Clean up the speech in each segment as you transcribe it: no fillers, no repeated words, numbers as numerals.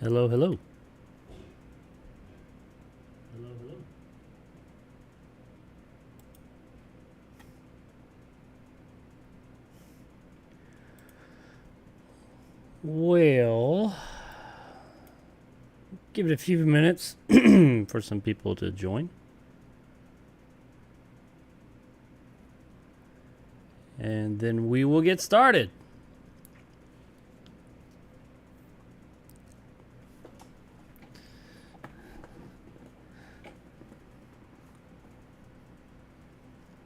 Hello, hello. Hello, hello. Well, give it a few minutes for some people to join. And then we will get started.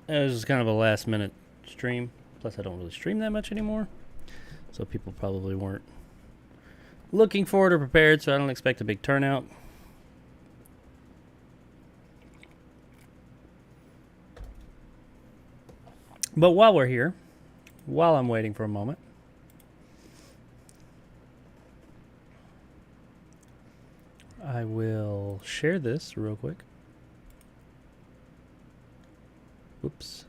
It was kind of a last minute stream. Plus, I don't really stream that much anymore. So people probably weren't looking forward or prepared, so I don't expect a big turnout. But while we're here, while I'm waiting for a moment, I will share this real quick. Oops.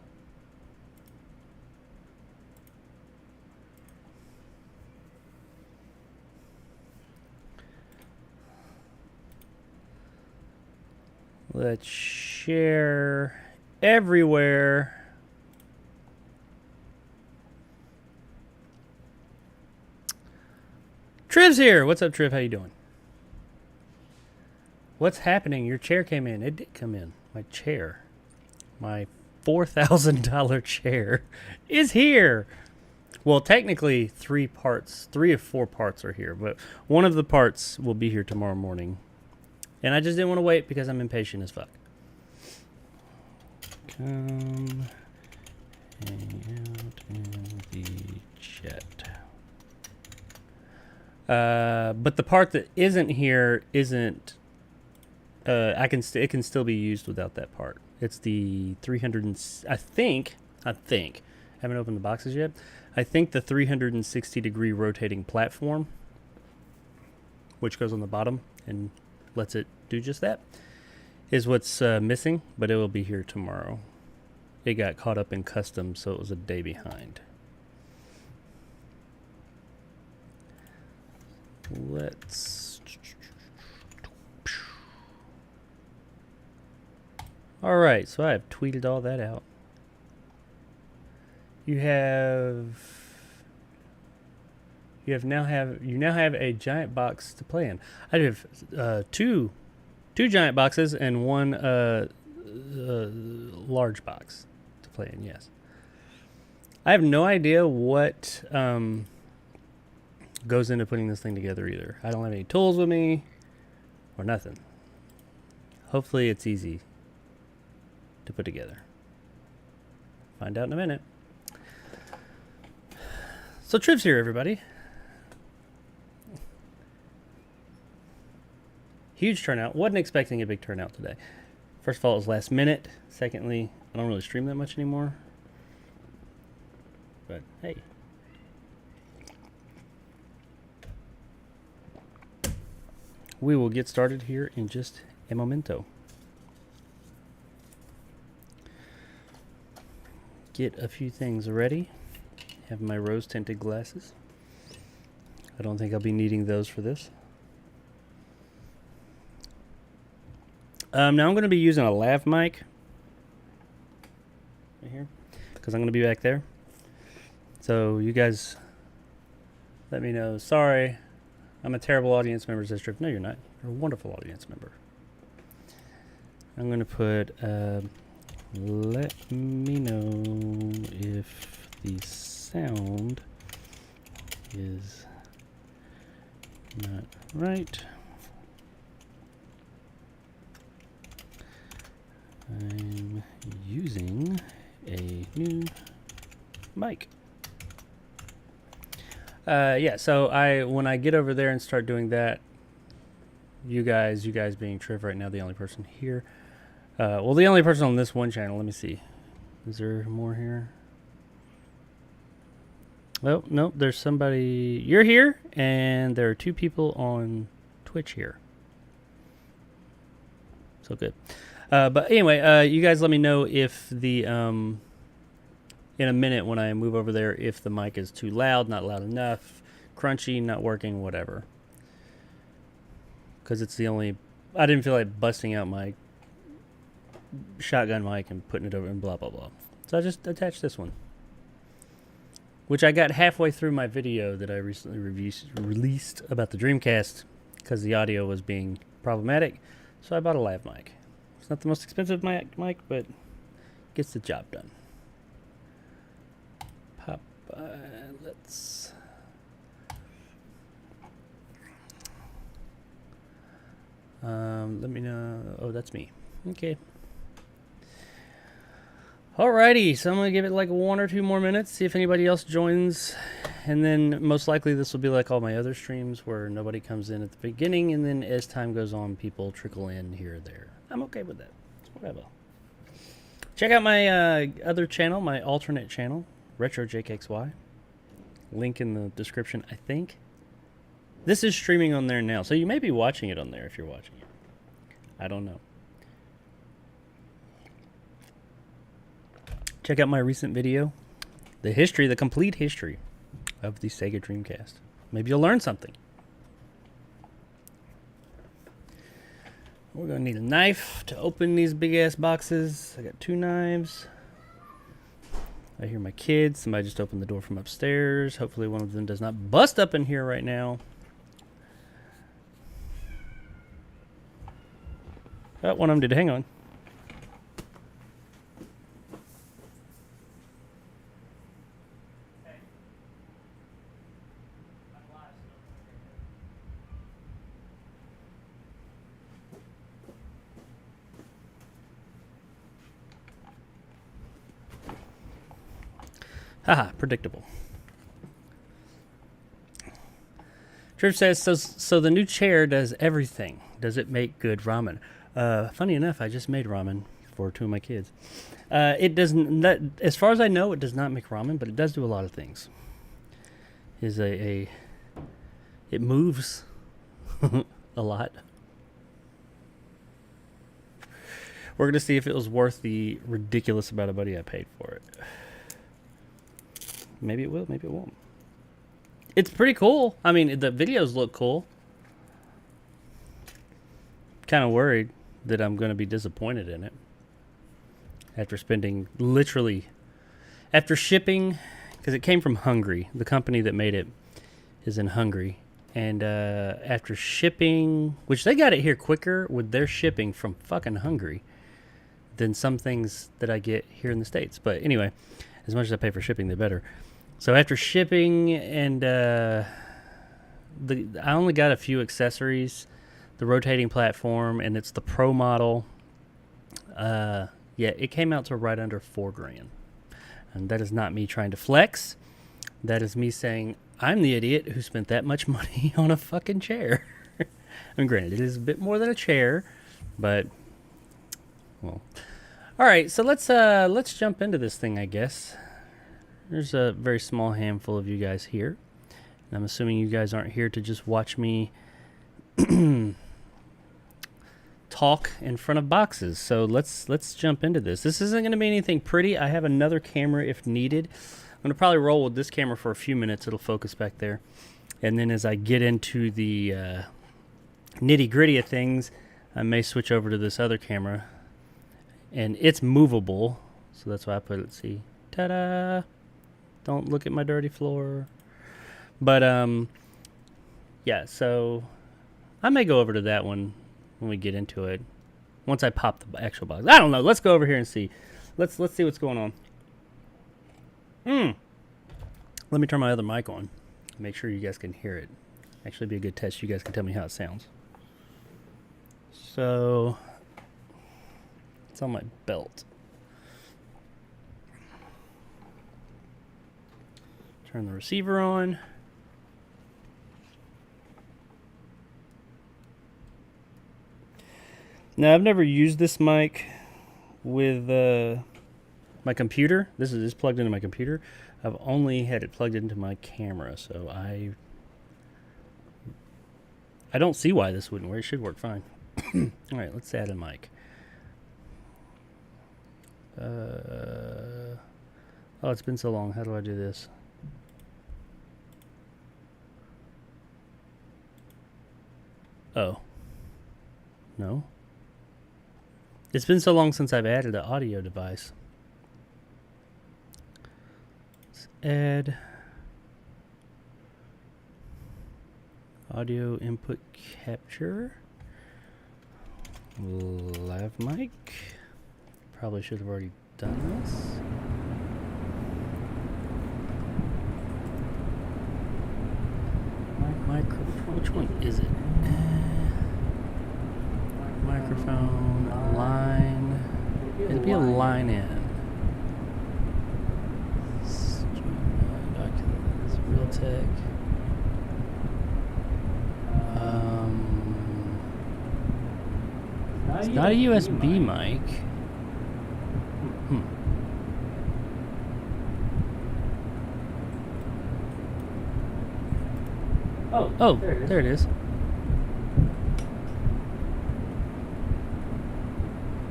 Let's share everywhere. Triv's here. What's up, Triv? How you doing? What's happening? Your chair came in. It did come in. My chair. My $4,000 chair is here. Well, technically 3 of 4 parts are here, but one of the parts will be here tomorrow morning. And I just didn't want to wait because I'm impatient as fuck. Come hang out in the chat. But the part that isn't here isn't. It can still be used without that part. It's the 300. I think. Haven't opened the boxes yet. I think the 360-degree rotating platform, which goes on the bottom and lets it do just that, is what's missing. But it will be here tomorrow. It got caught up in customs, so it was a day behind. Let's. All right, so I have tweeted all that out. You now have a giant box to play in. I have two giant boxes and one large box to play in. Yes. I have no idea what goes into putting this thing together either. I don't have any tools with me or nothing. Hopefully it's easy to put together. Find out in a minute. So Triv's here, everybody. Huge turnout. Wasn't expecting a big turnout today. First of all, it was last minute. Secondly, I don't really stream that much anymore. But hey. We will get started here in just a momento. Get a few things ready. Have my rose tinted glasses. I don't think I'll be needing those for this. Now I'm going to be using a lav mic right here because I'm going to be back there. So you guys let me know. Sorry, I'm a terrible audience member, says Drift. No, you're not. You're a wonderful audience member. I'm going to put, let me know if the sound is not right. I'm using a new mic. Yeah, so when I get over there and start doing that, you guys being Triv right now, the only person here. Well, the only person on this one channel. Let me see. Is there more here? Well, no, there's somebody. You're here, and there are 2 people on Twitch here. So good. But anyway, you guys let me know if the, in a minute when I move over there, if the mic is too loud, not loud enough, crunchy, not working, whatever. Because it's the only, I didn't feel like busting out my shotgun mic and putting it over and blah, blah, blah. So I just attached this one. Which I got halfway through my video that I recently released about the Dreamcast because the audio was being problematic. So I bought a lav mic. It's not the most expensive mic, but gets the job done. Pop, let's... let me know... Oh, that's me. Okay. Alrighty, so I'm going to give it like 1 or 2 more minutes, see if anybody else joins. And then most likely this will be like all my other streams where nobody comes in at the beginning, and then as time goes on, people trickle in here or there. I'm okay with that. Whatever. Check out my other channel, my alternate channel, Retro JKXY. Link in the description, I think. This is streaming on there now, so you may be watching it on there if you're watching it. I don't know. Check out my recent video, the complete history of the Sega Dreamcast. Maybe you'll learn something. We're going to need a knife to open these big-ass boxes. I got 2 knives. I hear my kids. Somebody just opened the door from upstairs. Hopefully one of them does not bust up in here right now. Oh, one of them did. Hang on. Haha, predictable. Triv says, so the new chair does everything. Does it make good ramen? Funny enough, I just made ramen for 2 of my kids. It doesn't, as far as I know, it does not make ramen, but it does do a lot of things. It moves a lot. We're going to see if it was worth the ridiculous amount of money I paid for it. Maybe it will, maybe it won't. It's pretty cool. I mean, the videos look cool. Kind of worried that I'm going to be disappointed in it. After spending literally... After shipping... Because it came from Hungary. The company that made it is in Hungary. And after shipping... Which they got it here quicker with their shipping from fucking Hungary than some things that I get here in the States. But anyway, as much as I pay for shipping, the better. So after shipping and I only got a few accessories, the rotating platform, and it's the Pro model. Yeah, it came out to right under $4,000. And that is not me trying to flex. That is me saying, I'm the idiot who spent that much money on a fucking chair. I mean, granted, it is a bit more than a chair, but Well, all right. So let's jump into this thing, I guess. There's a very small handful of you guys here. And I'm assuming you guys aren't here to just watch me talk in front of boxes. So let's jump into this. This isn't going to be anything pretty. I have another camera if needed. I'm going to probably roll with this camera for a few minutes. It'll focus back there. And then as I get into the nitty-gritty of things, I may switch over to this other camera. And it's movable, so that's why I put it. See, ta-da! Don't look at my dirty floor. But yeah. So I may go over to that one when we get into it. Once I pop the actual box, I don't know. Let's go over here and see. Let's see what's going on. Let me turn my other mic on. Make sure you guys can hear it. Actually, be a good test. You guys can tell me how it sounds. So it's on my belt. Turn the receiver on. Now, I've never used this mic with my computer. This is plugged into my computer. I've only had it plugged into my camera, so I don't see why this wouldn't work. It should work fine. All right, let's add a mic. Oh, it's been so long. How do I do this? Oh. No. It's been so long since I've added an audio device. Let's add audio input capture. Lav mic. Probably should have already done this. Microphone. Which one is it? Microphone, line. It'd be a line in. Realtek. It's not a USB mic. Oh, there it is.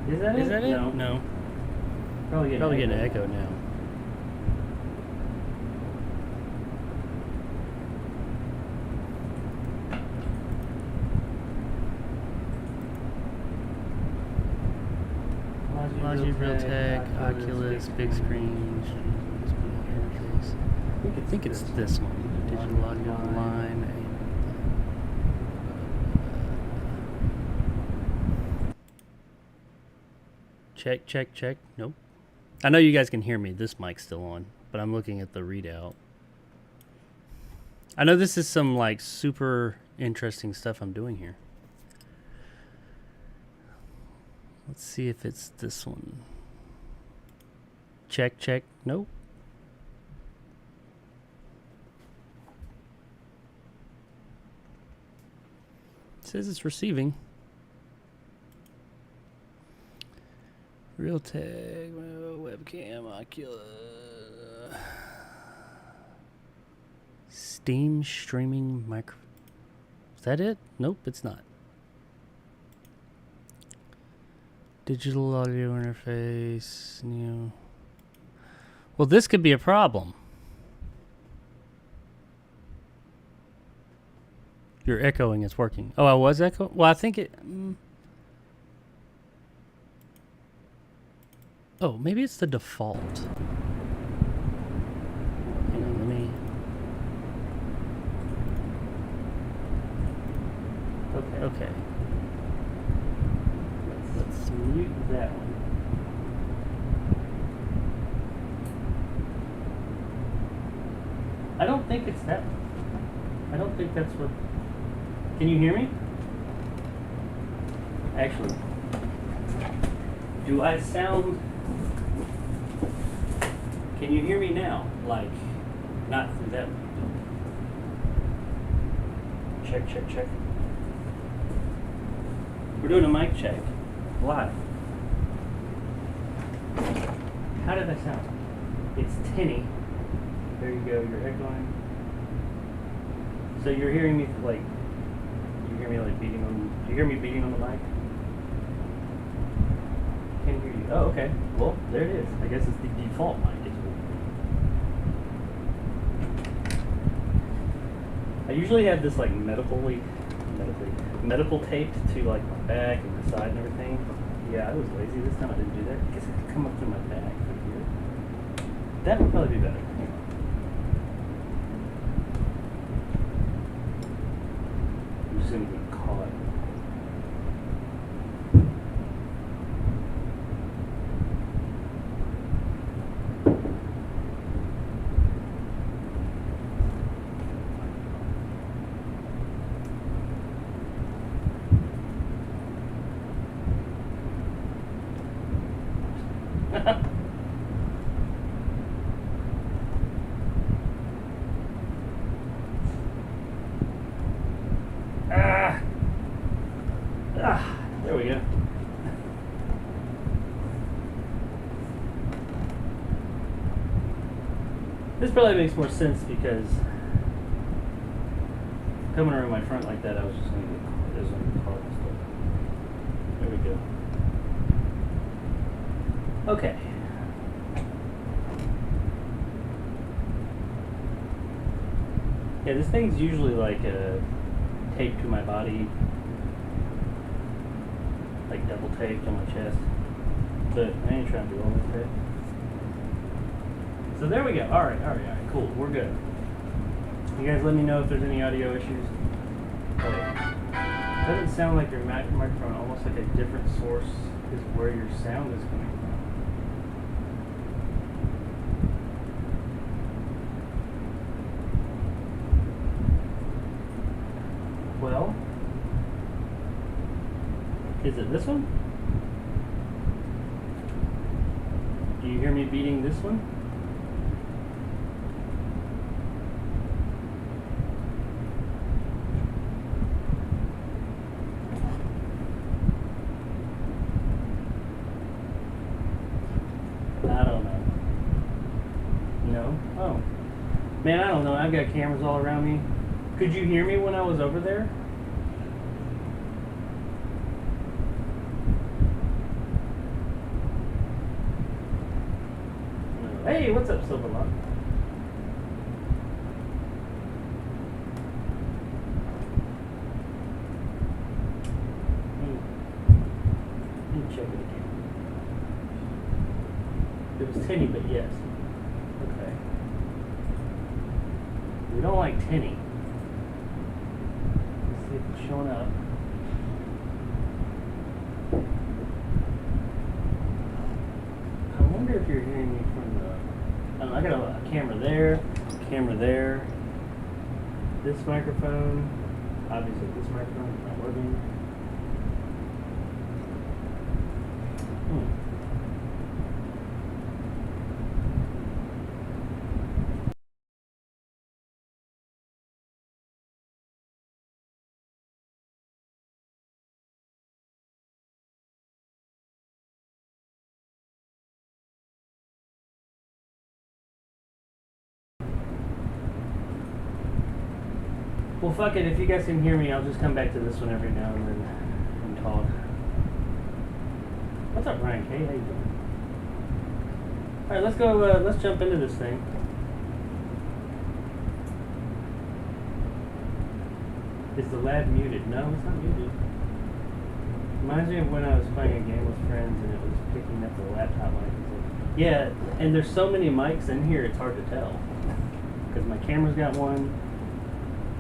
Is that it? No. Probably getting an echo now. Logic, Realtek, Oculus, big screen. I think it's this one. Digital audio line. Check. Nope. I know you guys can hear me. This mic's still on, but I'm looking at the readout. I know this is some like super interesting stuff I'm doing here. Let's see if it's this one. Check. Nope. It says it's receiving. Realtek, webcam, Oculus. Steam streaming micro. Is that it? Nope, it's not. Digital audio interface, new. Well, this could be a problem. You're echoing, it's working. Oh, I was echoing? Well, I think it... Oh, maybe it's the default. Hang on, let me... Okay. Let's mute that one. I don't think it's that one. I don't think that's what... Can you hear me? Actually, do I sound... Can you hear me now? Like, not through that one. Check. We're doing a mic check. Live. How did that sound? It's tinny. There you go, you're echoing. So you're hearing me like, you hear me like beating on, do you hear me beating on the mic? Can't hear you. Oh, okay. Well, there it is. I guess it's the default mic. I usually have this like medical taped to like my back and my side and everything. Yeah, I was lazy this time. I didn't do that. I guess I could come up to my back from here. That would probably be better. I'm just gonna get caught. There we go. This probably makes more sense because coming around my front like that, I was just going to get caught. There's going to be caught and stuff. There we go. Okay. Yeah, this thing's usually like taped to my body, like double taped on my chest, but I ain't trying to do all this shit. So there we go. All right, cool. We're good. You guys let me know if there's any audio issues. It doesn't sound like your microphone, almost like a different source is where your sound is coming from. Well, is it this one? Do you hear me beating this one? I don't know. No? Oh. Man, I don't know. I've got cameras all around me. Could you hear me when I was over there? Hey, what's up, Silverlock? Let me check it again. It was tinny, but yes. Okay. We don't like tinny. Let's see if it's showing up. I wonder if you're hearing me from the... I got a camera there, this microphone, obviously this microphone is not working. Well, fuck it. If you guys can hear me, I'll just come back to this one every now and then and talk. What's up, Ryan K? How you doing? All right, let's go. Let's jump into this thing. Is the lab muted? No, it's not muted. Reminds me of when I was playing a game with friends and it was picking up the laptop mic. Yeah, and there's so many mics in here, it's hard to tell. Because my camera's got one.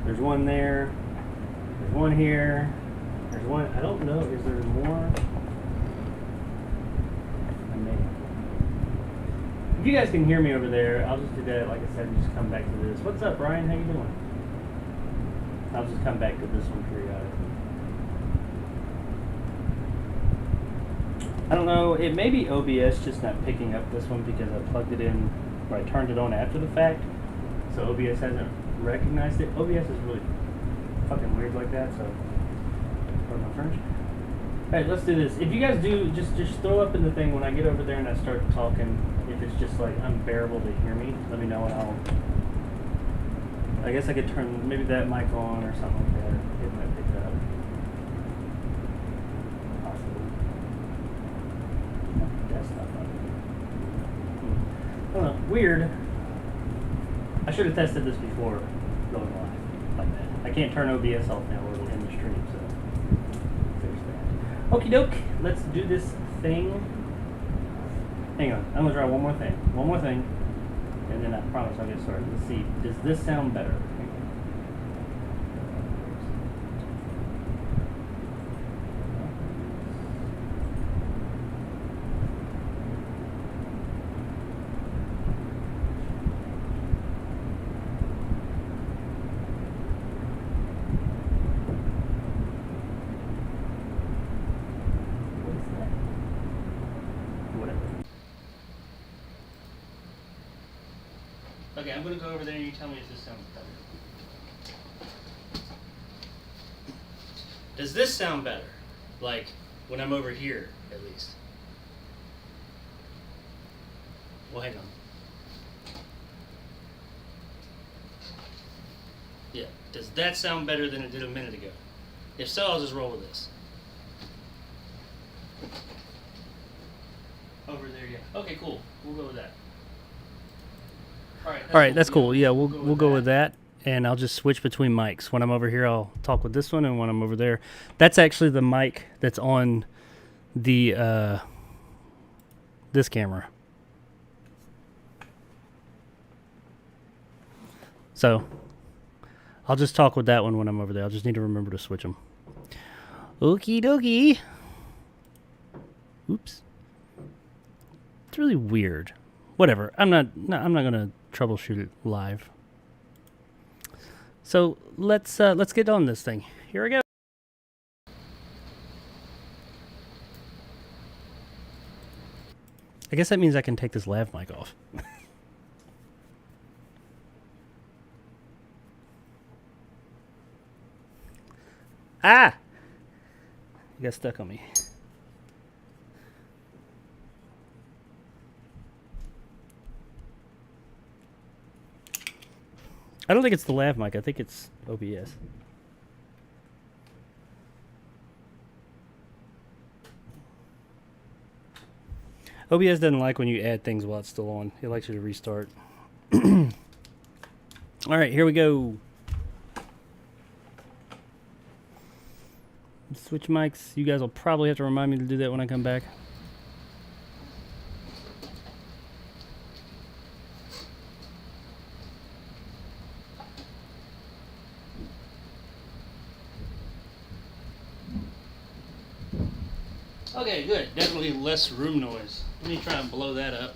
There's one there. There's one here. There's one. I don't know. Is there more? I may. If you guys can hear me over there, I'll just do that. Like I said, just come back to this. What's up, Brian? How you doing? I'll just come back to this one periodically. I don't know. It may be OBS just not picking up this one because I plugged it in, or I turned it on after the fact. So OBS hasn't recognized it. OBS is really fucking weird like that, so pardon my French. Alright, let's do this. If you guys do, just throw up in the thing when I get over there and I start talking. If it's just like unbearable to hear me, let me know and I guess I could turn maybe that mic on or something like that. It might pick it up. Possibly. Desktop I don't know. Weird. I should have tested this before going live like that. I can't turn OBS off now or it'll end the stream, so there's that. Okie doke, let's do this thing. Hang on, I'm gonna try one more thing, and then I promise I'll get started. Let's see, does this sound better? Okay, I'm going to go over there and you tell me if this sounds better. Does this sound better? Like, when I'm over here, at least. Well, hang on. Yeah, does that sound better than it did a minute ago? If so, I'll just roll with this. Over there, yeah. Okay, cool. We'll go with that. All right, that's cool. Yeah, we'll go with that, and I'll just switch between mics. When I'm over here, I'll talk with this one, and when I'm over there, that's actually the mic that's on the this camera. So I'll just talk with that one when I'm over there. I'll just need to remember to switch them. Okie dokie. Oops. It's really weird. Whatever. I'm not gonna troubleshoot it live. So let's get on this thing. Here we go. I guess that means I can take this lav mic off. Ah! You got stuck on me. I don't think it's the lav mic. I think it's OBS. OBS doesn't like when you add things while it's still on. It likes you to restart. All right, here we go. Switch mics. You guys will probably have to remind me to do that when I come back. Okay, good. Definitely less room noise. Let me try and blow that up.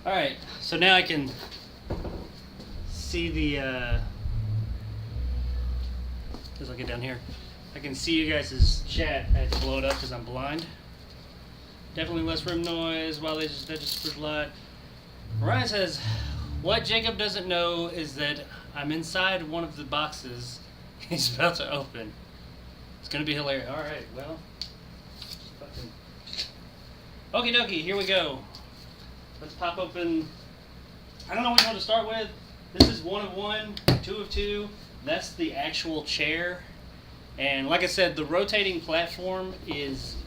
Alright, so now I can see the, as I get down here, I can see you guys' chat. I had to blow it up because I'm blind. Definitely less room noise while they just a lot. Ryan says, what Jacob doesn't know is that I'm inside one of the boxes he's about to open. It's going to be hilarious. Alright, well, fucking... Okie dokie, here we go. Let's pop open, I don't know which one to start with. This is 1 of 1, 2 of 2. That's the actual chair. And like I said, the rotating platform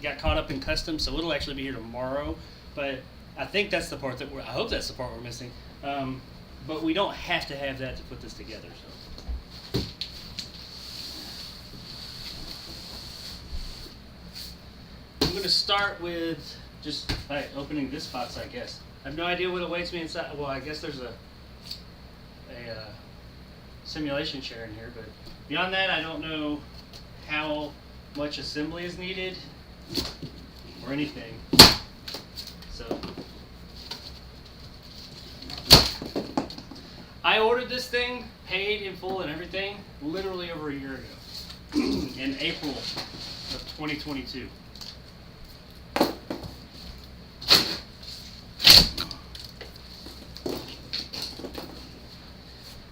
got caught up in custom, so it'll actually be here tomorrow. But I think that's the part I hope that's the part we're missing. But we don't have to have that to put this together. So. I'm going to start with just opening this box, I guess. I have no idea what awaits me inside. Well, I guess there's a simulation chair in here, but Beyond that, I don't know how much assembly is needed or anything. So I ordered this thing, paid in full and everything, literally over a year ago, in April of 2022.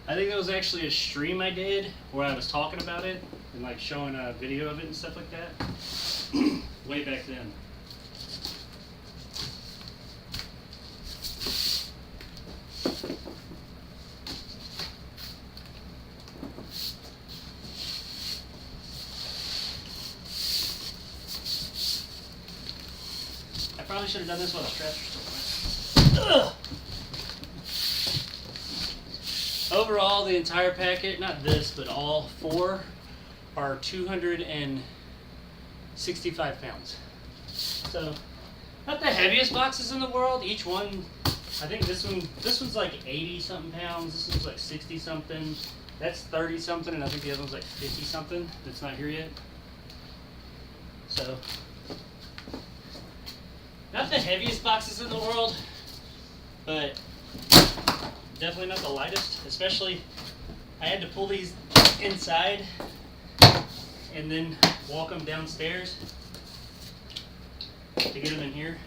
I think it was actually a stream I did where I was talking about it and like showing a video of it and stuff like that. Way back then. I probably should have done this while the straps were still wet. Overall, the entire packet, not this, but all four, are 265 pounds. So, not the heaviest boxes in the world. Each one, I think this one's like 80 something pounds. This one's like 60 something. That's 30 something, and I think the other one's like 50 something. That's not here yet. So, not the heaviest boxes in the world, but definitely not the lightest. Especially, I had to pull these inside and then walk them downstairs to get them in here.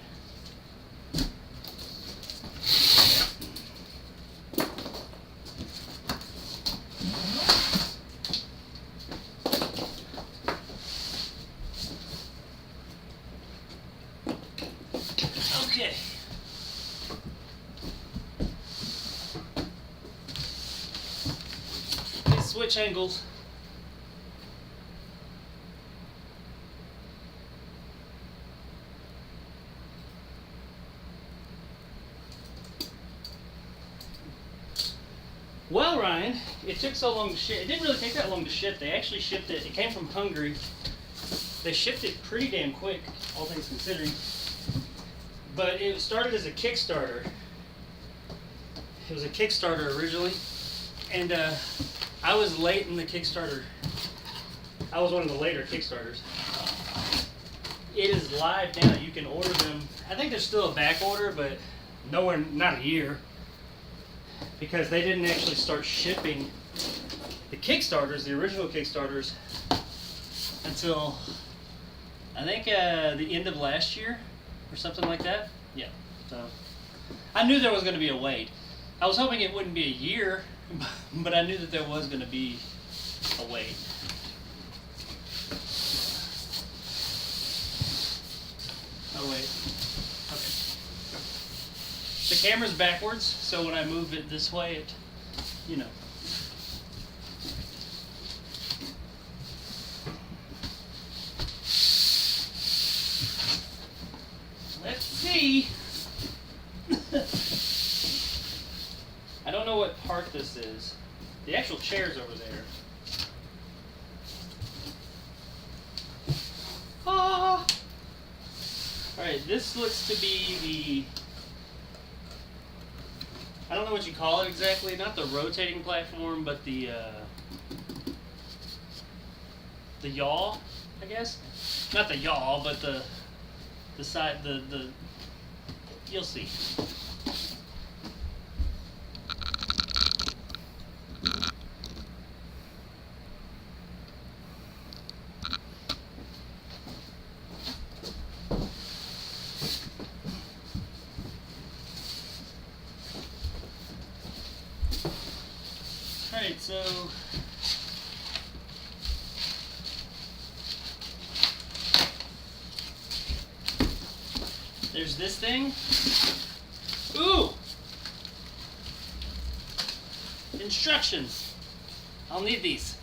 Okay. Let's switch angles. Well, Ryan, it took so long to ship. It didn't really take that long to ship. They actually shipped it. It came from Hungary. They shipped it pretty damn quick, all things considering. But it started as a Kickstarter. It was a Kickstarter originally, and I was late in the Kickstarter. I was one of the later Kickstarters. It is live now. You can order them. I think there's still a back order, but nowhere, not a year, because they didn't actually start shipping the Kickstarters, the original Kickstarters, until I think the end of last year or something like that. Yeah. So I knew there was going to be a wait. I was hoping it wouldn't be a year, but I knew that there was going to be a wait. Oh wait. Okay. The camera's backwards, so when I move it this way, it, you know. Let's see. I don't know what part this is. The actual chair's over there. Ah. Alright, this looks to be the, I don't know what you call it exactly, not the rotating platform, but the YAW, I guess? Not the YAW, but the side, you'll see. Alright, so there's this thing. Ooh! Instructions. I'll need these.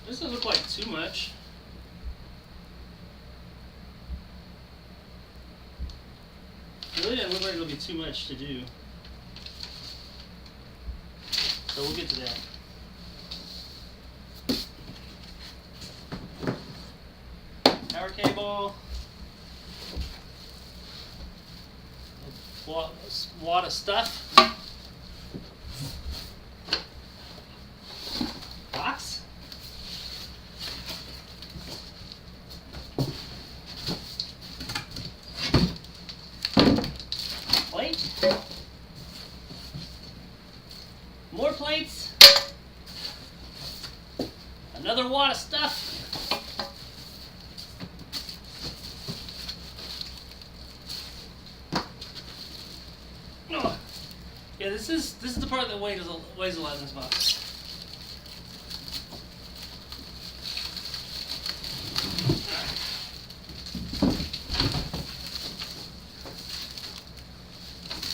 This doesn't look like too much. It really doesn't look like it'll be too much to do. So we'll get to that. Power cable. A of stuff. Box. Plate. More plates. Another wad of stuff. Oh. Yeah, this is the part that weighs a lot in this box.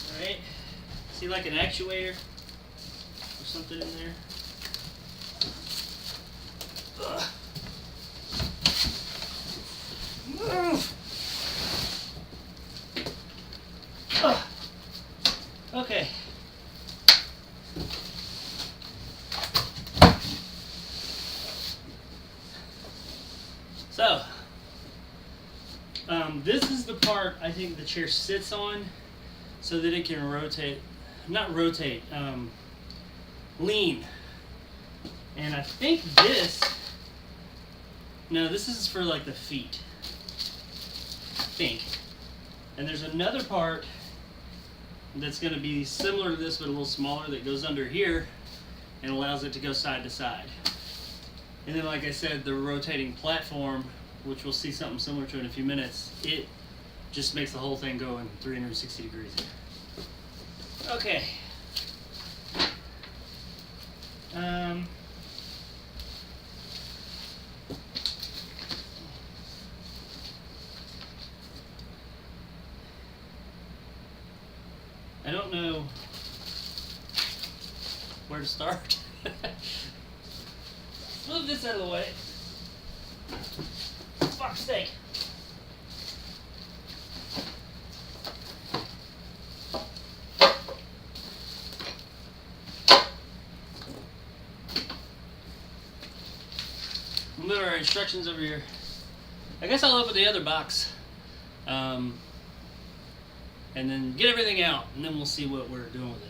All right. See, like an actuator or something in there. Ugh. Ugh. Okay. So, this is the part I think the chair sits on so that it can rotate, not rotate, lean. And I think this is for like the feet, I think. And there's another part that's going to be similar to this but a little smaller that goes under here and allows it to go side to side. And then, like I said, the rotating platform, which we'll see something similar to in a few minutes, it just makes the whole thing go in 360 degrees. Okay. I don't know where to start. Move this out of the way. Fuck's sake. Move our instructions over here. I guess I'll open the other box. And then get everything out, and then we'll see what we're doing with it.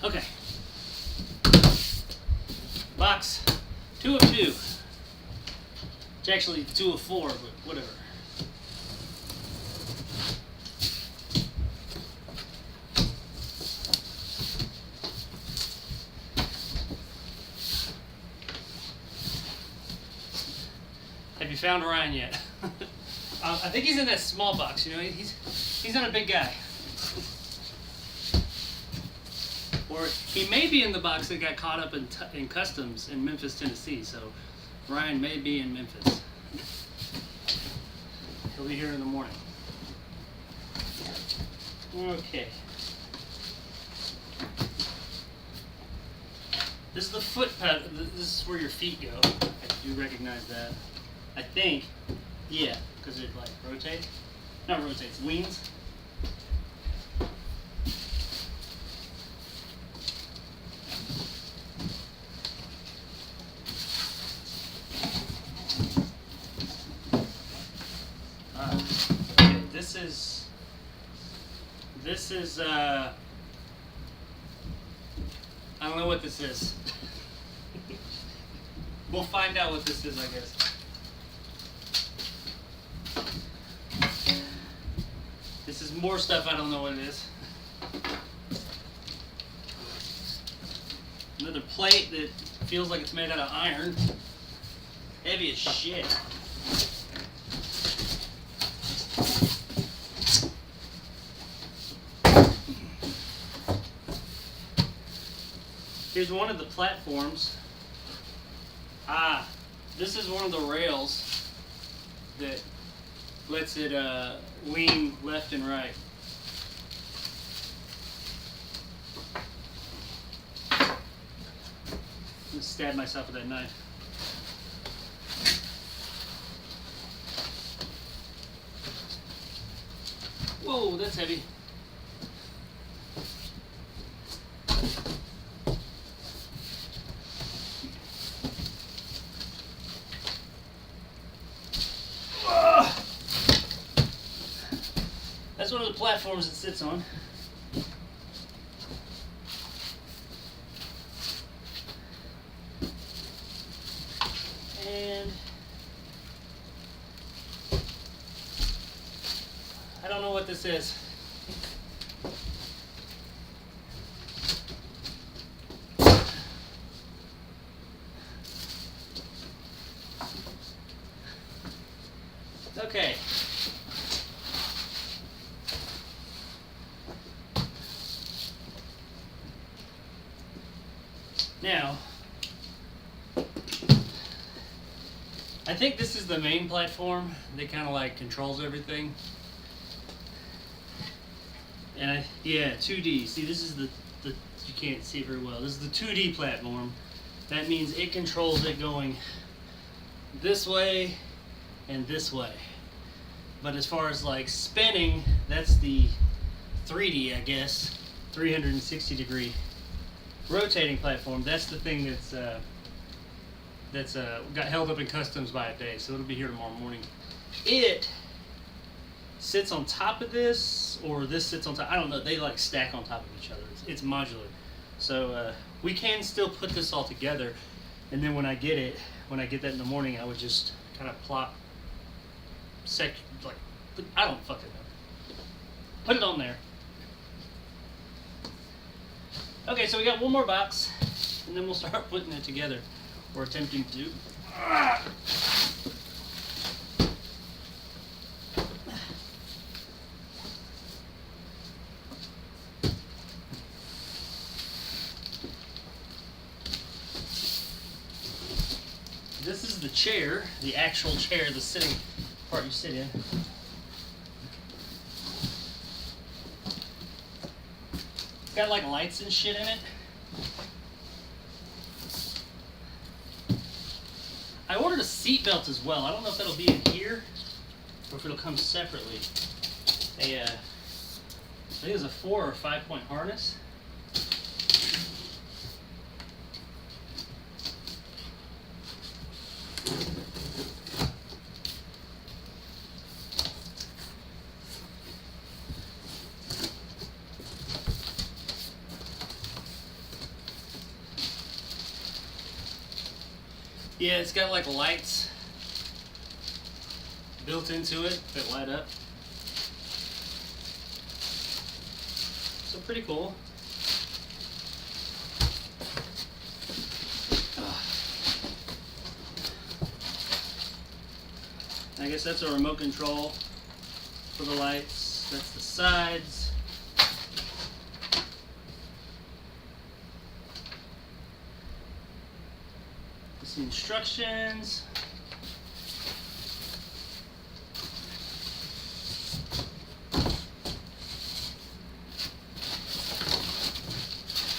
Okay. Box 2 of 2. It's actually 2 of 4, but whatever. Have you found Ryan yet? I think he's in that small box. You know, he's not a big guy. Or he may be in the box that got caught up in customs in Memphis, Tennessee. So Ryan may be in Memphis. He'll be here in the morning. Okay. This is the foot pad. This is where your feet go. I do recognize that. I think, yeah, because it like rotates. Not rotates, leans. Okay, this is I don't know what this is. We'll find out what this is, I guess. This is more stuff I don't know what it is. Another plate that feels like it's made out of iron. Heavy as shit. Here's one of the platforms. This is one of the rails that lets it lean left and right. I'm gonna stab myself with that knife. Whoa, that's heavy. platforms it sits on. And I don't know what this is. Okay. Now, I think this is the main platform that kind of like controls everything. And yeah, 2D. See, this is the you can't see it very well. This is the 2D platform. That means it controls it going this way and this way. But as far as like spinning, that's the 3D, I guess, 360-degree rotating platform. That's the thing that's got held up in customs by a day, so it'll be here tomorrow morning. It sits on top of this, or this sits on top. I don't know. They like stack on top of each other. It's modular, so we can still put this all together. And then when I get that in the morning, I would just kind of plop I don't fucking know. Put it on there. Okay, so we got one more box, and then we'll start putting it together, or attempting to. This is the chair, the actual chair, the sitting part you sit in. It's got like lights and shit in it. I ordered a seat belt as well. I don't know if that'll be in here or if it'll come separately. I think it's a 4 or 5 point harness. Yeah, it's got like lights built into it that light up. So pretty cool. I guess that's a remote control for the lights. That's the sides. The instructions.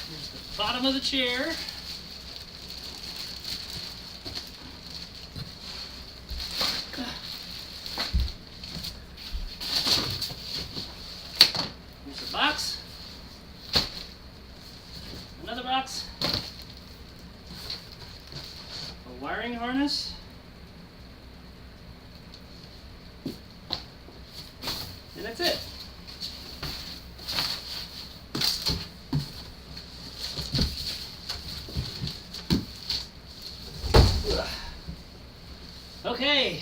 Here's the bottom of the chair. Here's the box. Another box. Wiring harness. And that's it. Okay.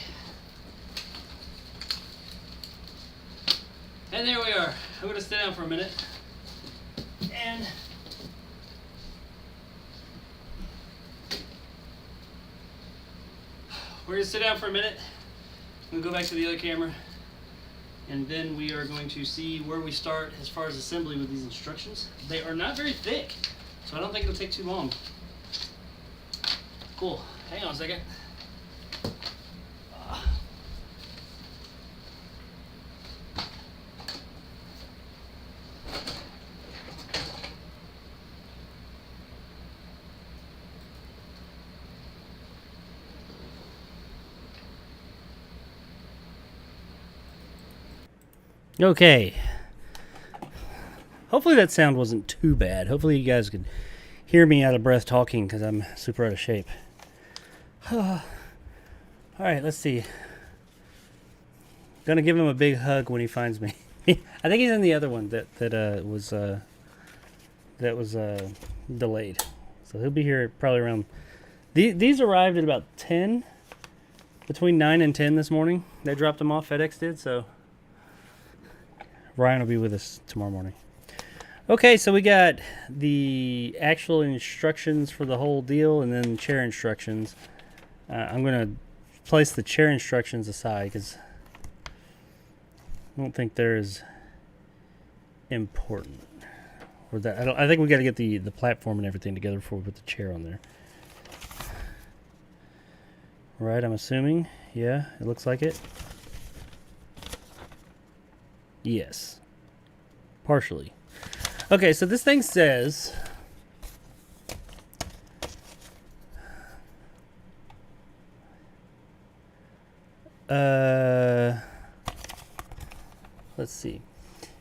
And there we are. I'm going to sit down for a minute. And we're going to sit down for a minute. I'm going to go back to the other camera. And then we are going to see where we start as far as assembly with these instructions. They are not very thick, so I don't think it'll take too long. Cool. Hang on a second. Okay. Hopefully that sound wasn't too bad. Hopefully you guys could hear me out of breath talking because I'm super out of shape. All right, let's see. Gonna give him a big hug when he finds me. I think he's in the other one that was delayed. So he'll be here probably around. These arrived at about 10, between 9 and 10 this morning. They dropped them off. FedEx did. So Ryan will be with us tomorrow morning. Okay, so we got the actual instructions for the whole deal, and then chair instructions. I'm gonna place the chair instructions aside because I don't think they're as important. Or that I think we got to get the platform and everything together before we put the chair on there. Right, I'm assuming. Yeah, it looks like it. Yes. Partially. Okay, so this thing says let's see.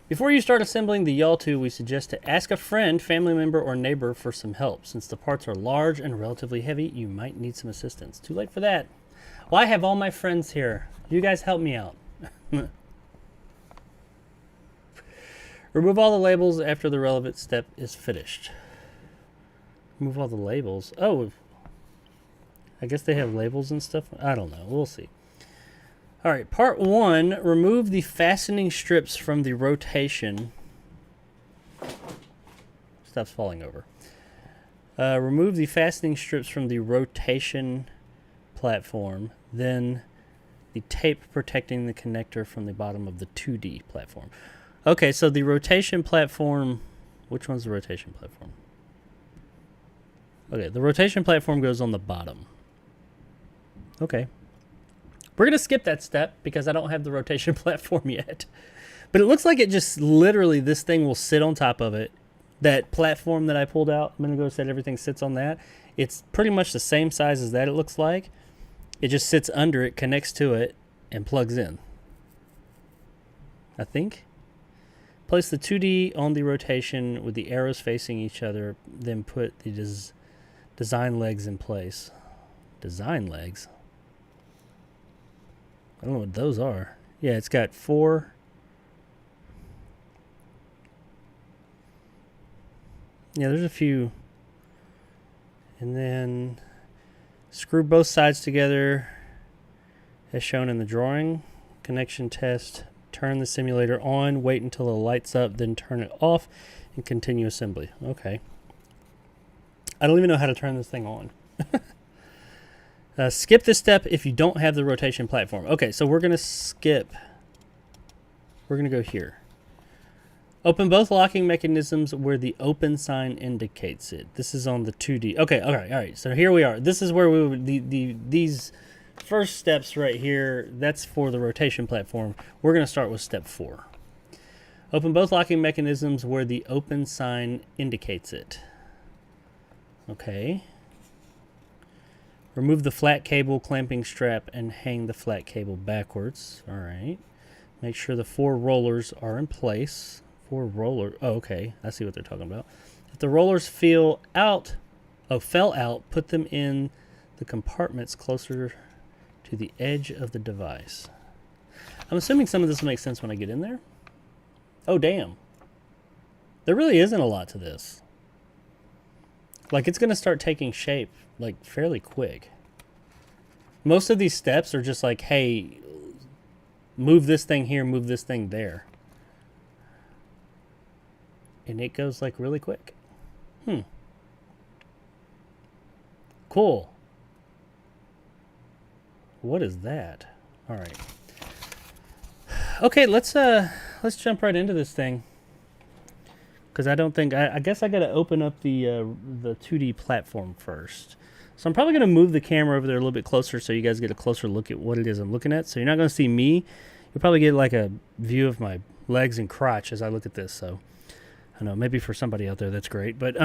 Before you start assembling the YAW 2, we suggest to ask a friend, family member, or neighbor for some help. Since the parts are large and relatively heavy, you might need some assistance. Too late for that. Well, I have all my friends here. You guys help me out. Remove all the labels after the relevant step is finished. Remove all the labels. Oh, I guess they have labels and stuff. I don't know. We'll see. All right, part 1, remove the fastening strips from the rotation. Stuff's falling over. Remove the fastening strips from the rotation platform, then the tape protecting the connector from the bottom of the 2D platform. Okay, so the rotation platform, which one's the rotation platform? Okay, the rotation platform goes on the bottom. Okay. We're going to skip that step because I don't have the rotation platform yet. But it looks like it just literally, this thing will sit on top of it. That platform that I pulled out a minute ago said everything sits on that. It's pretty much the same size as that, it looks like. It just sits under it, connects to it, and plugs in. I think. Place the 2D on the rotation with the arrows facing each other, then put the design legs in place. Design legs? I don't know what those are. Yeah, it's got 4. Yeah, there's a few. And then screw both sides together as shown in the drawing. Connection test. Turn the simulator on, wait until it lights up, then turn it off, and continue assembly. Okay. I don't even know how to turn this thing on. Skip this step if you don't have the rotation platform. Okay, so we're going to skip. We're going to go here. Open both locking mechanisms where the open sign indicates it. This is on the 2D. Okay, all right. So here we are. This is where we would, these first steps right here, that's for the rotation platform. We're going to start with step 4. Open both locking mechanisms where the open sign indicates it. Okay. Remove the flat cable clamping strap and hang the flat cable backwards. All right. Make sure the 4 rollers are in place. 4 rollers. Oh, okay. I see what they're talking about. If the rollers fell out, put them in the compartments closer to the edge of the device. I'm assuming some of this will make sense when I get in there. Oh, damn. There really isn't a lot to this. Like, it's going to start taking shape, like, fairly quick. Most of these steps are just like, hey, move this thing here, move this thing there. And it goes, like, really quick. Cool. What is that? All right. Okay, let's jump right into this thing. Because I don't think I guess I got to open up the 2D platform first. So I'm probably going to move the camera over there a little bit closer so you guys get a closer look at what it is I'm looking at. So you're not going to see me. You'll probably get like a view of my legs and crotch as I look at this. So I don't know, maybe for somebody out there that's great. But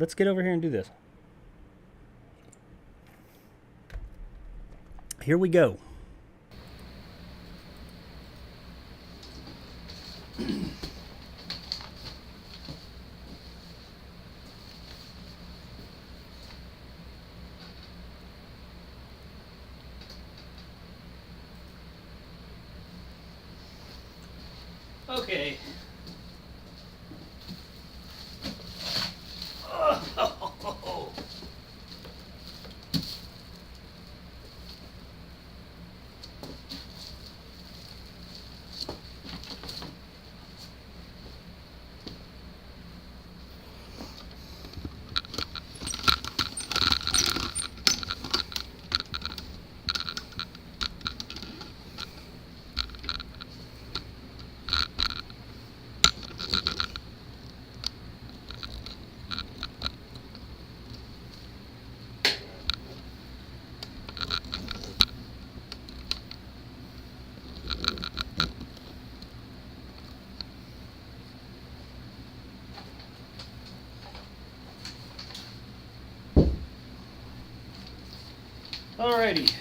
let's get over here and do this. Here we go. Okay. Oh. Alrighty.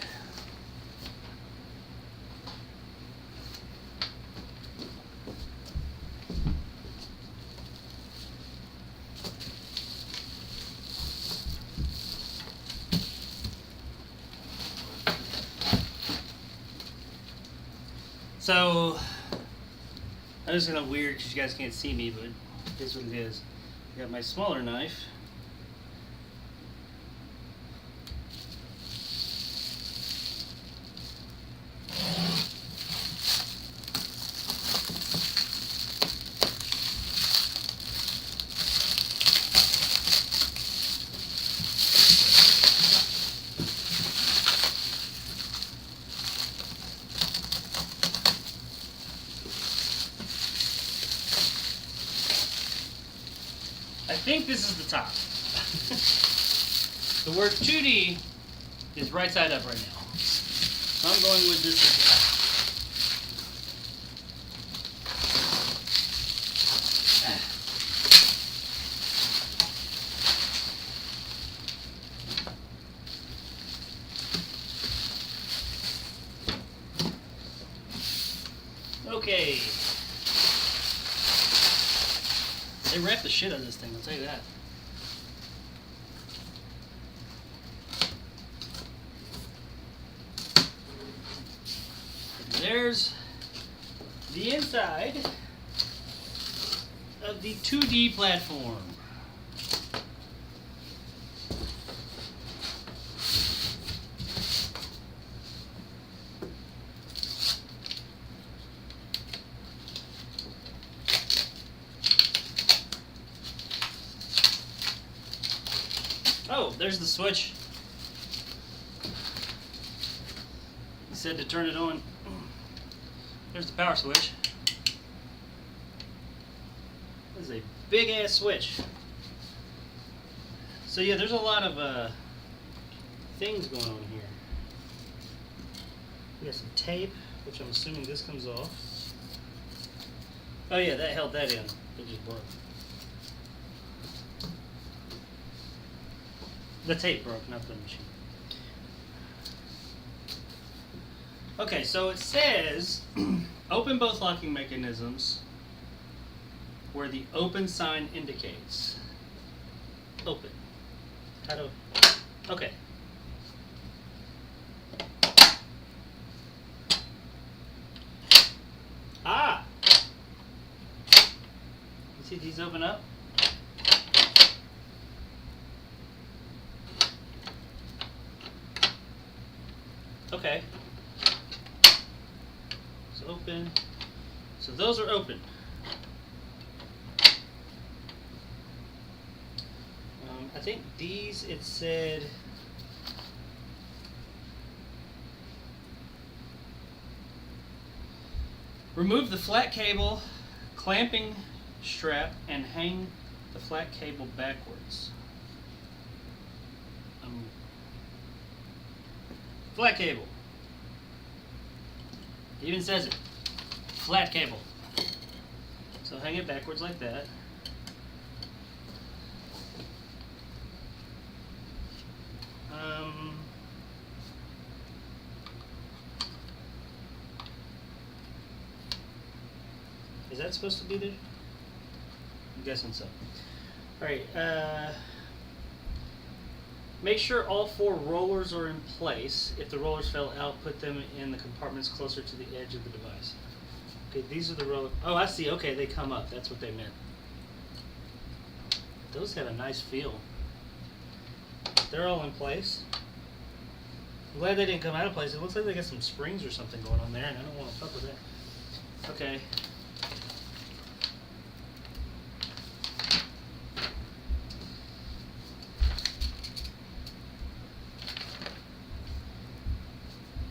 So, this is kind of weird because you guys can't see me, but here's what it is. I got my smaller knife. I think this is the top. The word 2D is right side up right now. So I'm going with this as the top. Okay. They wrapped the shit out of this thing, I'll tell you that. And there's the inside of the 2D platform. Oh, there's the switch. He said to turn it on. There's the power switch. This is a big ass switch. So yeah, there's a lot of things going on here. We got some tape, which I'm assuming this comes off. Oh yeah, that held that in. It just broke. The tape broke, not the machine. Okay, so it says open both locking mechanisms where the open sign indicates. Open. How do... Okay. Ah! You see these open up? Okay. It's open. So those are open. I think these, it said, remove the flat cable, clamping strap, and hang the flat cable backwards. Flat cable. It even says it. Flat cable. So hang it backwards like that. Is that supposed to be there? I'm guessing so. Alright, make sure all 4 rollers are in place. If the rollers fell out, put them in the compartments closer to the edge of the device. Okay, these are the roller. Oh, I see. Okay, they come up. That's what they meant. Those have a nice feel. They're all in place. I'm glad they didn't come out of place. It looks like they got some springs or something going on there, and I don't want to fuck with that. Okay.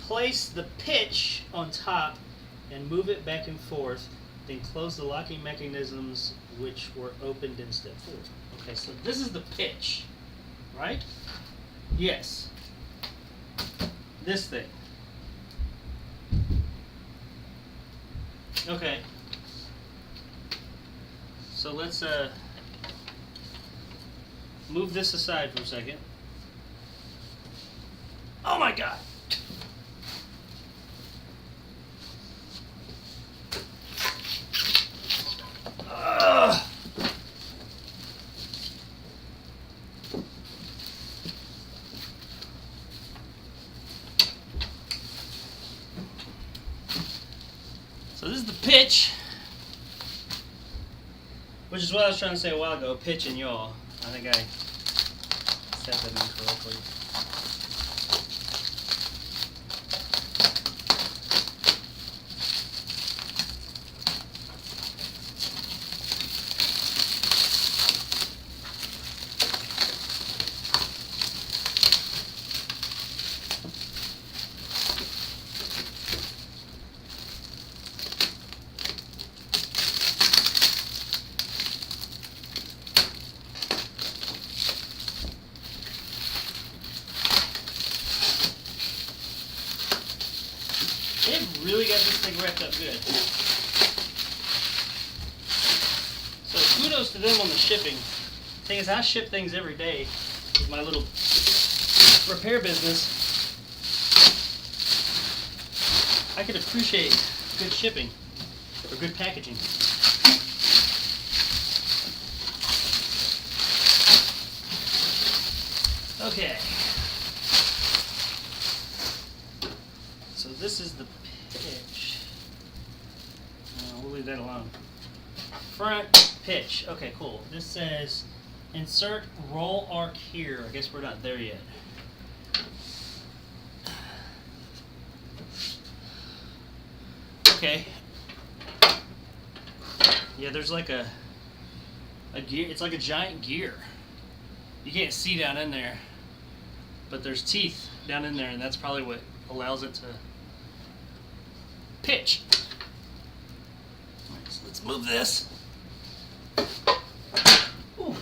Place the pitch on top and move it back and forth, then close the locking mechanisms which were opened in step 4. Okay, so this is the pitch, right? Yes. This thing. Okay. So let's move this aside for a second. Oh my God! So this is the pitch, which is what I was trying to say a while ago, pitch and yaw. I think I said that incorrectly. They've really got this thing wrapped up good. So kudos to them on the shipping. Thing is, I ship things every day with my little repair business. I could appreciate good shipping or good packaging. Okay. So this is the pitch. We'll leave that alone. Front pitch. Okay, cool. This says insert roll arc here. I guess we're not there yet. Okay. Yeah, there's like a gear. It's like a giant gear. You can't see down in there, but there's teeth down in there, and that's probably what allows it to pitch. Alright, so let's move this. Ooh.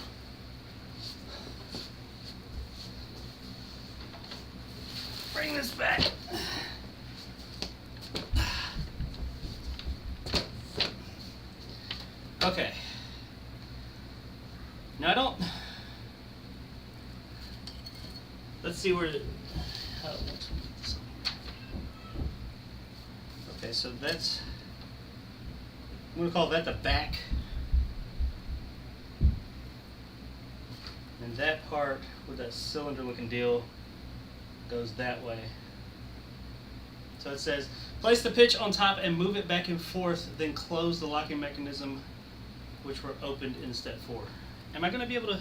Bring this back. Okay. Now I don't. Let's see where. How it looks. Okay, so that's. I'm going to call that the back. And that part with that cylinder looking deal goes that way. So it says, place the pitch on top and move it back and forth, then close the locking mechanism which were opened in step 4. Am I going to be able to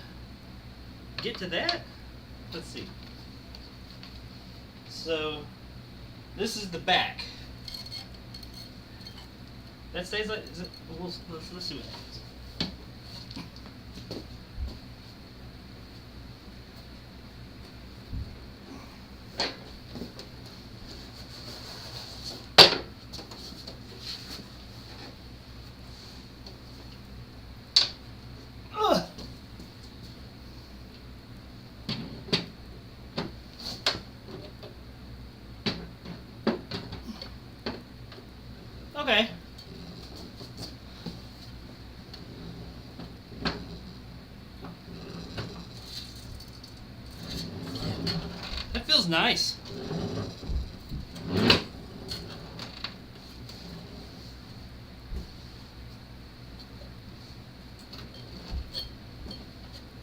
get to that? Let's see. So this is the back. That stays like, let's see what happens. Okay. That feels nice.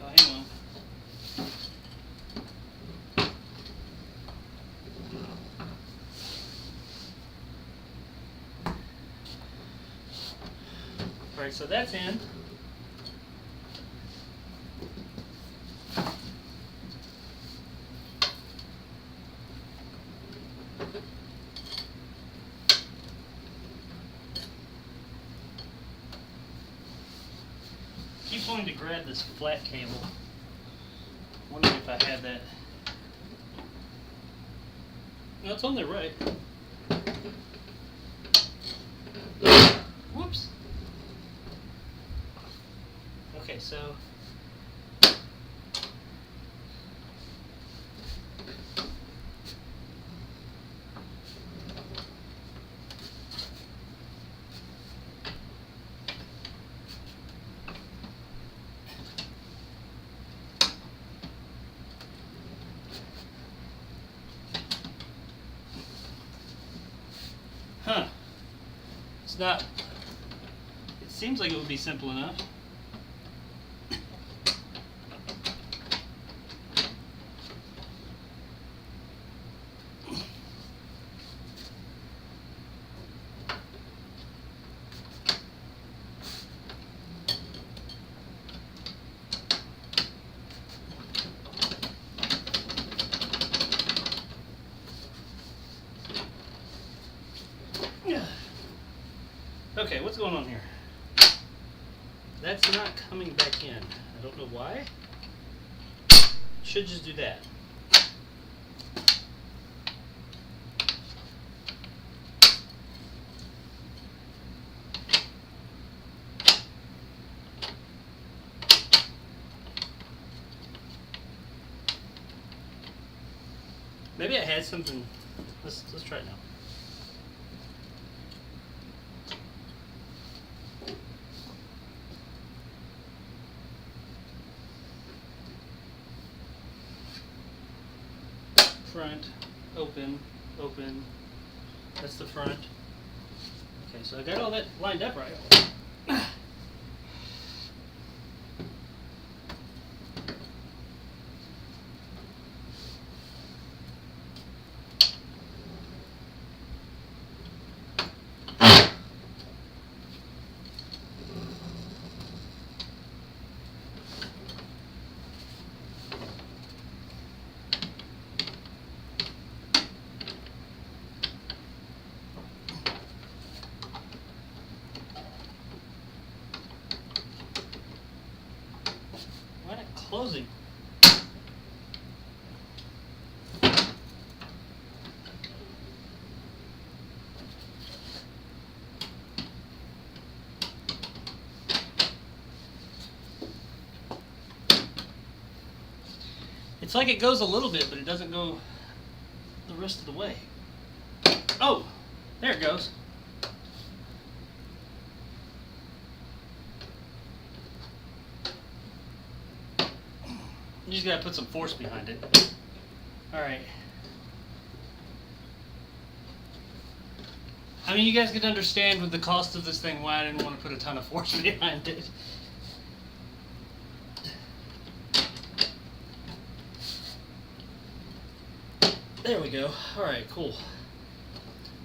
Oh, hang on. Alright, so that's in. Keep wanting to grab this flat cable. Wondering if I had that. No, it's on there right. Whoops. Okay, so it's not. It seems like it would be simple enough. Okay, what's going on here? That's not coming back in. I don't know why. Should just do that. Maybe I had something. Let's try it now. Front, open, open. That's the front. Okay, so I got all that lined up right. Why not closing? It's like it goes a little bit, but it doesn't go the rest of the way. Oh, there it goes. You just gotta put some force behind it. Alright. I mean, you guys could understand with the cost of this thing why I didn't want to put a ton of force behind it. There we go. Alright, cool.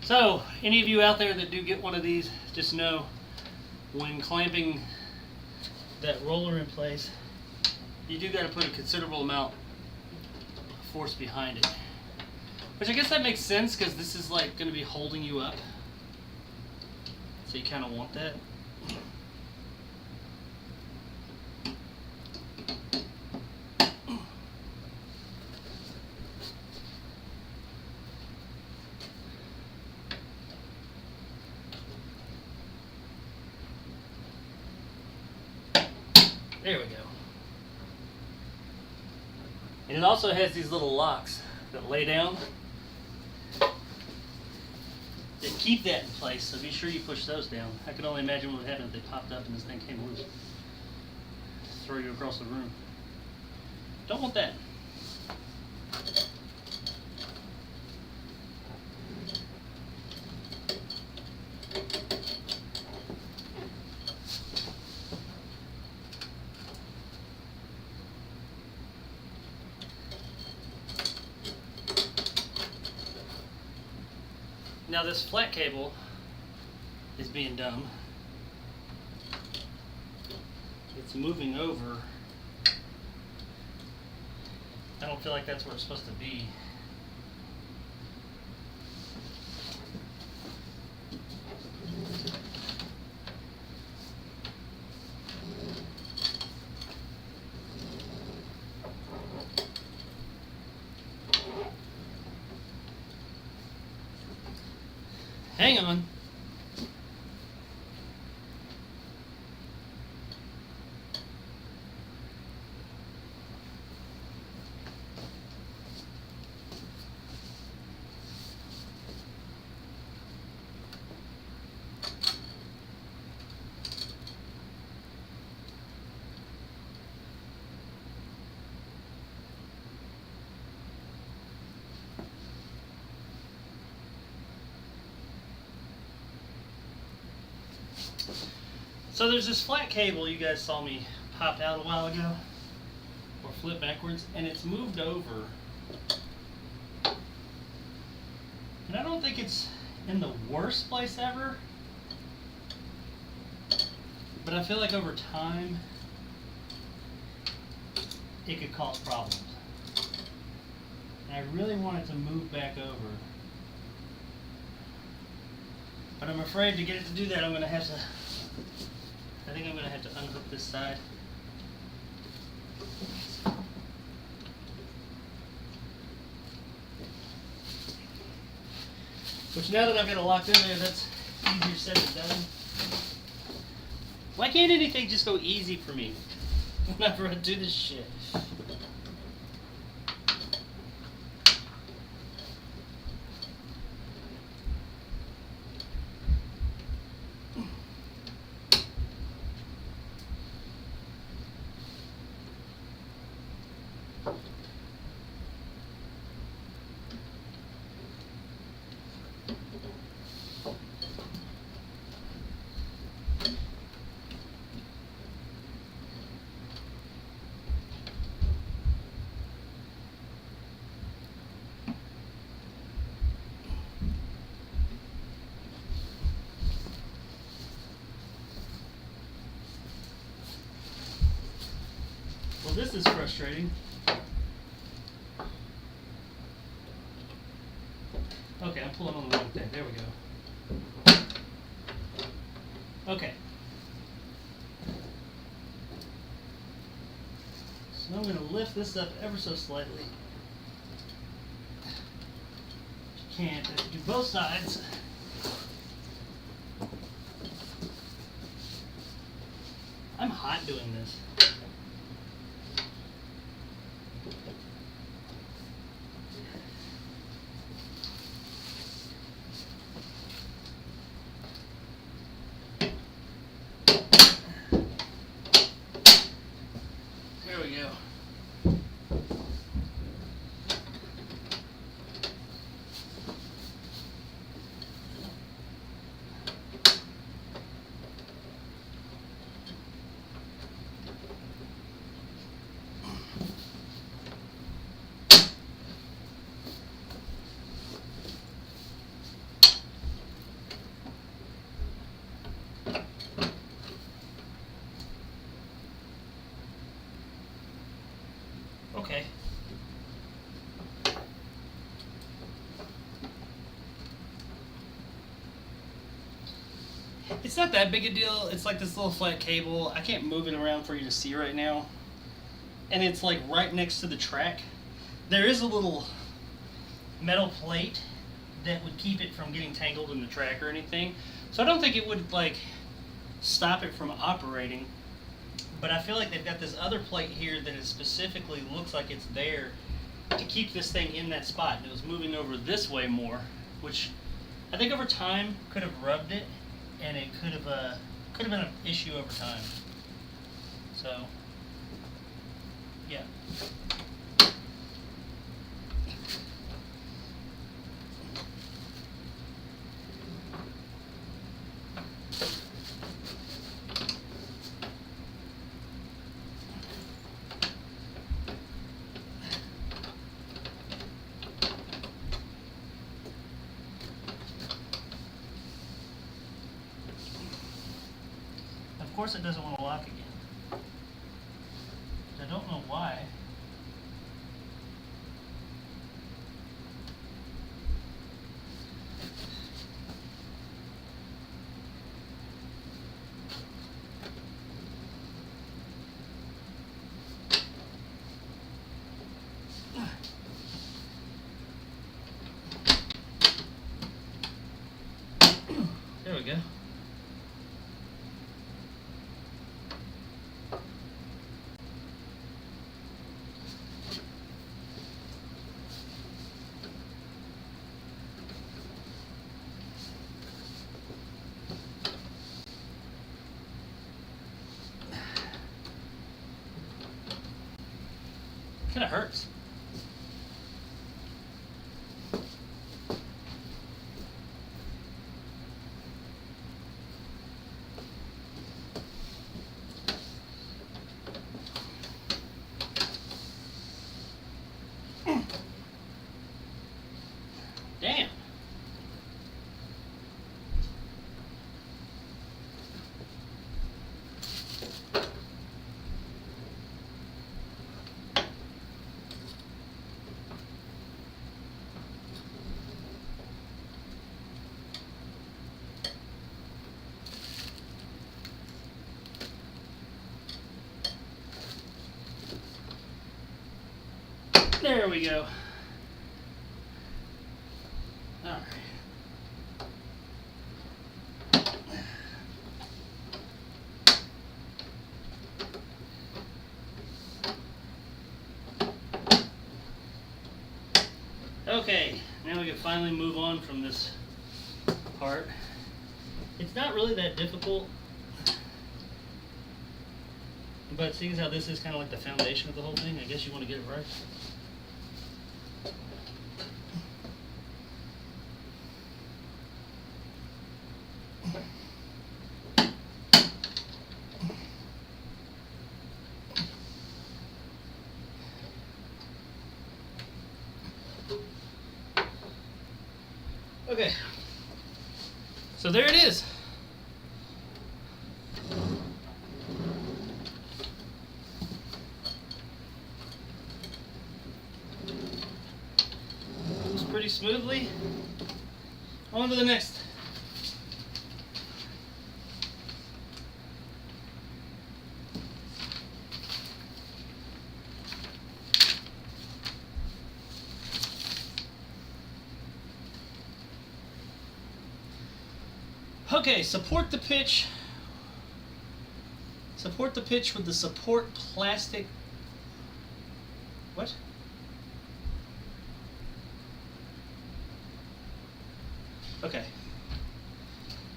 So, any of you out there that do get one of these, just know when clamping that roller in place, you do got to put a considerable amount of force behind it. Which I guess that makes sense because this is like going to be holding you up. So you kind of want that. There we go. And it also has these little locks that lay down that keep that in place, so be sure you push those down. I can only imagine what would happen if they popped up and this thing came loose. Throw you across the room. Don't want that. Now this flat cable is being dumb. it's moving over, I don't feel like that's where it's supposed to be. Hang on. So there's this flat cable you guys saw me pop out a while ago, or flip backwards, and it's moved over. And I don't think it's in the worst place ever, but I feel like over time, it could cause problems. And I really want it to move back over. But I'm afraid to get it to do that, I think I'm going to have to unhook this side. Which now that I've got it locked in there, that's easier said than done. Why can't anything just go easy for me whenever I do this shit? Well, this is frustrating. Okay, I'm pulling on the wrong thing. There we go. Okay. So I'm going to lift this up ever so slightly. You can't do both sides. I'm hot doing this. There we go. Okay. It's not that big a deal. It's like this little flat cable. I can't move it around for you to see right now. And it's like right next to the track. There is a little metal plate that would keep it from getting tangled in the track or anything. So I don't think it would like stop it from operating. But I feel like they've got this other plate here that is specifically looks like it's there to keep this thing in that spot. And it was moving over this way more, which I think over time could have rubbed it, and it could have been an issue over time. So, yeah. Of course it doesn't want to lock again. don't know why. There we go. Kind of hurts. Damn. There we go. All right. Okay, now we can finally move on from this part. It's not really that difficult, but seeing as how this is kind of like the foundation of the whole thing, I guess you want to get it right. Okay, so there it is. Moves pretty smoothly. On to the next. Okay, support the pitch. Support the pitch with the support plastic. What? Okay.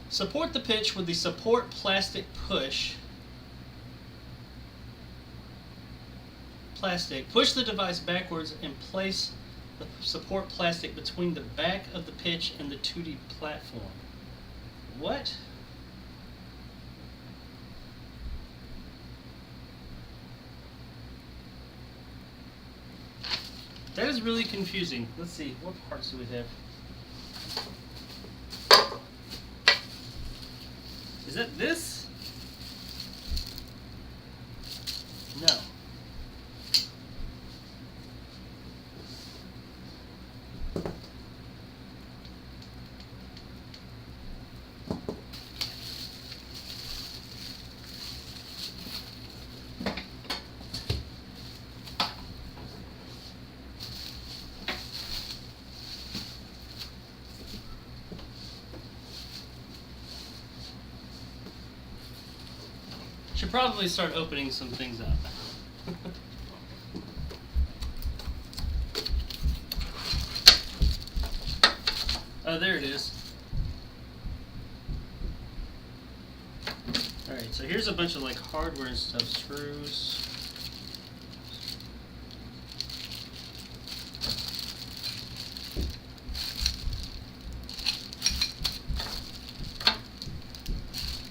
Support the pitch with the support plastic push. Push the device backwards and place the support plastic between the back of the pitch and the 2D platform. What? That is really confusing. Let's see, what parts do we have? Is that this? No. Should probably start opening some things up. Oh, there it is. Alright, so here's a bunch of like hardware and stuff, screws.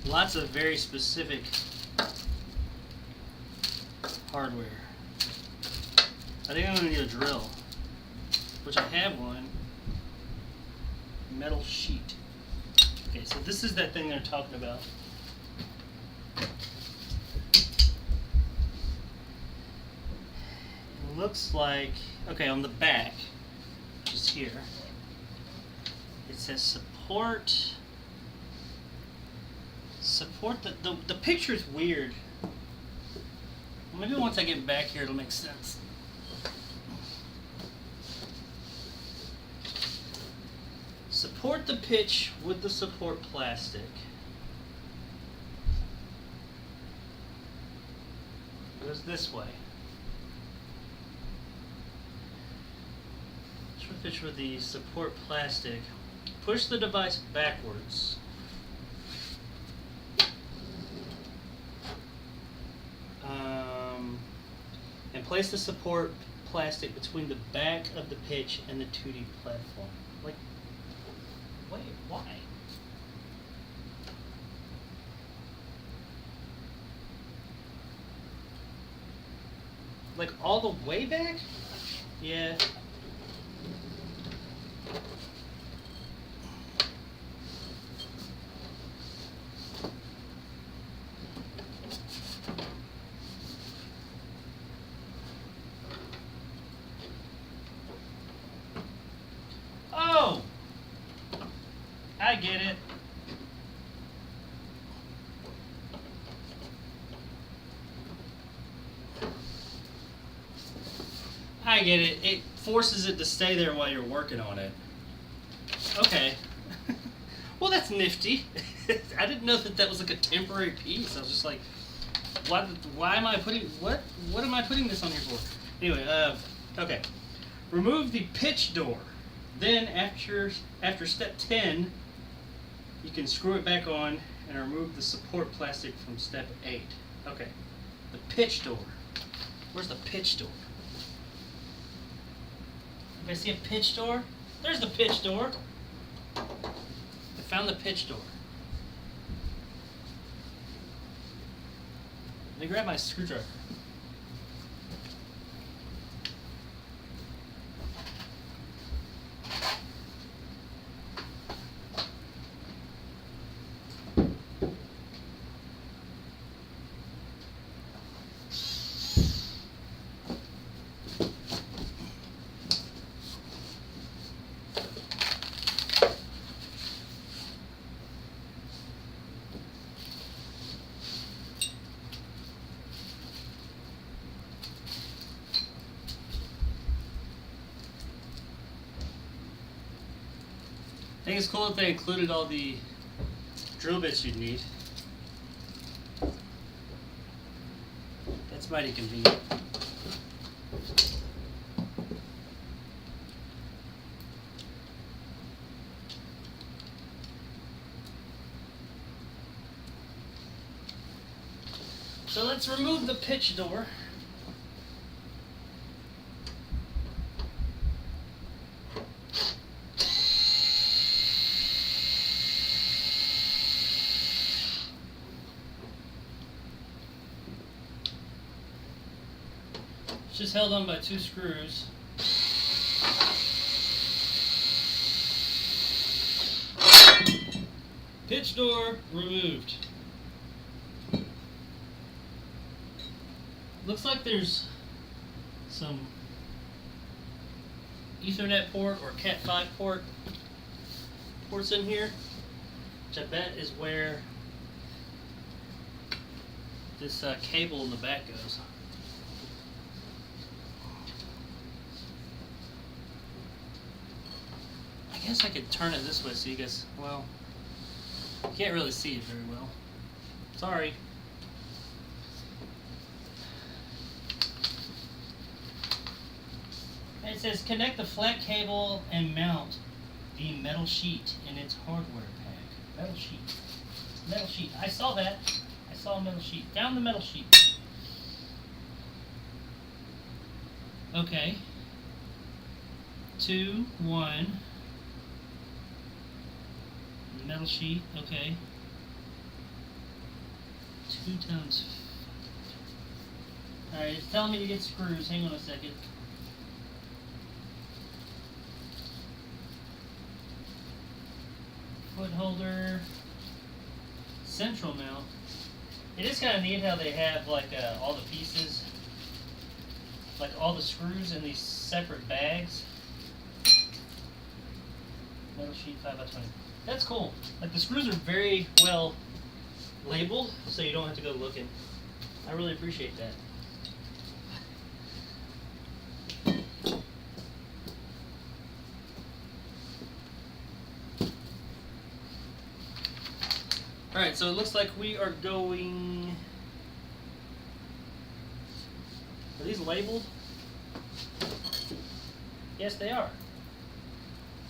Lots of very specific hardware. I think I'm going to need a drill, which I have one. Metal sheet. Okay, so this is that thing they're talking about. looks like, okay, on the back, which is here, it says support. Support, the picture is weird. Maybe once I get back here it'll make sense. Support the pitch with the support plastic. It goes this way. Support the pitch with the support plastic. Push the device backwards. And place the support plastic between the back of the pitch and the 2D platform. Like, wait, why? Like all the way back? Yeah. Oh! I get it. I get it. It forces it to stay there while you're working on it. Okay. Well, that's nifty. I didn't know that was like a temporary piece. I was just like, why am I putting, what am I putting this on here for? Anyway, okay. Remove the pitch door. Then after step 10, you can screw it back on and remove the support plastic from step 8. Okay. The pitch door. Where's the pitch door? Anybody see a pitch door? There's the pitch door. I found the pitch door. Let me grab my screwdriver. I think it's cool that they included all the drill bits you'd need. That's mighty convenient. So let's remove the pitch door. It's just held on by 2 screws. Pitch door removed. Looks like there's some Ethernet port or Cat 5 ports in here, which I bet is where this cable in the back goes. I guess I could turn it this way so you guys, well, you can't really see it very well. Sorry. And it says connect the flat cable and mount the metal sheet in its hardware pack. Metal sheet. Metal sheet. I saw that. I saw a metal sheet. Down the metal sheet. Okay. 2, 1. Metal sheet, okay. 2 times. Alright, it's telling me to get screws. Hang on a second. Foot holder. Central mount. It is kind of neat how they have like all the pieces like all the screws in these separate bags. Metal sheet 5x20. That's cool. Like the screws are very well labeled, so you don't have to go looking. I really appreciate that. Alright, so it looks like we are going... Are these labeled? Yes, they are.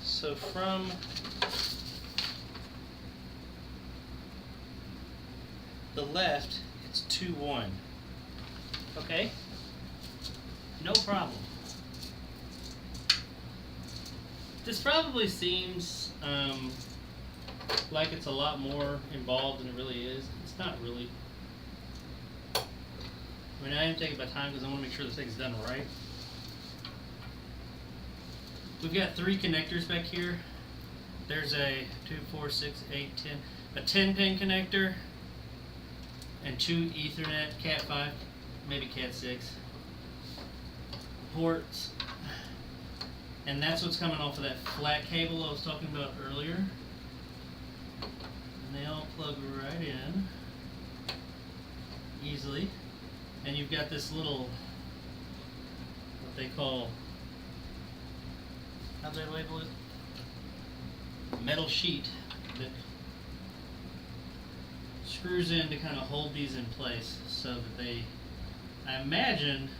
So from the left, it's 2-1. Okay? No problem. This probably seems like it's a lot more involved than it really is. It's not really. I mean, I am taking my time because I want to make sure this thing's done right. We've got 3 connectors back here. There's a 2, 4, 6, 8, 10, a 10-pin connector, and 2 Ethernet, Cat 5, maybe Cat 6 ports. And that's what's coming off of that flat cable I was talking about earlier. And they all plug right in easily. And you've got this little, what they call, how'd they label it? Metal sheet that screws in to kind of hold these in place so that they, I imagine,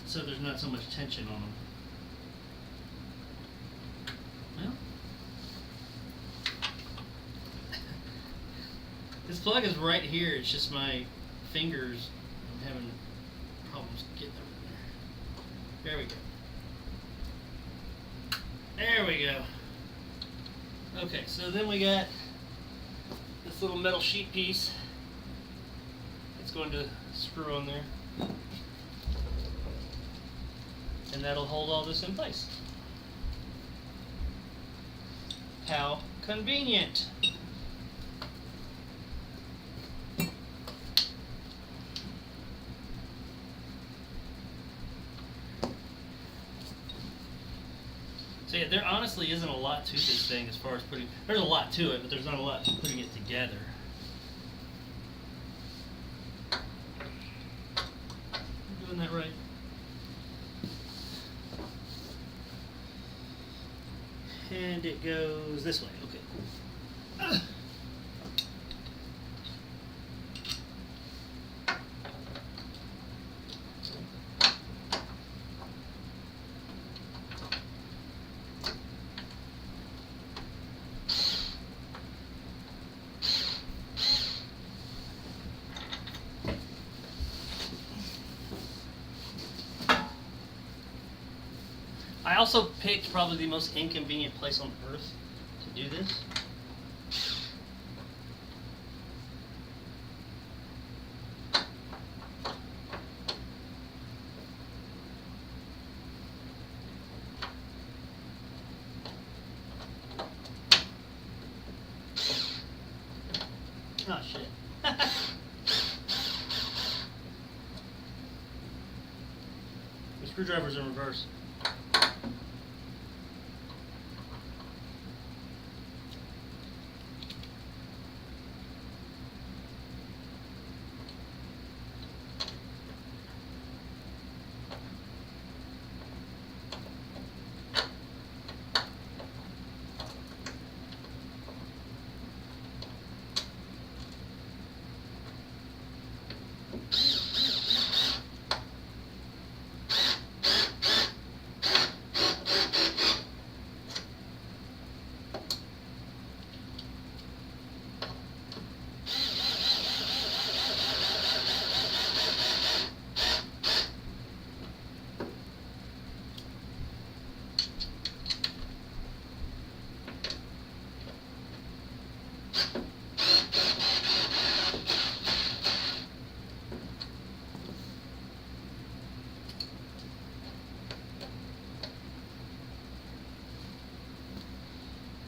so there's not so much tension on them. Well, this plug is right here. It's just my fingers. I'm having problems getting over there. There we go. There we go. Okay, so then we got this little metal sheet piece. It's going to screw on there. And that'll hold all this in place. How convenient. So yeah, there honestly isn't a lot to this thing as far as putting, there's a lot to it, but there's not a lot to putting it together. I'm doing that right. And it goes this way. Okay, cool. I also picked probably the most inconvenient place on earth to do this. Oh shit. The screwdriver's in reverse.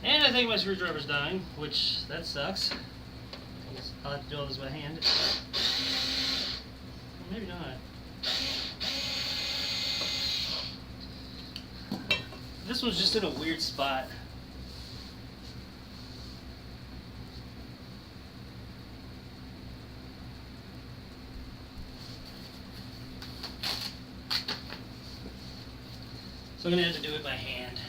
And I think my screwdriver's dying, which that sucks. I'll have to do all this by hand. Well, maybe not. This one's just in a weird spot. So I'm going to have to do it by hand.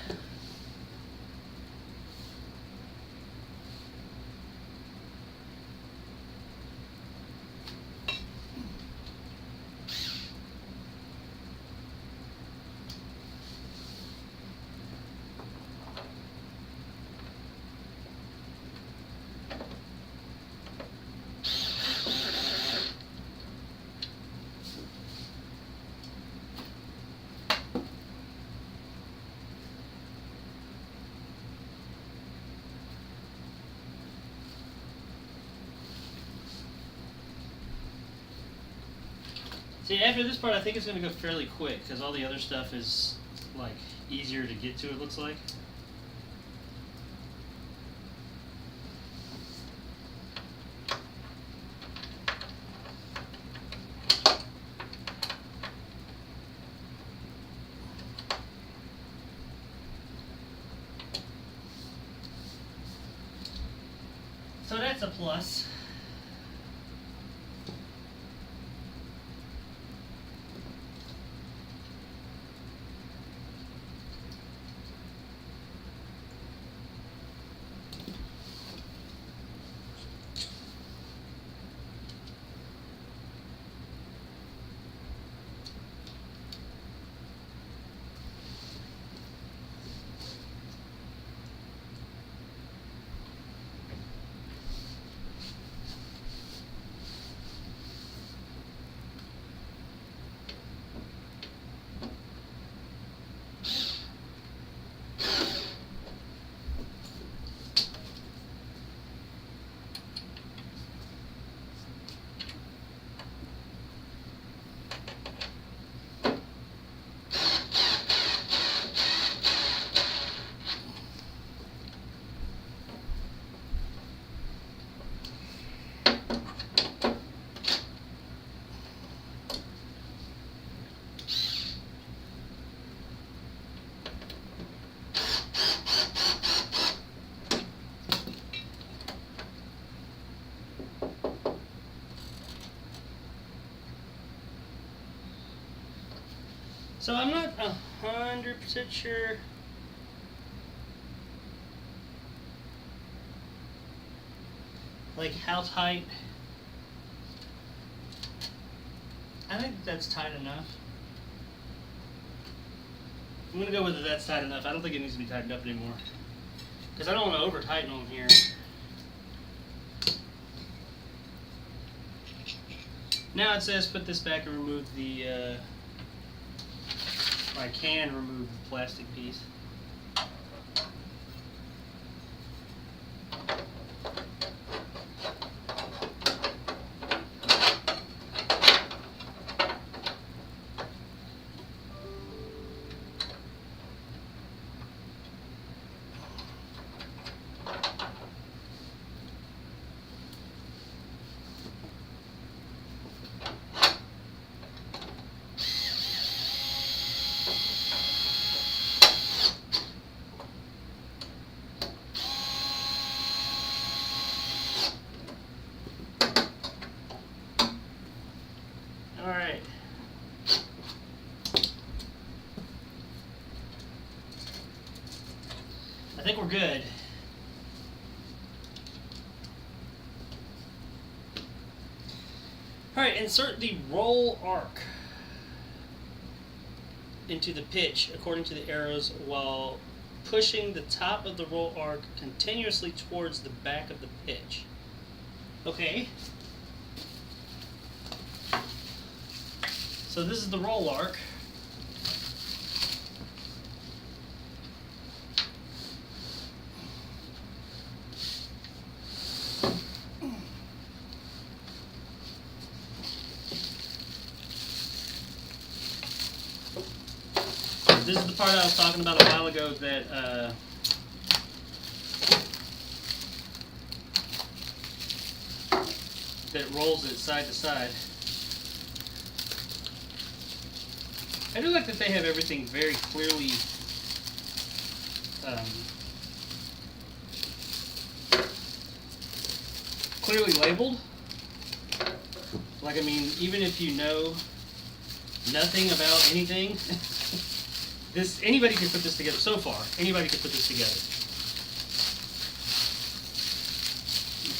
See, after this part, I think it's going to go fairly quick because all the other stuff is like easier to get to, it looks like. So that's a plus. So I'm not 100% sure like how tight. I think that's tight enough. I'm gonna go with it. That's tight enough. I don't think it needs to be tightened up anymore because I don't want to over tighten on here. Now it says put this back and remove the I can remove the plastic piece. Alright. I think we're good. Alright, insert the roll arc into the pitch according to the arrows while pushing the top of the roll arc continuously towards the back of the pitch. Okay. So this is the roll arc. This is the part I was talking about a while ago that that rolls it side to side. I do like that they have everything very clearly clearly labeled. Like, I mean, even if you know nothing about anything, anybody could put this together. So far, anybody could put this together.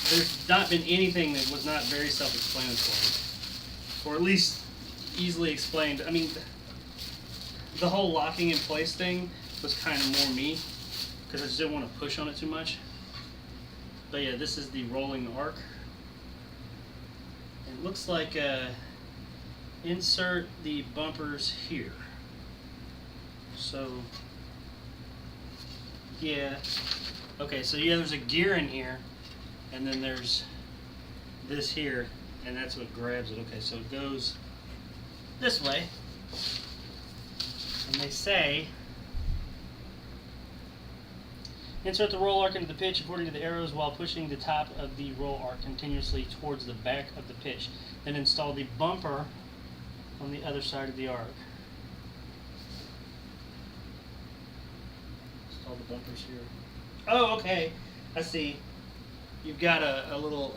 There's not been anything that was not very self-explanatory, or at least easily explained. I mean, the whole locking in place thing was kind of more me, because I just didn't want to push on it too much. But yeah, this is the rolling arc. It looks like insert the bumpers here. So yeah, okay, so yeah, there's a gear in here, and then there's this here, and that's what grabs it. Okay, so it goes this way, and they say insert the roll arc into the pitch according to the arrows while pushing the top of the roll arc continuously towards the back of the pitch. Then install the bumper on the other side of the arc. Install the bumpers here. Oh, okay. I see. You've got a little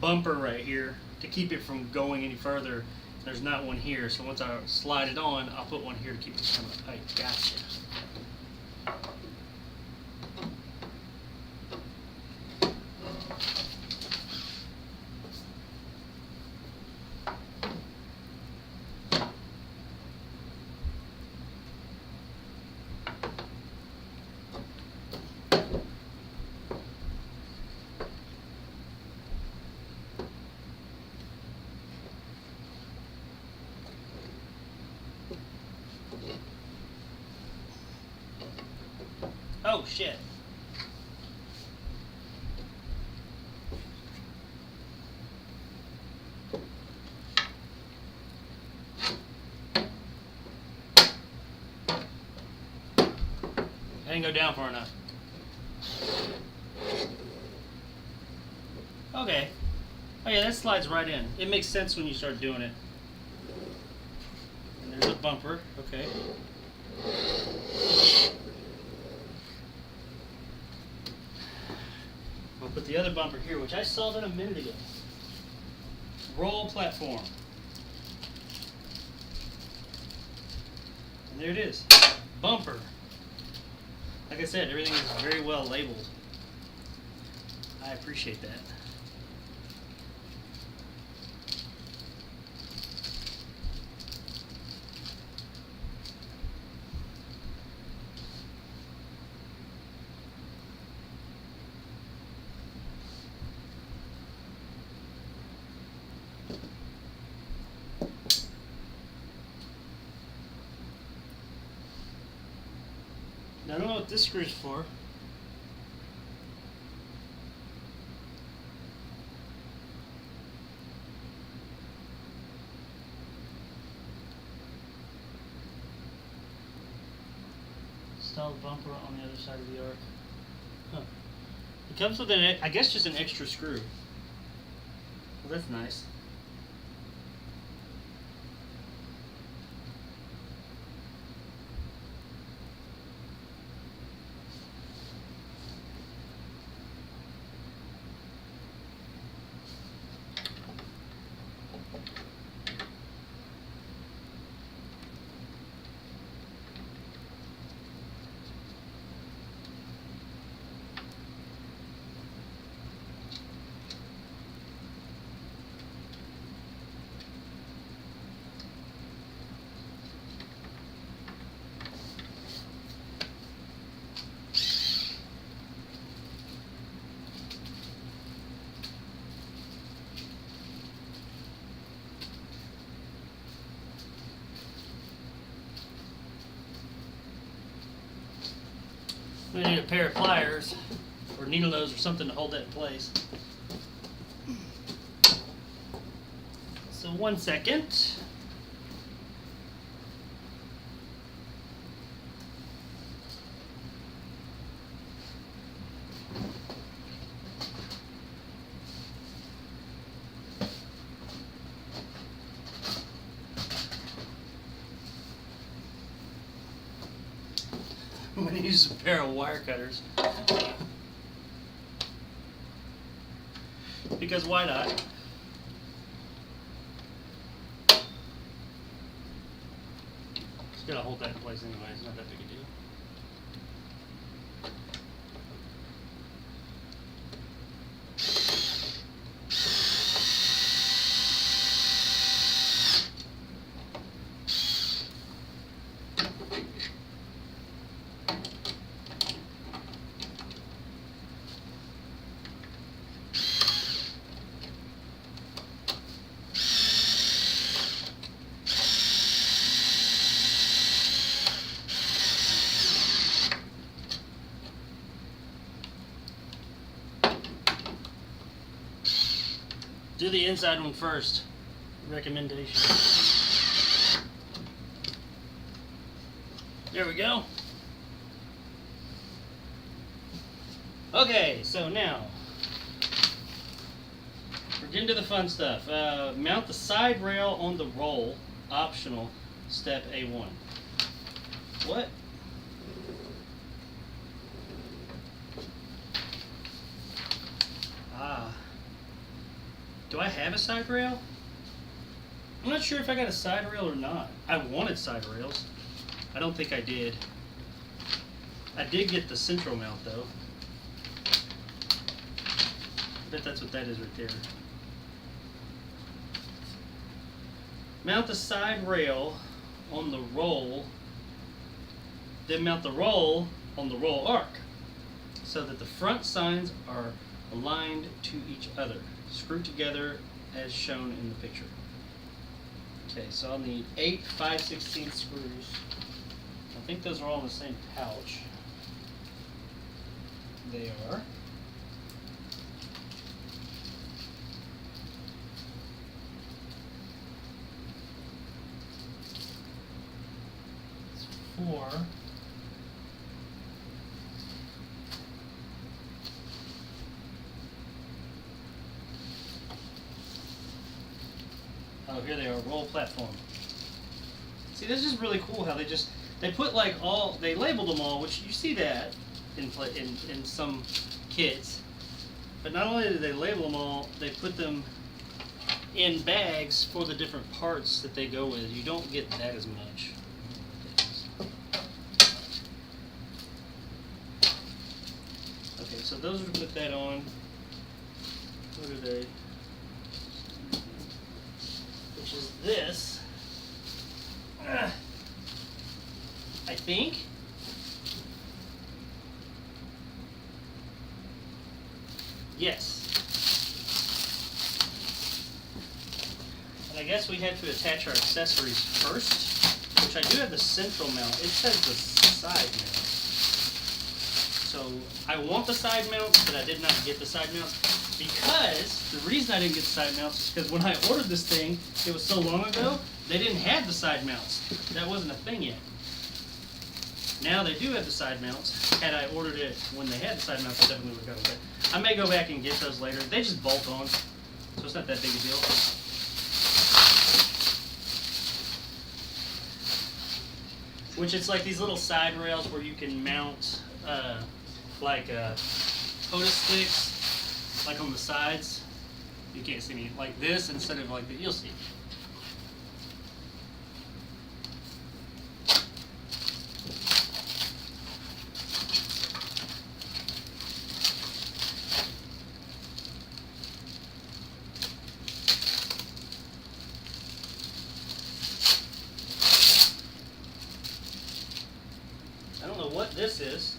bumper right here to keep it from going any further. There's not one here, so once I slide it on, I'll put one here to keep it from tight. Gotcha. Oh shit. I didn't go down far enough. Okay. Oh yeah, that slides right in. It makes sense when you start doing it. And there's a bumper. Okay. I'll put the other bumper here, which I saw that a minute ago. Roll platform. And there it is. Bumper. Like I said, everything is very well labeled. I appreciate that. I don't know what this screw's for. Install the bumper on the other side of the arc. Huh. It comes with an, I guess, just an extra screw. Well, that's nice. We need a pair of pliers or needle nose or something to hold that in place. So 1 second. We need use a pair of wire cutters. Because why not? Just gotta hold that in place anyway, it's not that big a deal. Do the inside one first. Recommendation. There we go. Okay, so now we're getting to the fun stuff. Mount the side rail on the roll. Optional. Step A1. What? Do I have a side rail? I'm not sure if I got a side rail or not. I wanted side rails. I don't think I did. I did get the central mount though. I bet that's what that is right there. Mount the side rail on the roll, then mount the roll on the roll arc so that the front signs are aligned to each other. Screw together as shown in the picture. Okay, so I'll need 8 5/16 screws. I think those are all in the same pouch. They are. It's 4. Oh, here they are, roll platform. See, this is really cool how they put like they labeled them all, which you see that in some kits. But not only did they label them all, they put them in bags for the different parts that they go with. You don't get that as much. Okay, so those are to put that on. What are they? Which is this, I think. Yes. And I guess we had to attach our accessories first, which I do have the central mount. It says the side mount. So I want the side mounts, but I did not get the side mounts. Because the reason I didn't get the side mounts is because when I ordered this thing, it was so long ago, they didn't have the side mounts. That wasn't a thing yet. Now they do have the side mounts. Had I ordered it when they had the side mounts, I definitely would have gotten it. I may go back and get those later. They just bolt on, so it's not that big a deal. Which it's like these little side rails where you can mount like POTA sticks. Like on the sides, you can't see me, like this instead of like that. You'll see. I don't know what this is.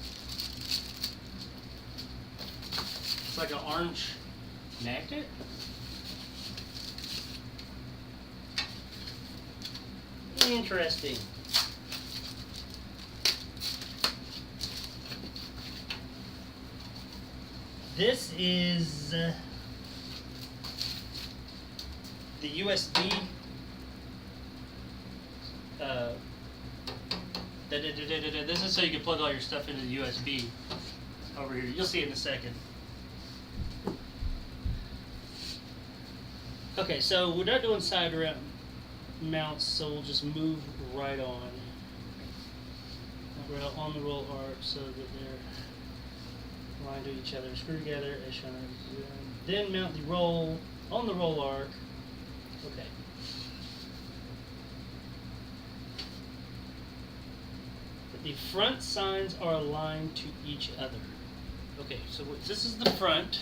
It's like an orange magnet. Interesting. This is the USB. This is so you can plug all your stuff into the USB over here. You'll see it in a second. Okay, so we're not doing side mounts, so we'll just move right on. rail on the roll arc so that they're aligned to each other. Screw together as shown. Then mount the roll on the roll arc. Okay. The front signs are aligned to each other. Okay, so this is the front.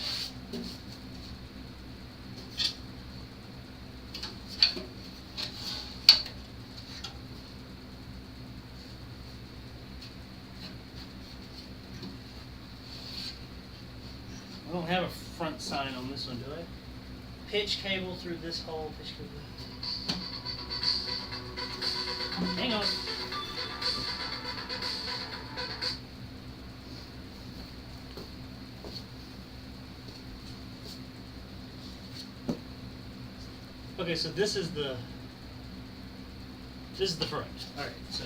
I don't have a front sign on this one, do I? Pitch cable through this hole. Pitch cable. Hang on. Okay, so this is the front. All right, so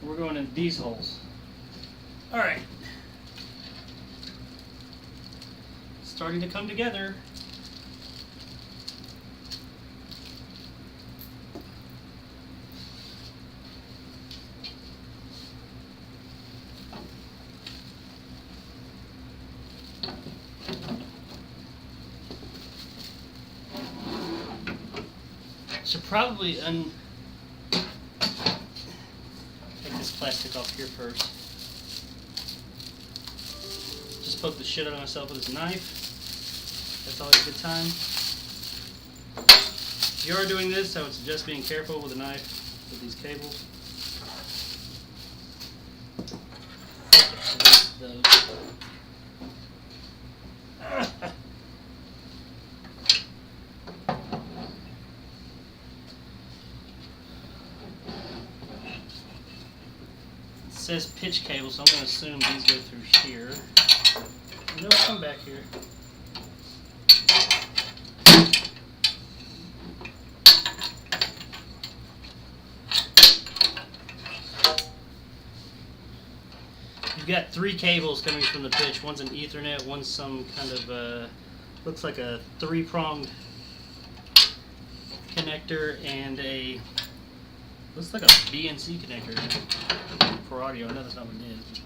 we're going in these holes. All right, starting to come together. Should probably take this plastic off here first. Just poke the shit out of myself with this knife. That's always a good time. If you are doing this, I would suggest being careful with a knife with these cables. Okay, it says pitch cable, so I'm going to assume these go through here. No, come back here. You've got 3 cables coming from the pitch. One's an Ethernet, one's some kind of, looks like a 3-pronged connector, and a, looks like a BNC connector for audio. I know that's not what it is.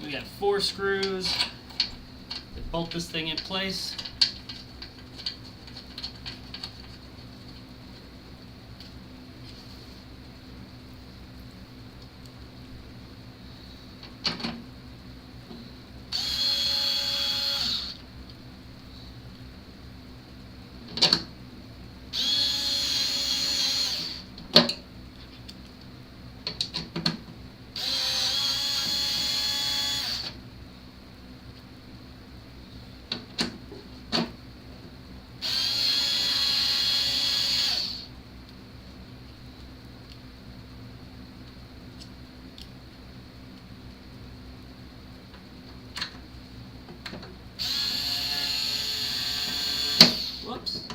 We got 4 screws that bolt this thing in place. Whoops.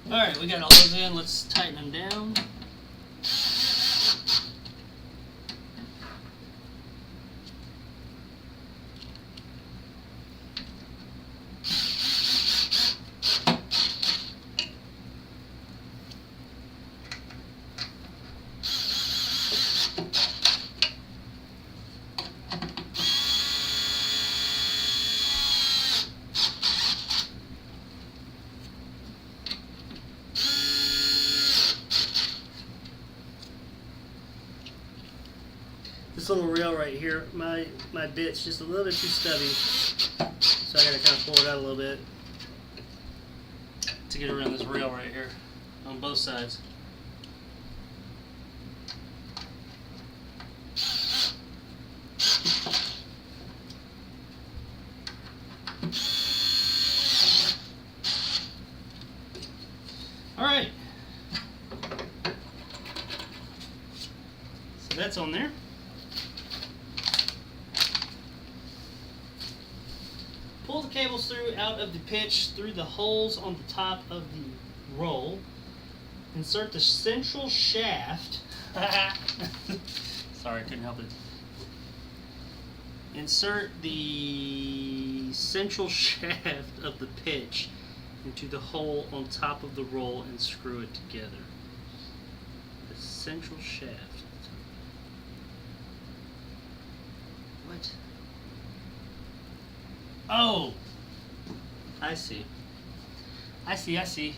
Alright, we got all those in. Let's tighten them down. This little rail right here, my bit's just a little bit too stubby, so I gotta kind of pull it out a little bit to get around this rail right here on both sides. All right. So that's that's on there. Pull the cables through out of the pitch through the holes on the top of the roll. Insert the central shaft. Sorry, I couldn't help it. Insert the central shaft of the pitch into the hole on top of the roll and screw it together. The central shaft. What? Oh! I see. I see.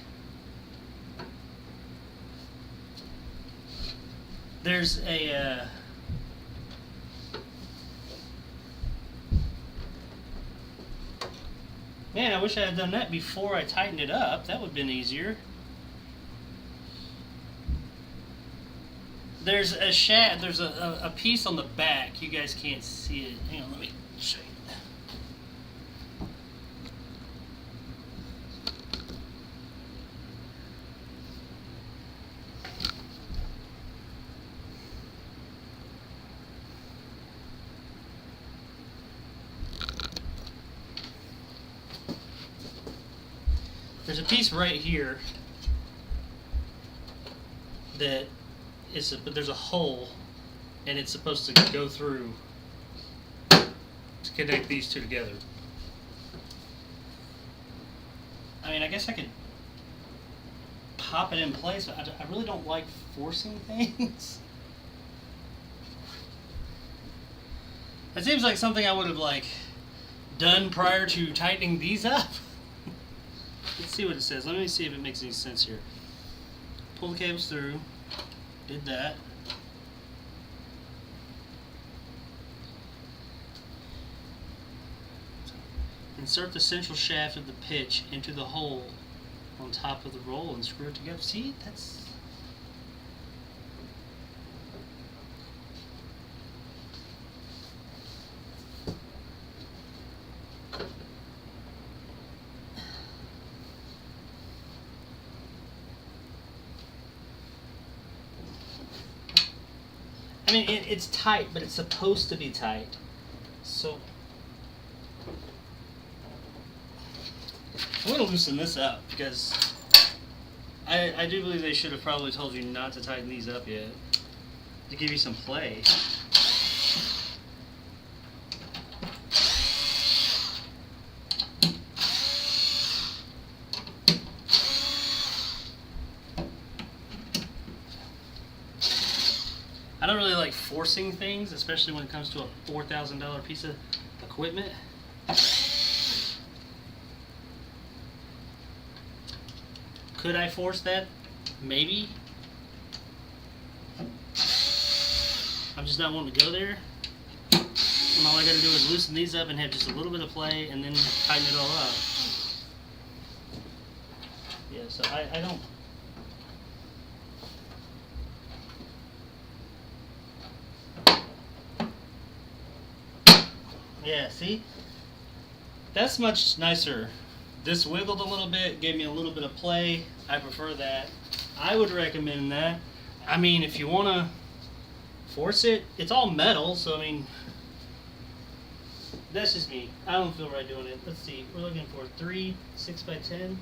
There's a man, I wish I had done that before I tightened it up. That would have been easier. There's a shaft, there's a piece on the back. You guys can't see it. Hang on, let me show you. There's a piece right here that is, but there's a hole, and it's supposed to go through to connect these two together. I mean, I guess I could pop it in place, but I really don't like forcing things. That seems like something I would have done prior to tightening these up. Let's see what it says. Let me see if it makes any sense here. Pull the cables through. Did that. Insert the central shaft of the pitch into the hole on top of the roll and screw it together. See? That's... I mean, it's tight, but it's supposed to be tight. So, I'm going to loosen this up because I do believe they should have probably told you not to tighten these up yet to give you some play. I don't really like forcing things, especially when it comes to a $4,000 piece of equipment. Could I force that? Maybe. I'm just not wanting to go there. And all I gotta do is loosen these up and have just a little bit of play and then tighten it all up. Yeah, so I don't... Yeah, see? That's much nicer. This wiggled a little bit, gave me a little bit of play. I prefer that. I would recommend that. I mean, if you want to force it, it's all metal, so I mean, that's just me. I don't feel right doing it. Let's see, we're looking for 3 6x10.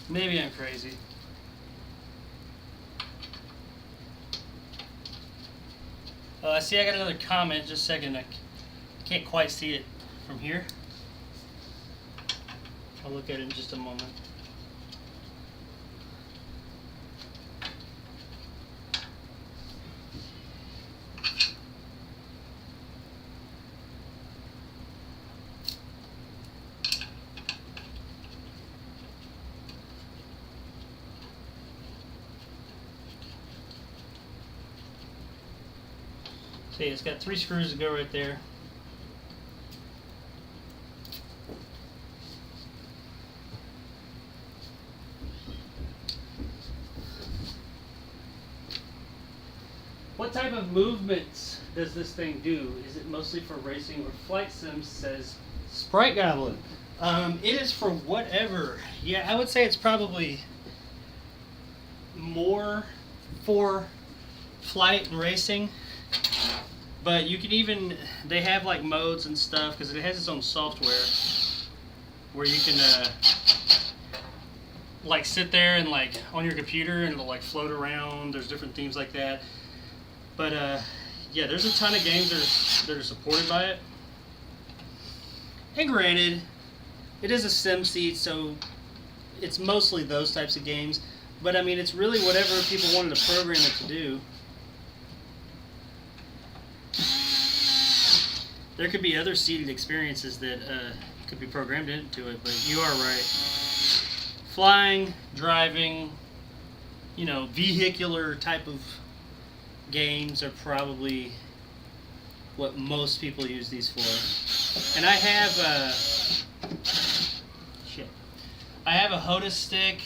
Maybe I'm crazy. I see I got another comment. Just a second. I can't quite see it from here. I'll look at it in just a moment. See, it's got 3 screws to go right there. what type of movements does this thing do? Is it mostly for racing or flight sims? Says Sprite Goblin. It is for whatever. Yeah, I would say it's probably more for flight and racing. But you can even, they have like modes and stuff because it has its own software where you can like sit there and like on your computer and it'll like float around. There's different themes like that. But yeah, there's a ton of games that are supported by it. And granted, it is a sim seat, so it's mostly those types of games. But I mean, it's really whatever people wanted to program it to do. There could be other seated experiences that could be programmed into it, but you are right. Flying, driving, you know, vehicular type of games are probably what most people use these for. And I have I have a HOTAS stick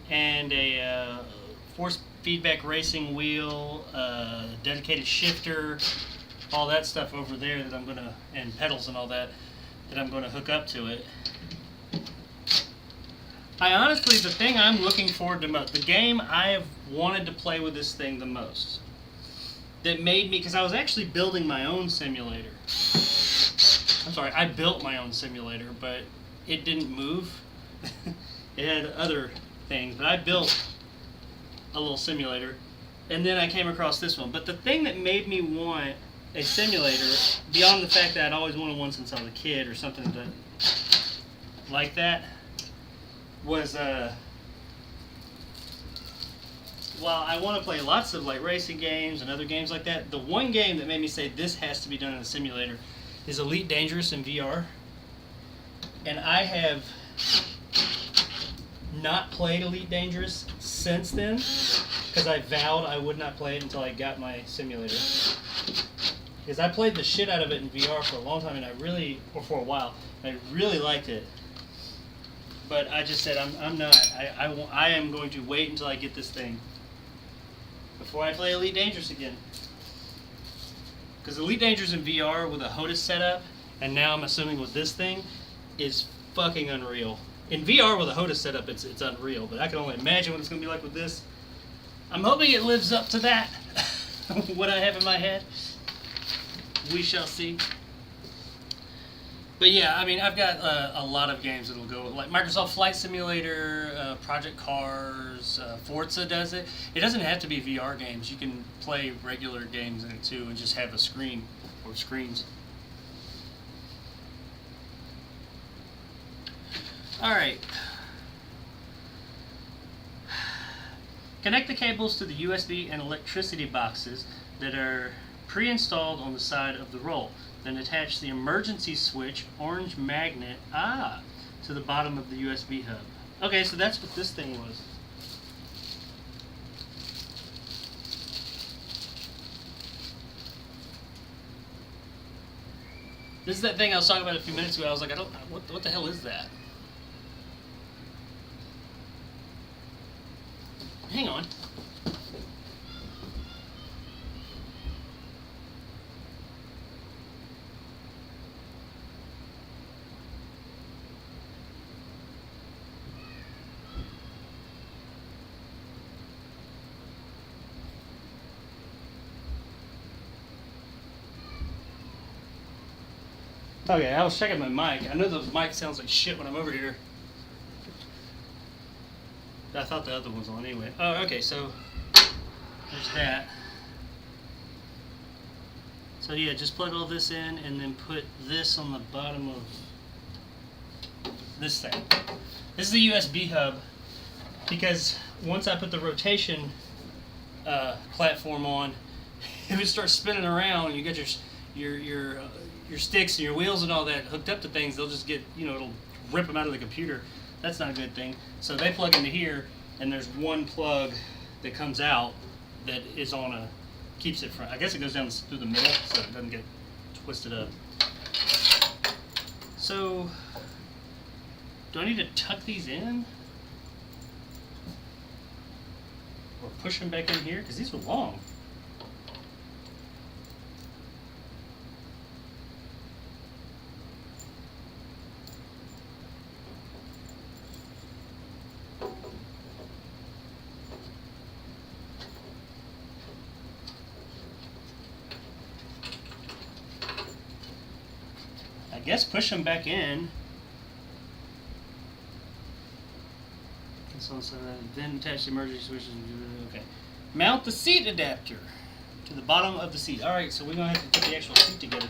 and a force feedback racing wheel, dedicated shifter, all that stuff over there that I'm gonna, and pedals and all that I'm gonna hook up to it. I honestly, the thing I'm looking forward to most, the game I have wanted to play with this thing the most, that made me, because I was actually building my own simulator. I'm sorry, I built my own simulator, but it didn't move. It had other things, but I built a little simulator, and then I came across this one. But the thing that made me want a simulator, beyond the fact that I'd always wanted one since I was a kid or something like that, was while I want to play lots of like racing games and other games like that, the one game that made me say this has to be done in a simulator is Elite Dangerous in VR. And I have not played Elite Dangerous since then, because I vowed I would not play it until I got my simulator. Because I played the shit out of it in VR for a long time, and or for a while, and I really liked it. But I just said, I'm not. I am going to wait until I get this thing before I play Elite Dangerous again. Because Elite Dangerous in VR with a HOTAS setup, and now I'm assuming with this thing, is fucking unreal. In VR with a HOTAS setup, it's unreal, but I can only imagine what it's going to be like with this. I'm hoping it lives up to that, what I have in my head. We shall see. But yeah, I mean, I've got a lot of games that'll go, like Microsoft Flight Simulator, Project Cars, Forza does it. It doesn't have to be VR games. You can play regular games in it too and just have a screen or screens. Alright. Connect the cables to the USB and electricity boxes that are pre-installed on the side of the roll. Then attach the emergency switch, orange magnet, to the bottom of the USB hub. Okay, so that's what this thing was. This is that thing I was talking about a few minutes ago. I was like, what the hell is that? Hang on. Okay, I was checking my mic. I know the mic sounds like shit when I'm over here. I thought the other one was on anyway. Oh, okay, so there's that. So yeah, just plug all this in and then put this on the bottom of this thing. This is the USB hub, because once I put the rotation platform on, if it starts spinning around, you get your sticks and your wheels and all that hooked up to things, they'll just get, it'll rip them out of the computer. That's not a good thing. So they plug into here, and there's one plug that comes out that is on keeps it from, I guess it goes down through the middle so it doesn't get twisted up. So, do I need to tuck these in? Or push them back in here? Because these are long. guess push them back in. Then attach the emergency switches. Okay. Mount the seat adapter to the bottom of the seat. Alright, so we're going to have to put the actual seat together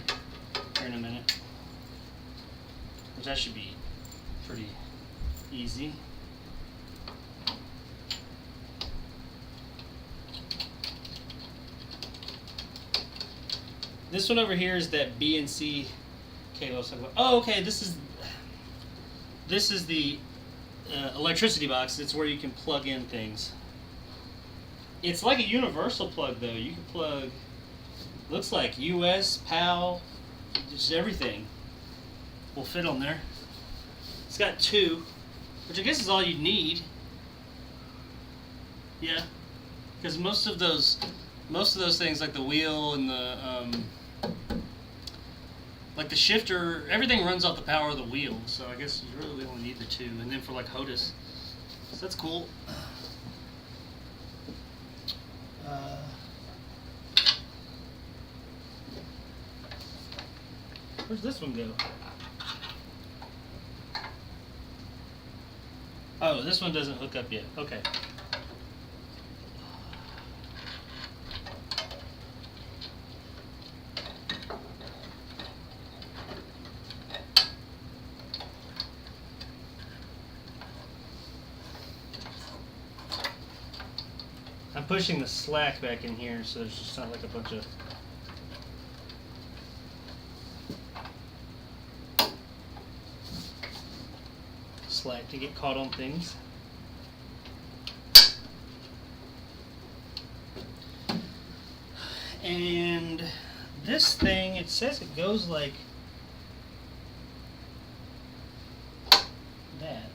here in a minute. Which that should be pretty easy. This one over here is that B and C cable I was talking about. Oh, okay. This is the electricity box. It's where you can plug in things. It's like a universal plug, though. You can plug, looks like US, PAL, just everything will fit on there. It's got two, which I guess is all you need. Yeah, because most of those things, like the wheel and the like the shifter, everything runs off the power of the wheel. So I guess you really only need the two, and then for like HOTUS, so that's cool. Where's this one go? Oh, this one doesn't hook up yet. Okay. I'm pushing the slack back in here, so there's just not like a bunch of slack to get caught on things. And this thing, it says it goes like that.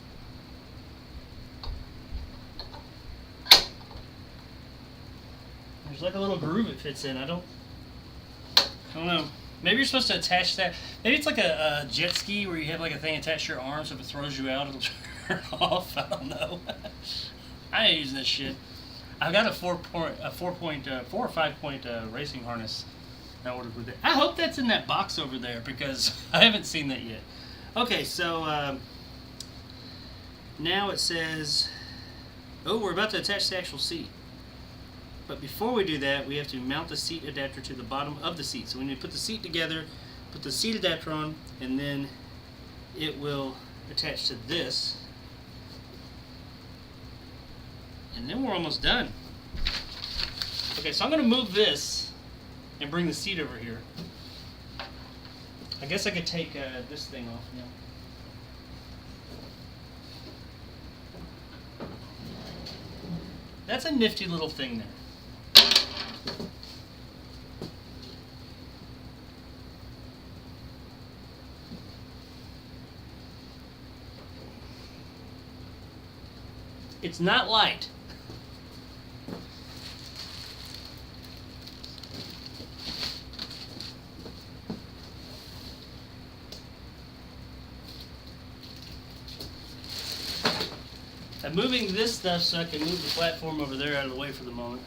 There's like a little groove it fits in. I don't know. Maybe you're supposed to attach that. Maybe it's like a jet ski where you have like a thing attached to your arm, so if it throws you out, it'll turn off. I don't know. I ain't using this shit. I've got a 4 or 5 point racing harness I ordered with it. I hope that's in that box over there because I haven't seen that yet. Okay, so now it says, oh, we're about to attach the actual seat. But before we do that, we have to mount the seat adapter to the bottom of the seat. So we need to put the seat together, put the seat adapter on, and then it will attach to this. And then we're almost done. Okay, so I'm going to move this and bring the seat over here. I guess I could take this thing off now. That's a nifty little thing there. It's not light. I'm moving this stuff so I can move the platform over there out of the way for the moment.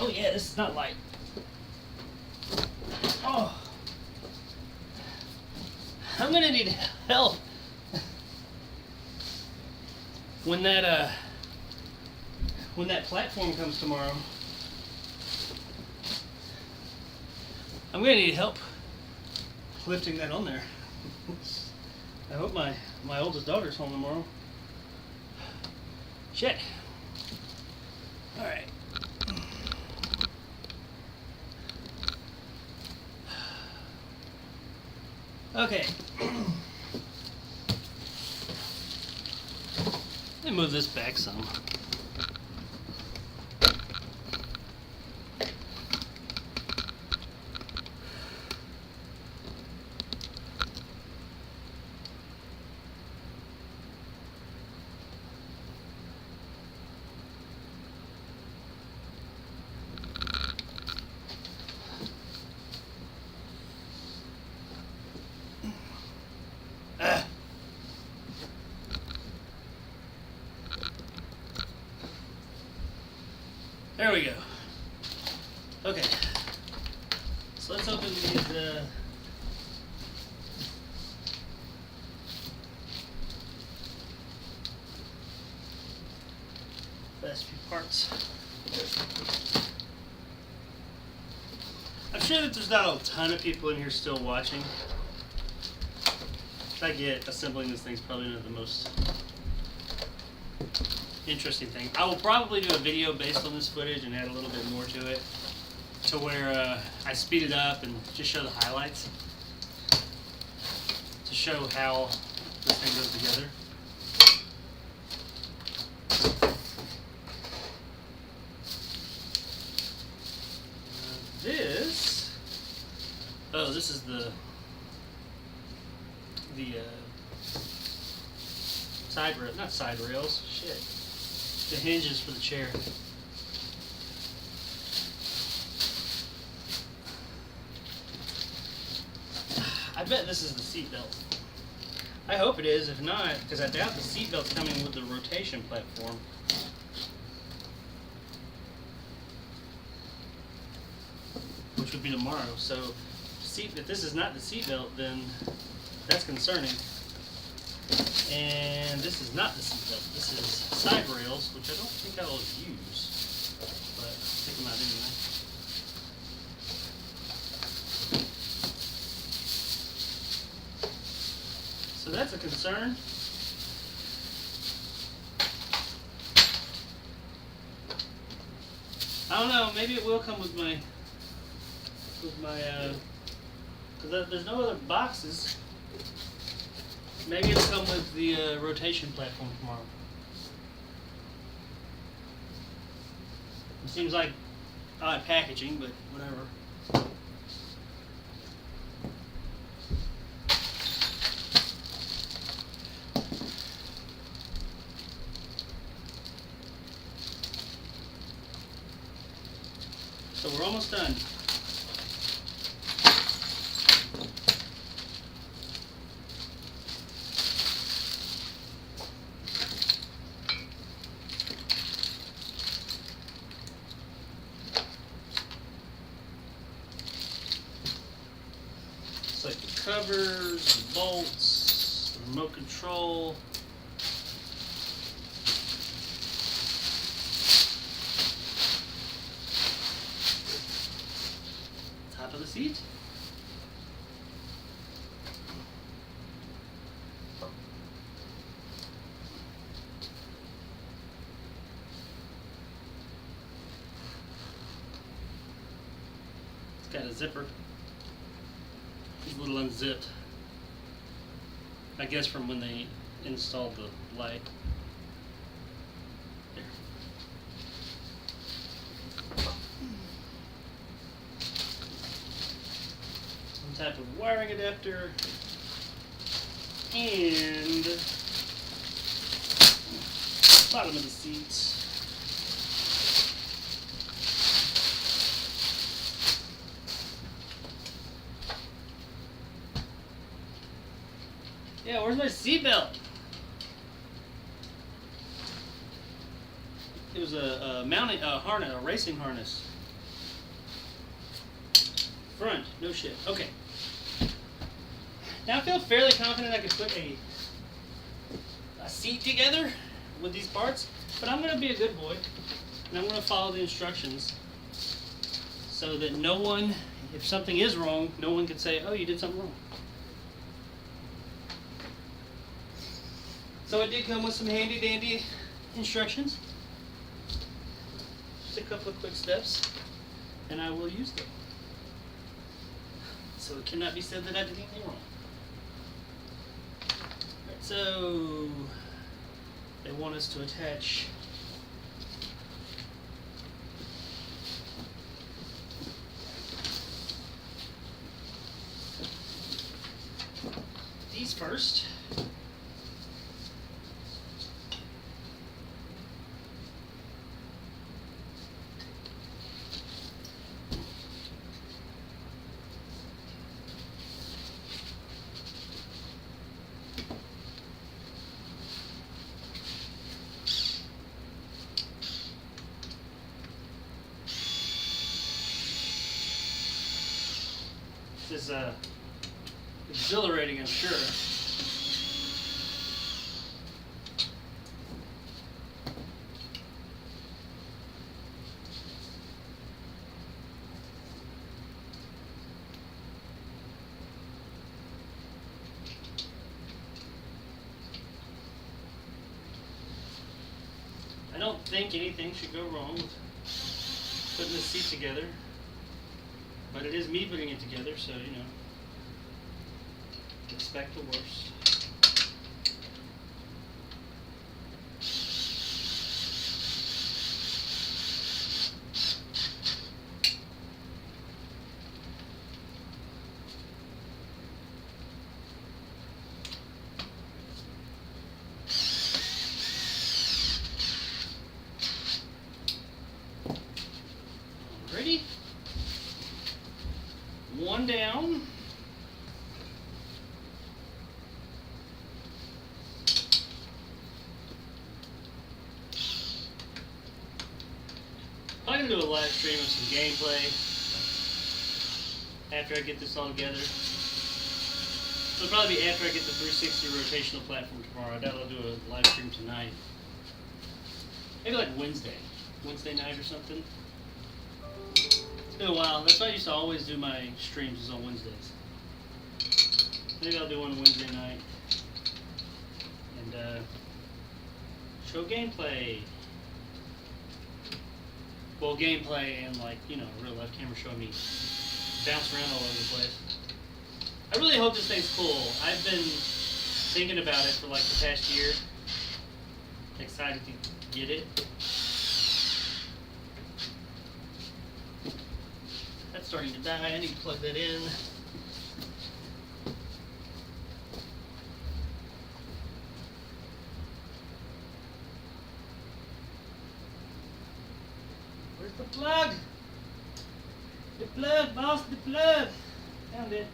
Oh yeah, this is not light. Oh, I'm gonna need help when that platform comes tomorrow. I'm gonna need help lifting that on there. I hope my oldest daughter's home tomorrow. Shit. All right. Okay. Let me move this back some. There we go. Okay. So let's open these last few parts. I'm sure that there's not a ton of people in here still watching. I get assembling this thing's probably not the most interesting thing. I will probably do a video based on this footage and add a little bit more to it, to where I speed it up and just show the highlights to show how this thing goes together. This is the side rail, not side rails, shit. The hinges for the chair. I bet this is the seat belt. I hope it is, if not, because I doubt the seat belt's coming with the rotation platform. Which would be tomorrow, so if this is not the seat belt, then that's concerning. And this is not the seat belt. This is side rails, which I don't think I'll use, but I'll take them out anyway. So that's a concern. I don't know. Maybe it will come with my because there's no other boxes. Maybe it'll come with the rotation platform tomorrow. It seems like odd packaging, but whatever. So we're almost done. It's like the covers, the bolts, the remote control. Top of the seat. It's got a zipper. It's a little unzipped. I guess from when they installed the light. There. Some type of wiring adapter. And bottom of the seats. Yeah, where's my seatbelt? It was a mounting harness, a racing harness. Front, no shit. Okay. Now I feel fairly confident I could put a seat together with these parts, but I'm gonna be a good boy and I'm gonna follow the instructions so that no one, if something is wrong, no one can say, oh, you did something wrong. So it did come with some handy dandy instructions. Just a couple of quick steps, and I will use them. So it cannot be said that I did anything wrong. Alright, so they want us to attach these first. just as exhilarating, I'm sure. I don't think anything should go wrong with putting this seat together, but it is me putting it together, so you know, expect the worst. Ready? One down. I'm going to do a live stream of some gameplay after I get this all together. It'll probably be after I get the 360 rotational platform tomorrow. I doubt I'll do a live stream tonight. Maybe like Wednesday night or something. It's been a while. That's why I used to always do my streams is on Wednesdays. Maybe I'll do one Wednesday night and show gameplay. Well, gameplay and like, you know, real life camera showing me bounce around all over the place. I really hope this thing's cool. I've been thinking about it for like the past year. Excited to get it. That's starting to die. I need to plug that in. Where's the plug? The plug, boss, the plug. Found it.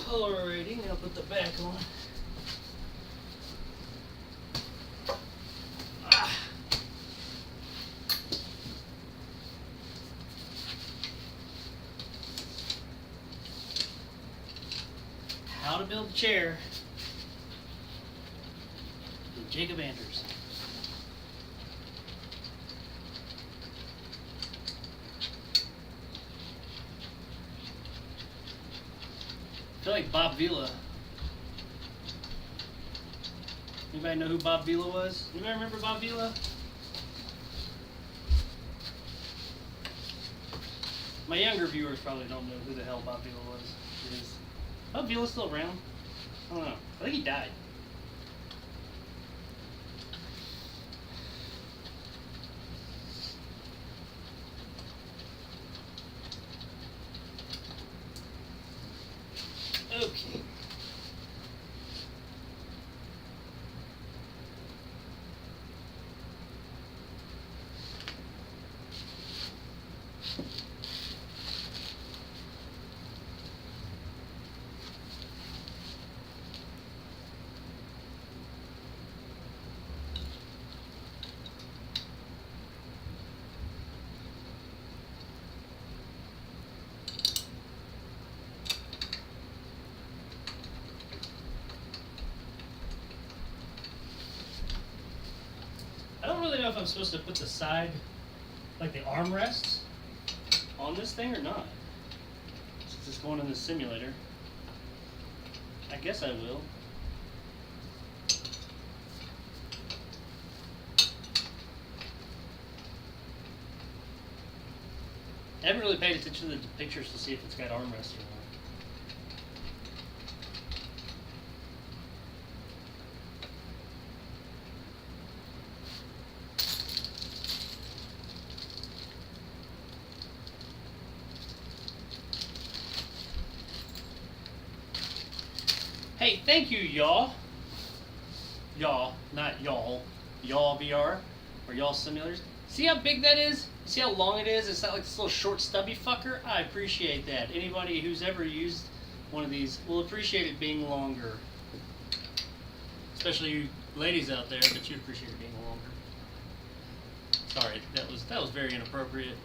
Alrighty, now put the back on. How to build a chair with Jacob Anders. I feel like Bob Vila. Anybody know who Bob Vila was? Anybody remember Bob Vila? My younger viewers probably don't know who the hell Bob Vila is. Bob Vila's still around? I don't know. I think he died. Okay. I don't really know if I'm supposed to put the side, like the armrests, on this thing or not. Since it's going in the simulator. I guess I will. I haven't really paid attention to the pictures to see if it's got armrests or not. Hey, thank you, YAW. YAW, not YAW. YAW VR or YAW simulators. See how big that is? See how long it is? It's not like this little short stubby fucker. I appreciate that. Anybody who's ever used one of these will appreciate it being longer. Especially you ladies out there, but you appreciate it being longer. Sorry, that was very inappropriate.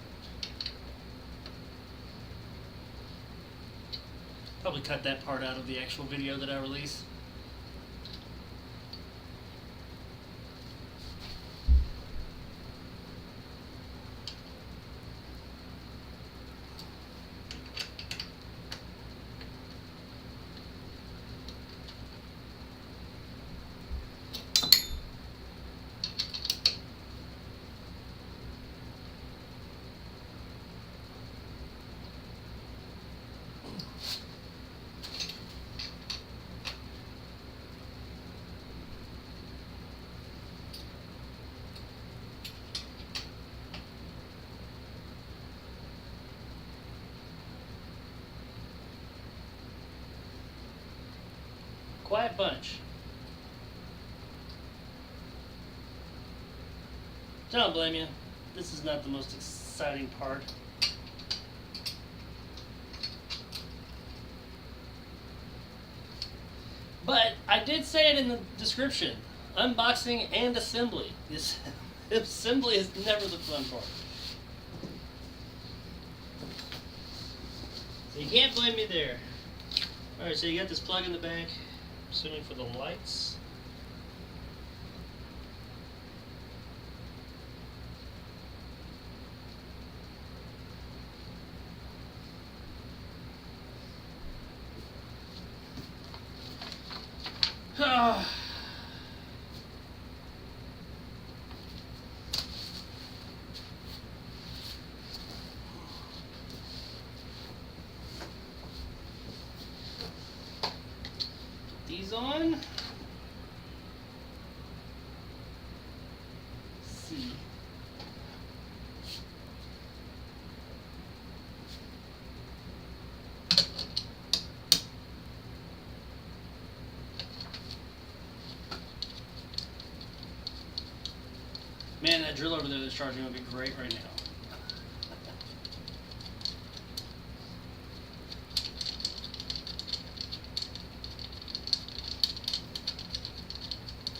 Probably cut that part out of the actual video that I release. Quiet bunch. Don't blame you. This is not the most exciting part. But I did say it in the description. Unboxing and assembly. This assembly is never the fun part. So you can't blame me there. Alright, so you got this plug in the back. Assuming for the lights. These on. Let's see. Man, that drill over there that's charging would be great right now.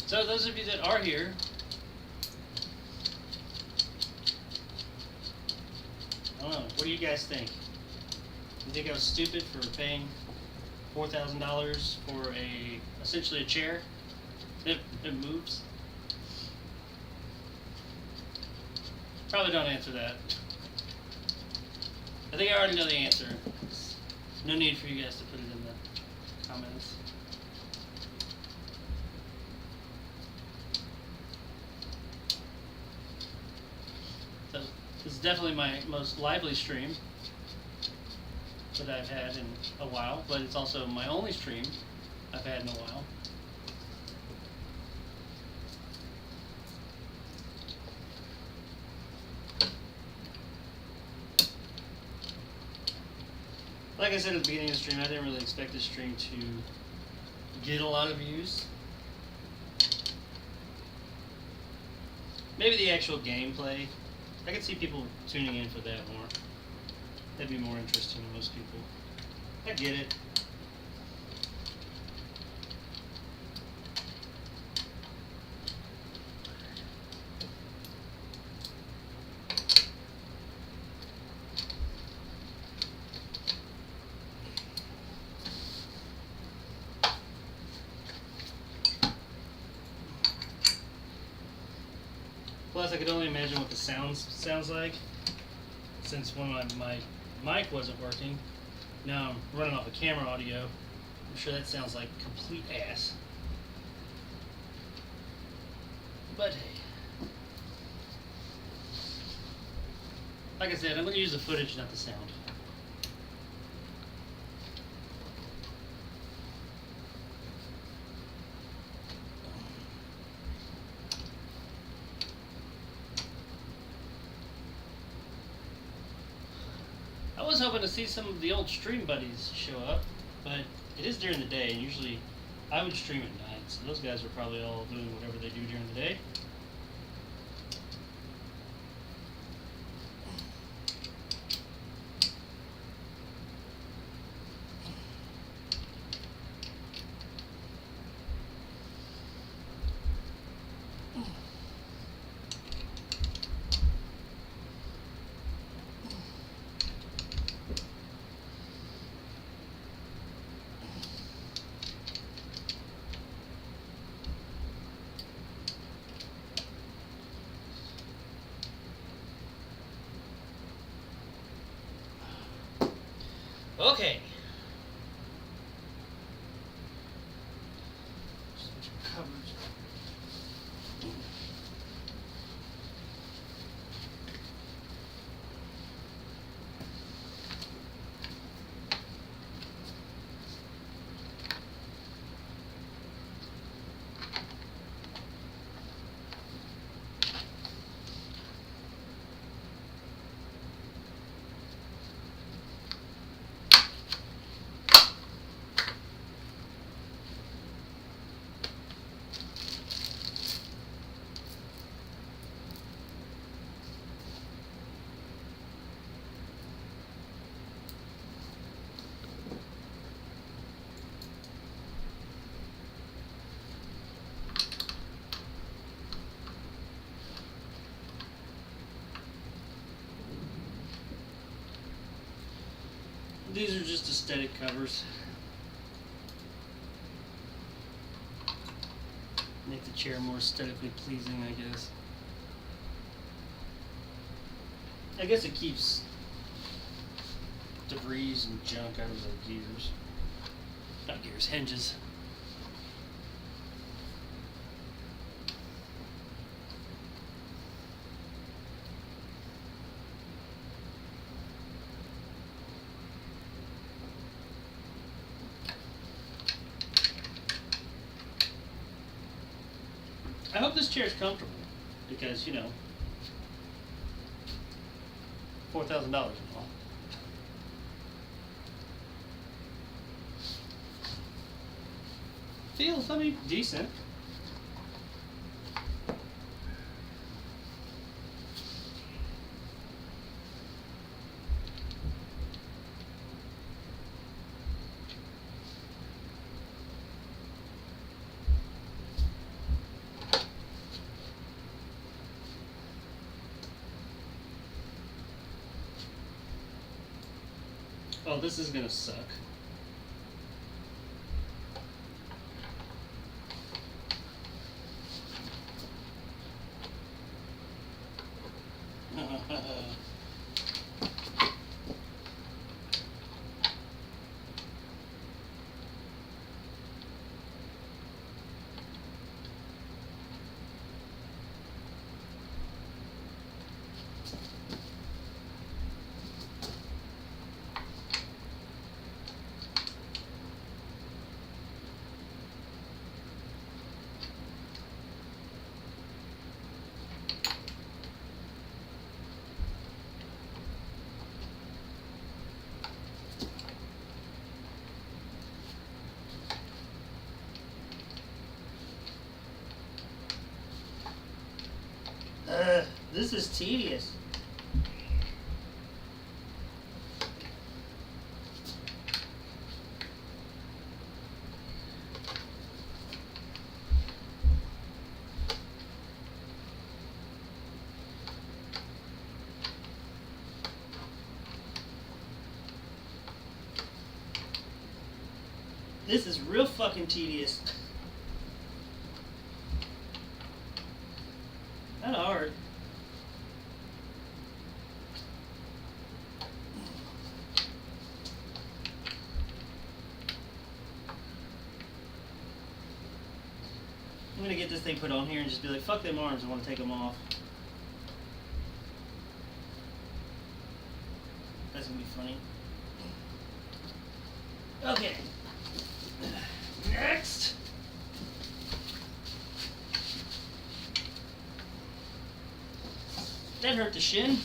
So those of you that are here, I don't know, what do you guys think? You think I was stupid for paying $4,000 for essentially a chair? It moves? Probably don't answer that. I think I already know the answer. No need for you guys to put it in the comments. So this is definitely my most lively stream that I've had in a while, but it's also my only stream I've had in a while. Like I said at the beginning of the stream, I didn't really expect this stream to get a lot of views. Maybe the actual gameplay. I could see people tuning in for that more. That'd be more interesting to most people. I get it. Plus, I could only imagine what the sounds like, since when my mic wasn't working. Now I'm running off of camera audio. I'm sure that sounds like complete ass. But hey, like I said, I'm going to use the footage, not the sound. I was hoping to see some of the old stream buddies show up, but it is during the day, and usually I would stream at night. So those guys are probably all doing whatever they do during the day. Okay. Switch covers. These are just aesthetic covers. Make the chair more aesthetically pleasing, I guess. I guess it keeps debris and junk out of the gears. Not gears, hinges. I hope this chair is comfortable because, you know, $4,000 and all. Feels, I mean, decent. Oh, this is gonna suck. This is tedious. This is real fucking tedious. Not hard. I'm gonna get this thing put on here and just be like, fuck them arms, I want to take them off. That's gonna be funny. Okay. Next. That hurt the shin.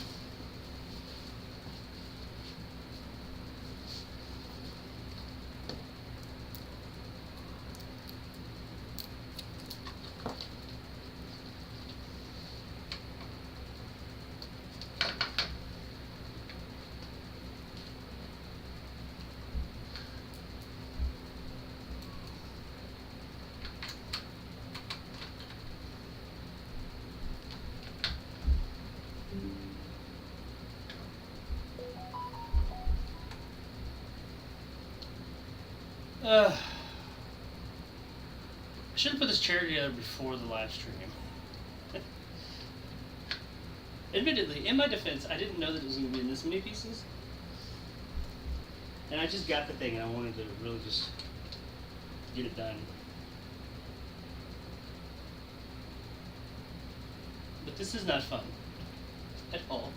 I should have put this chair together before the live stream. Admittedly, in my defense, I didn't know that it was going to be in this many pieces. And I just got the thing and I wanted to really just get it done. But this is not fun. At all.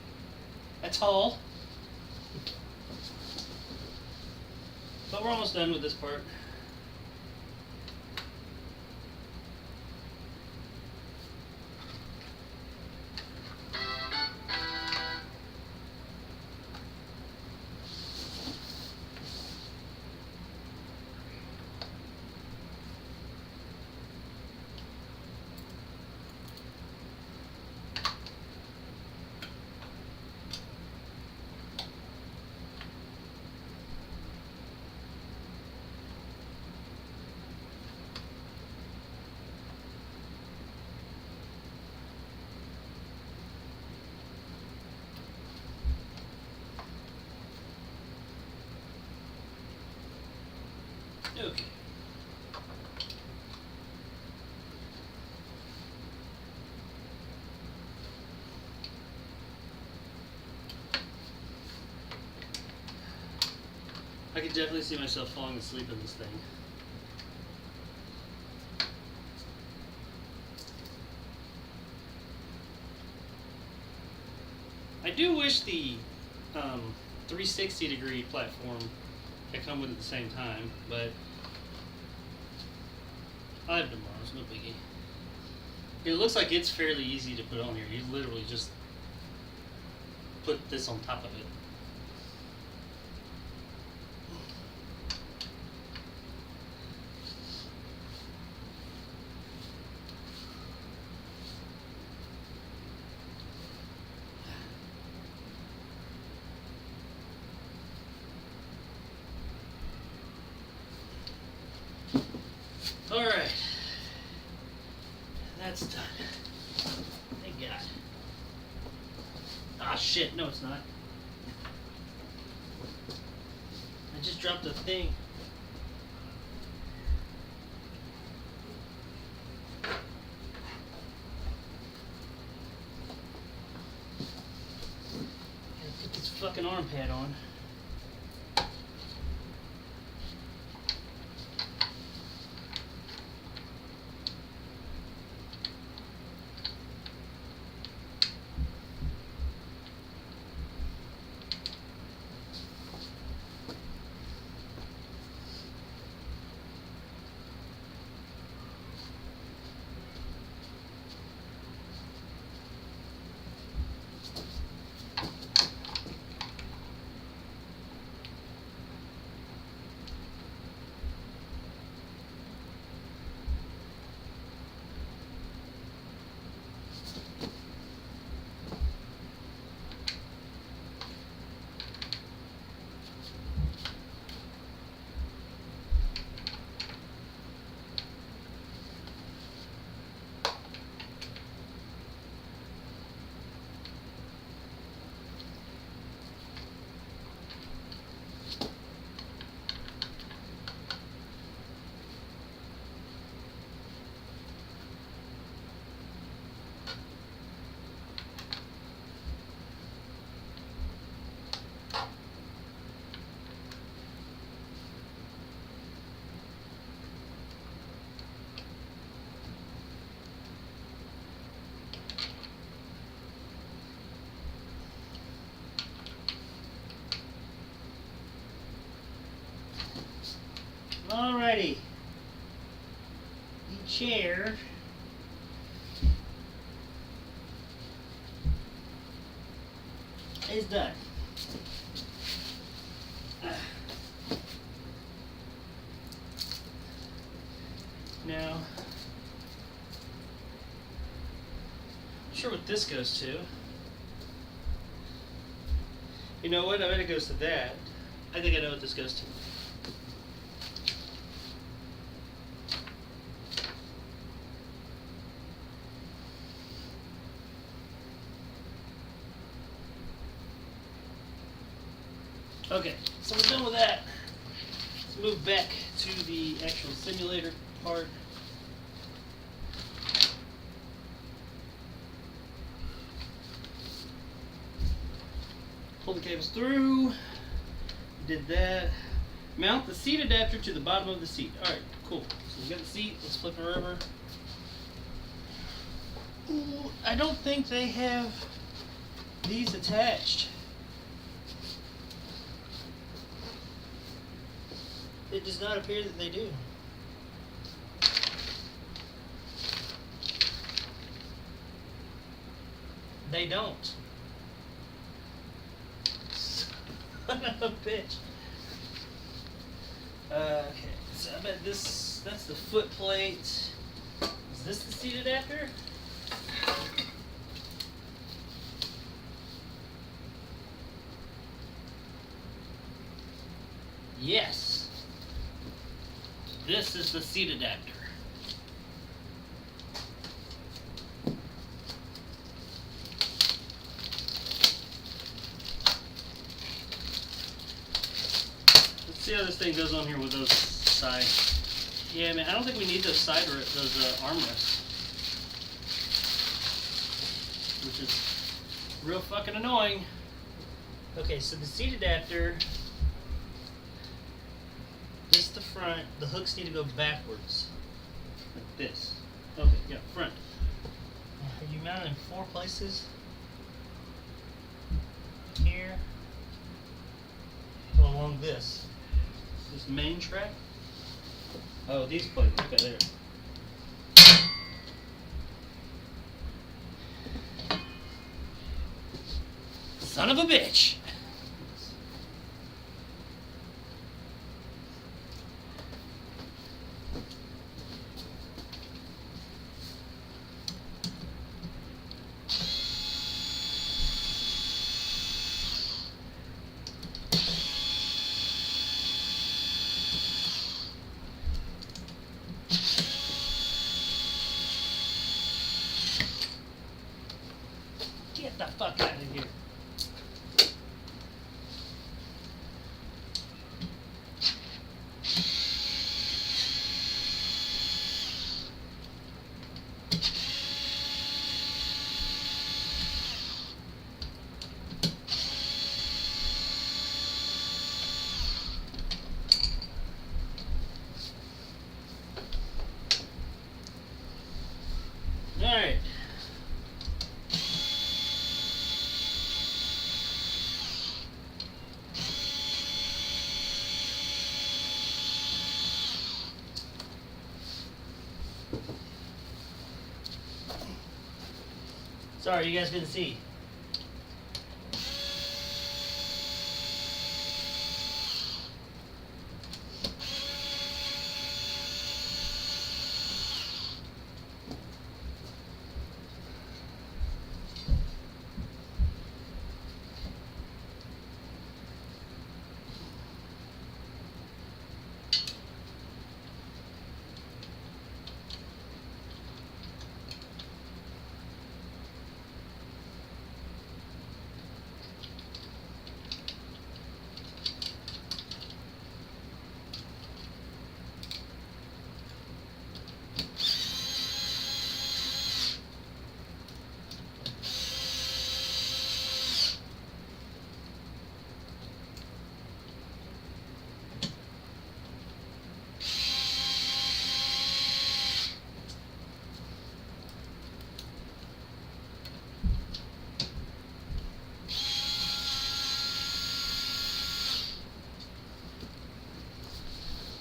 At all. But we're almost done with this part. Okay. I could definitely see myself falling asleep in this thing. I do wish the 360-degree platform had come with it at the same time, but I'll have tomorrow, it's no biggie. It looks like it's fairly easy to put on here. You literally just put this on top of it. Alright. That's done. Thank God. Ah, shit. No, it's not. I just dropped a thing. Gotta put this fucking arm pad on. Alrighty. The chair is done. Now, I'm not sure what this goes to. You know what? I bet it goes to that. I think I know what this goes to. Okay, so we're done with that. Let's move back to the actual simulator part. Pull the cables through. Did that. Mount the seat adapter to the bottom of the seat. Alright, cool. So we got the seat. Let's flip her over. Ooh, I don't think they have these attached. It does not appear that they do. They don't. Son of a bitch. Okay, so I bet that's the foot plate. Is this the seat adapter? Yes. This is the seat adapter. Let's see how this thing goes on here with those sides. Yeah, man, I don't think we need those armrests, which is real fucking annoying. Okay, so the seat adapter. This the front. The hooks need to go backwards, like this. Okay, yeah, front. You mount it in 4 places. Here. Along this main track. Oh, these plates. Okay, there. Son of a bitch. Get the fuck out of here. All right. Sorry, you guys couldn't see.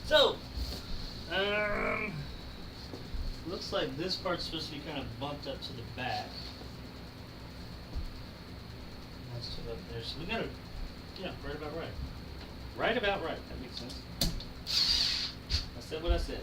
So, looks like this part's supposed to be kind of bumped up to the back. That's to up there. So we got to, right about right. Right about right. That makes sense. I said what I said.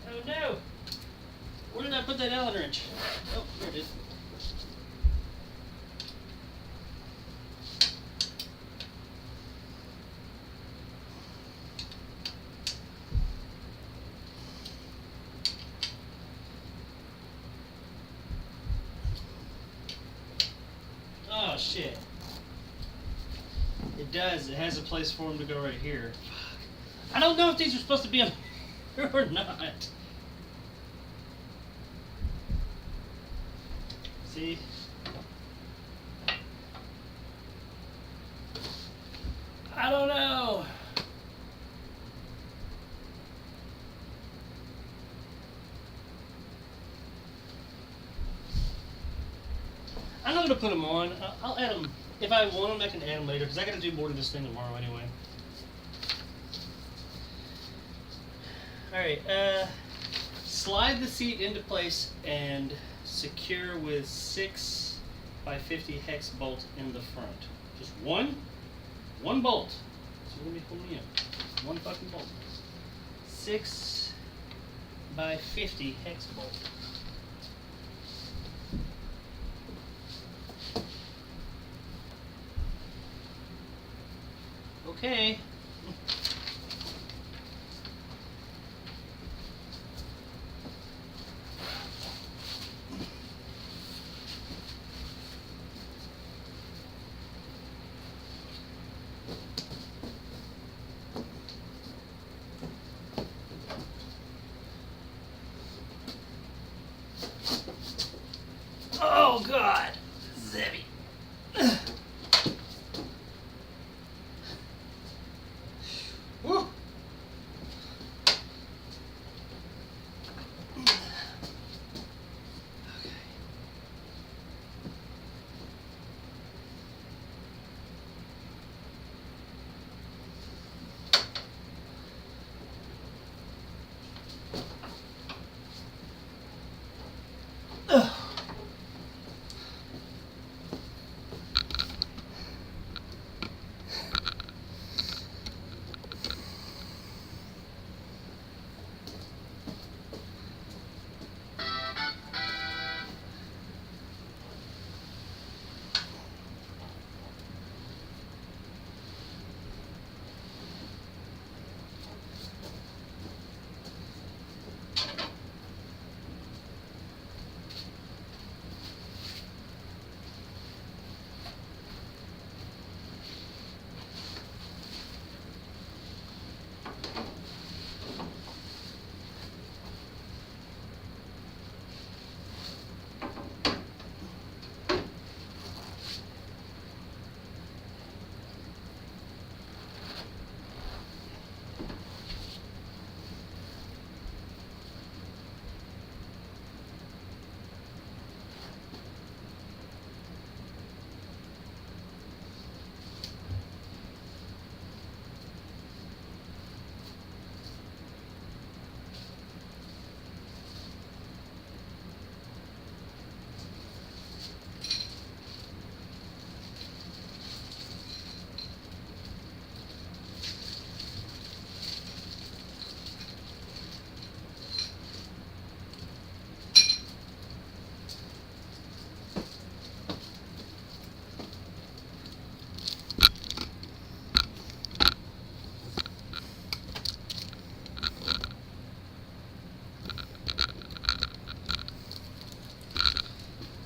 Oh no! Where did I put that Allen wrench? Oh, here it is. does. It has a place for them to go right here. Fuck. I don't know if these are supposed to be on here or not. See? I don't know. I'm not going to put them on. I'll add them. If I want them, I can add them later because I got to do more to this thing tomorrow anyway. Alright, slide the seat into place and secure with 6 by 50 hex bolt in the front. Just one bolt. So we're going to be pulling in. One fucking bolt. 6 by 50 hex bolt. Okay. Oh God, this is heavy. Woo.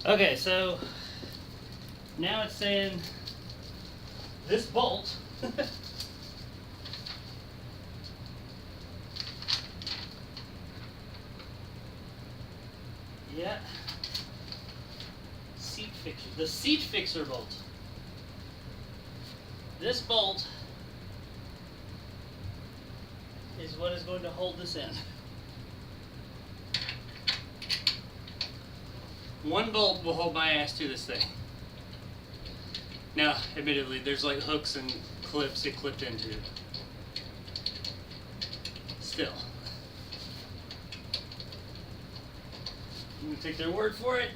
Okay, so now it's saying this bolt yeah, seat fixer, the seat fixer bolt. This bolt is what is going to hold this in. One bolt will hold my ass to this thing. Now, admittedly, there's like hooks and clips it clipped into. Still. I'm gonna take their word for it.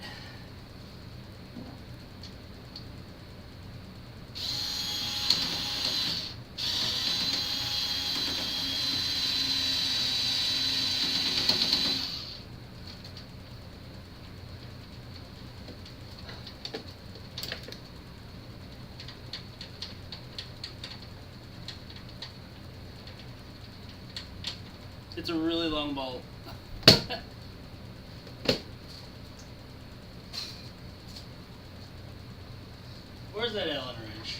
It's a really long bolt. Where's that Allen wrench?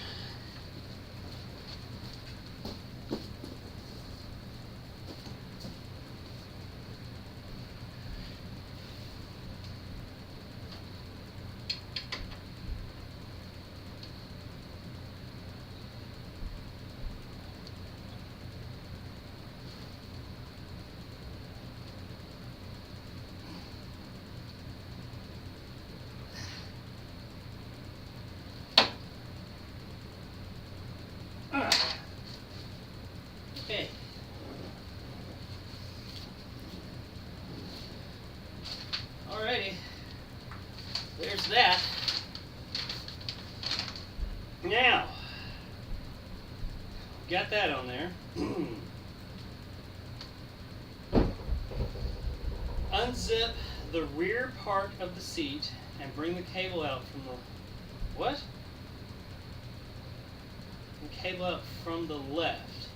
the rear part of the seat and bring the cable out from the... What? The cable out from the left.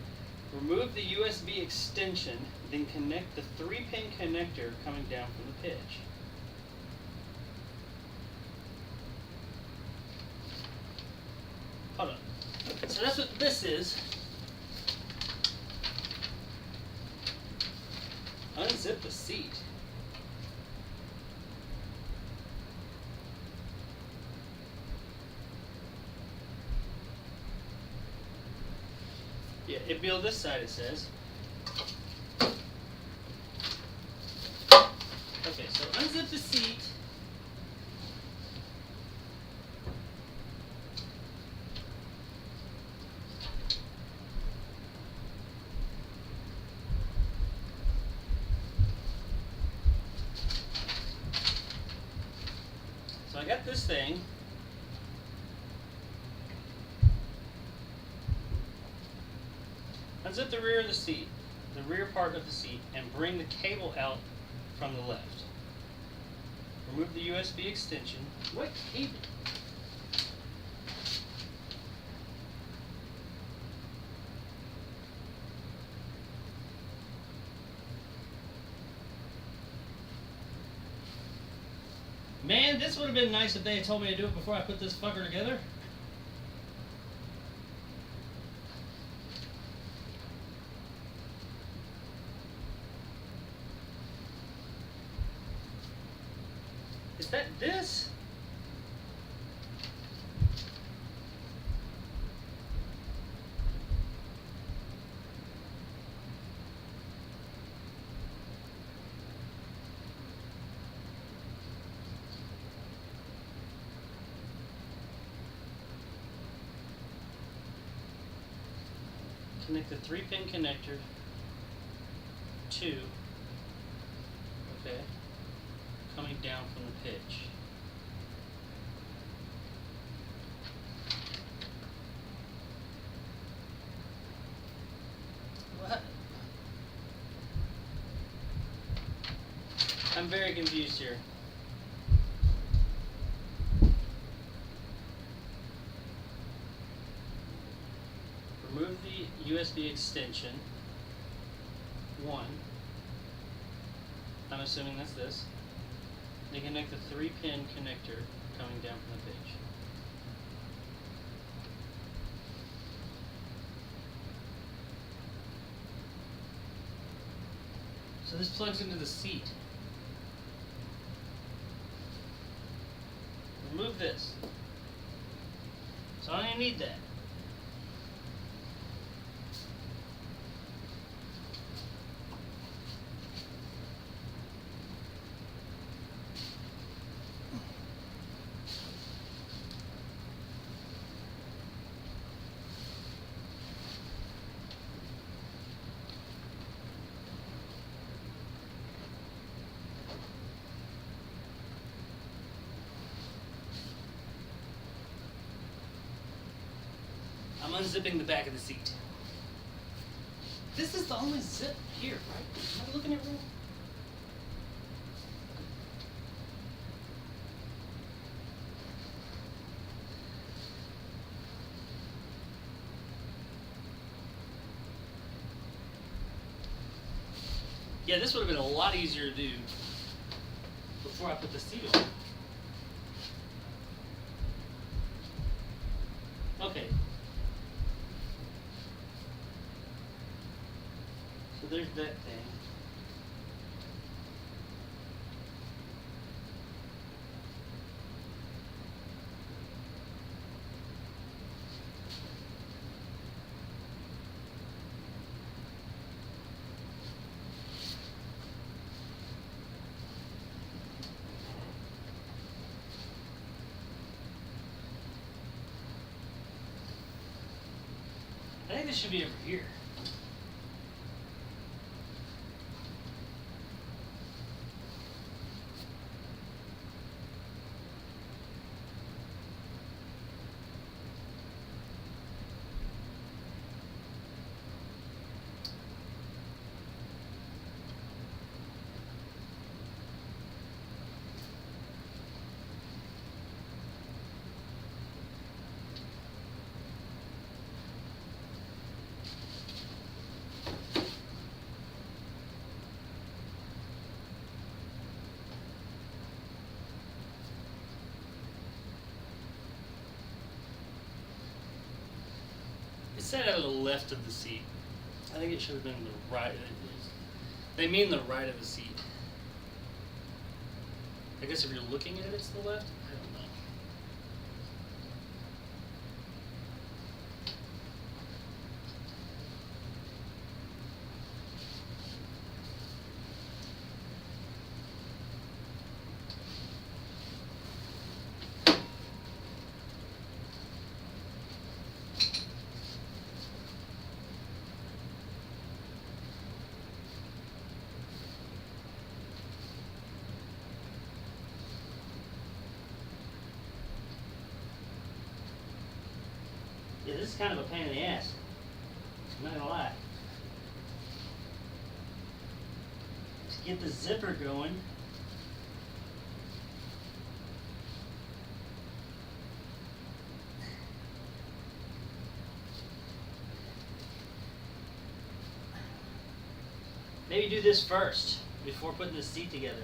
Remove the USB extension, then connect the 3-pin connector coming down from the pitch. Hold on. So that's what this is. Unzip the seat. Yeah, it'd be on this side, it says. Okay, so unzip the seat. So I got this thing. Unzip the rear of the seat, the rear part of the seat, and bring the cable out from the left. Remove the USB extension. What cable? Man, this would have been nice if they had told me to do it before I put this fucker together. Is that this? Connect the 3-pin connector to, okay, coming down from the pitch. What? I'm very confused here. Remove the USB extension. 1. I'm assuming that's this. Then connect the 3-pin connector coming down from the pitch. So this plugs into the seat. Remove this. So I don't even need that. I'm unzipping the back of the seat. This is the only zip here, right? Am I looking at wrong? Yeah, this would have been a lot easier to do before I put the seat on. Okay. So there's that thing. I think this should be over here. said out of the left of the seat. I think it should have been the right. They mean the right of the seat. I guess if you're looking at it, it's the left. I don't know. Yeah, this is kind of a pain in the ass. I'm not gonna lie. To get the zipper going. Maybe do this first before putting the seat together.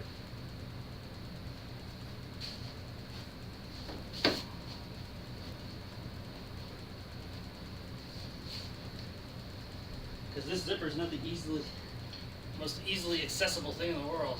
Because this zipper is not the most easily accessible thing in the world.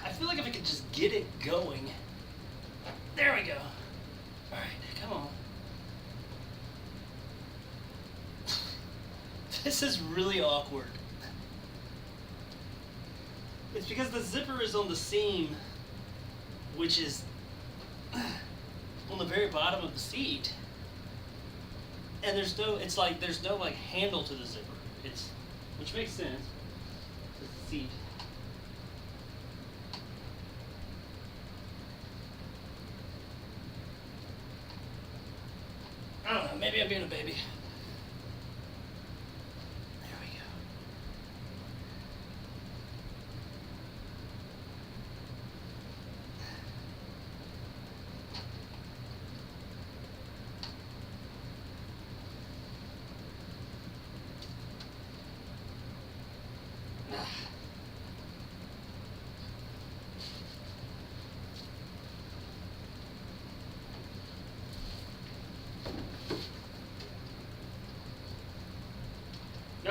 I feel like if I could just get it going. There we go. Alright, come on. This is really awkward. It's because the zipper is on the seam, which is on the very bottom of the seat. And there's no handle to the zipper. Which makes sense. It's the seat. I don't know, maybe I'm being a baby. There we go.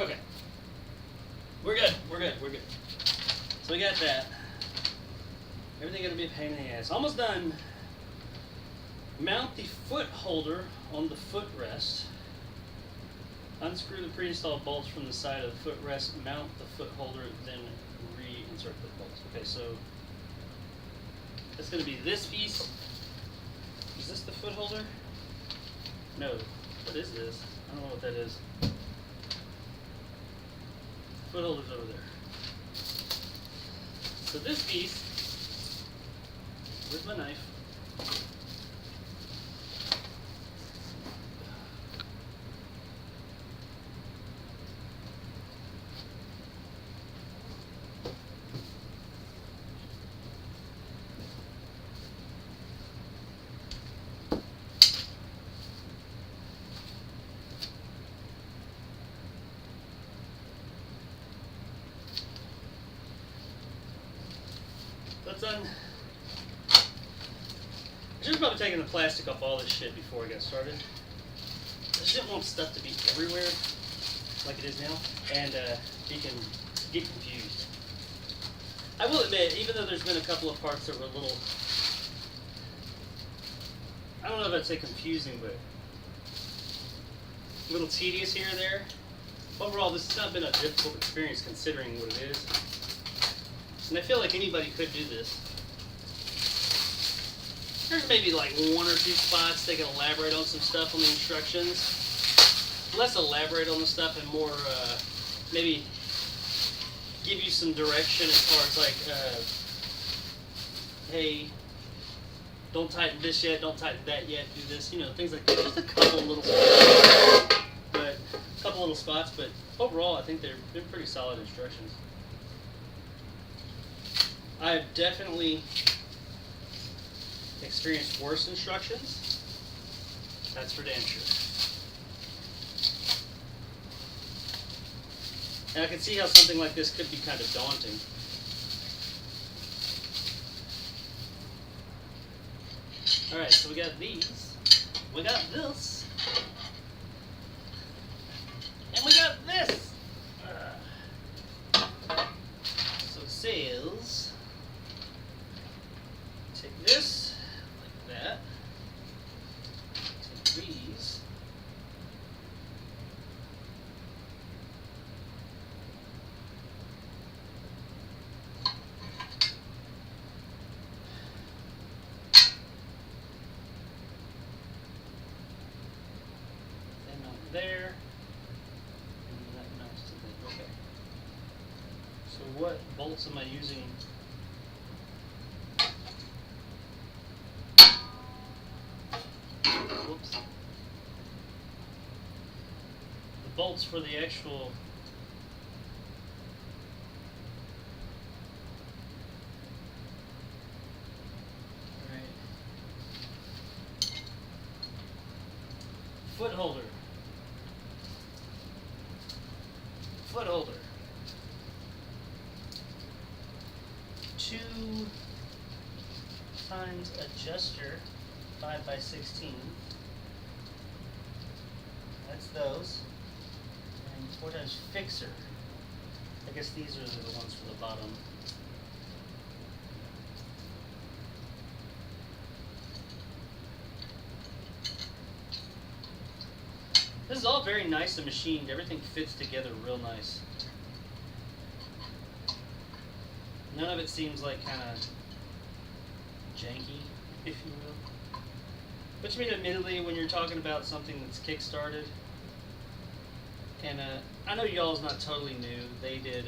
Okay. We're good. So we got that. Everything gonna be a pain in the ass. Almost done. Mount the foot holder on the footrest. Unscrew the pre-installed bolts from the side of the footrest. Mount the foot holder, then reinsert the bolts. Okay, so that's gonna be this piece. Is this the foot holder? No. What is this? I don't know what that is. Foot holder's over there. So this piece, with my knife, that's done. I should have probably taken the plastic off all this shit before I got started. I just didn't want stuff to be everywhere like it is now, and you can get confused. I will admit, even though there's been a couple of parts that were a little, I don't know if I'd say confusing, but a little tedious here or there. Overall, this has not been a difficult experience considering what it is. And I feel like anybody could do this. There's maybe like one or two spots they can elaborate on some stuff on the instructions. Less elaborate on the stuff and more maybe give you some direction as far as like hey, don't tighten this yet, don't tighten that yet, do this, you know, things like that. Just a couple little spots, but overall I think they're pretty solid instructions. I've definitely experienced worse instructions. That's for damn sure. And I can see how something like this could be kind of daunting. Alright, so we got these. We got this. And we got this. So it says, take this, like that. Take these. There, and that mounts to there. Okay. So what bolts am I using? Whoops. The bolts for the actual foot holder. Foot holder. 2 times adjuster, 5x16. That's those. And 4 times fixer. I guess these are the ones for the bottom. This is all very nice and machined. Everything fits together real nice. None of it seems like kind of janky, if you will. Which I mean, admittedly, when you're talking about something that's kick-started, and I know YAW's not totally new. They did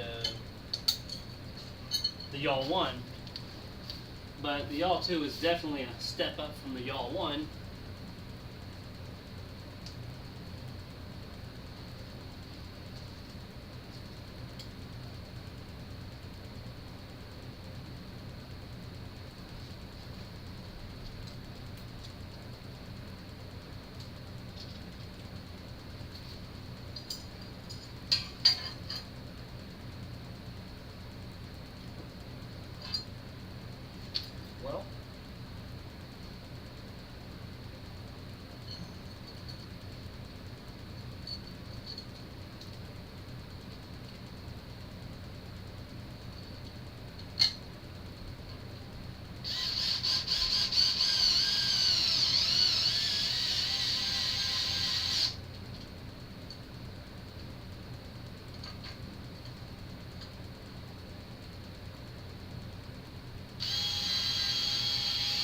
the YAW 1, but the YAW 2 is definitely a step up from the YAW 1. Well,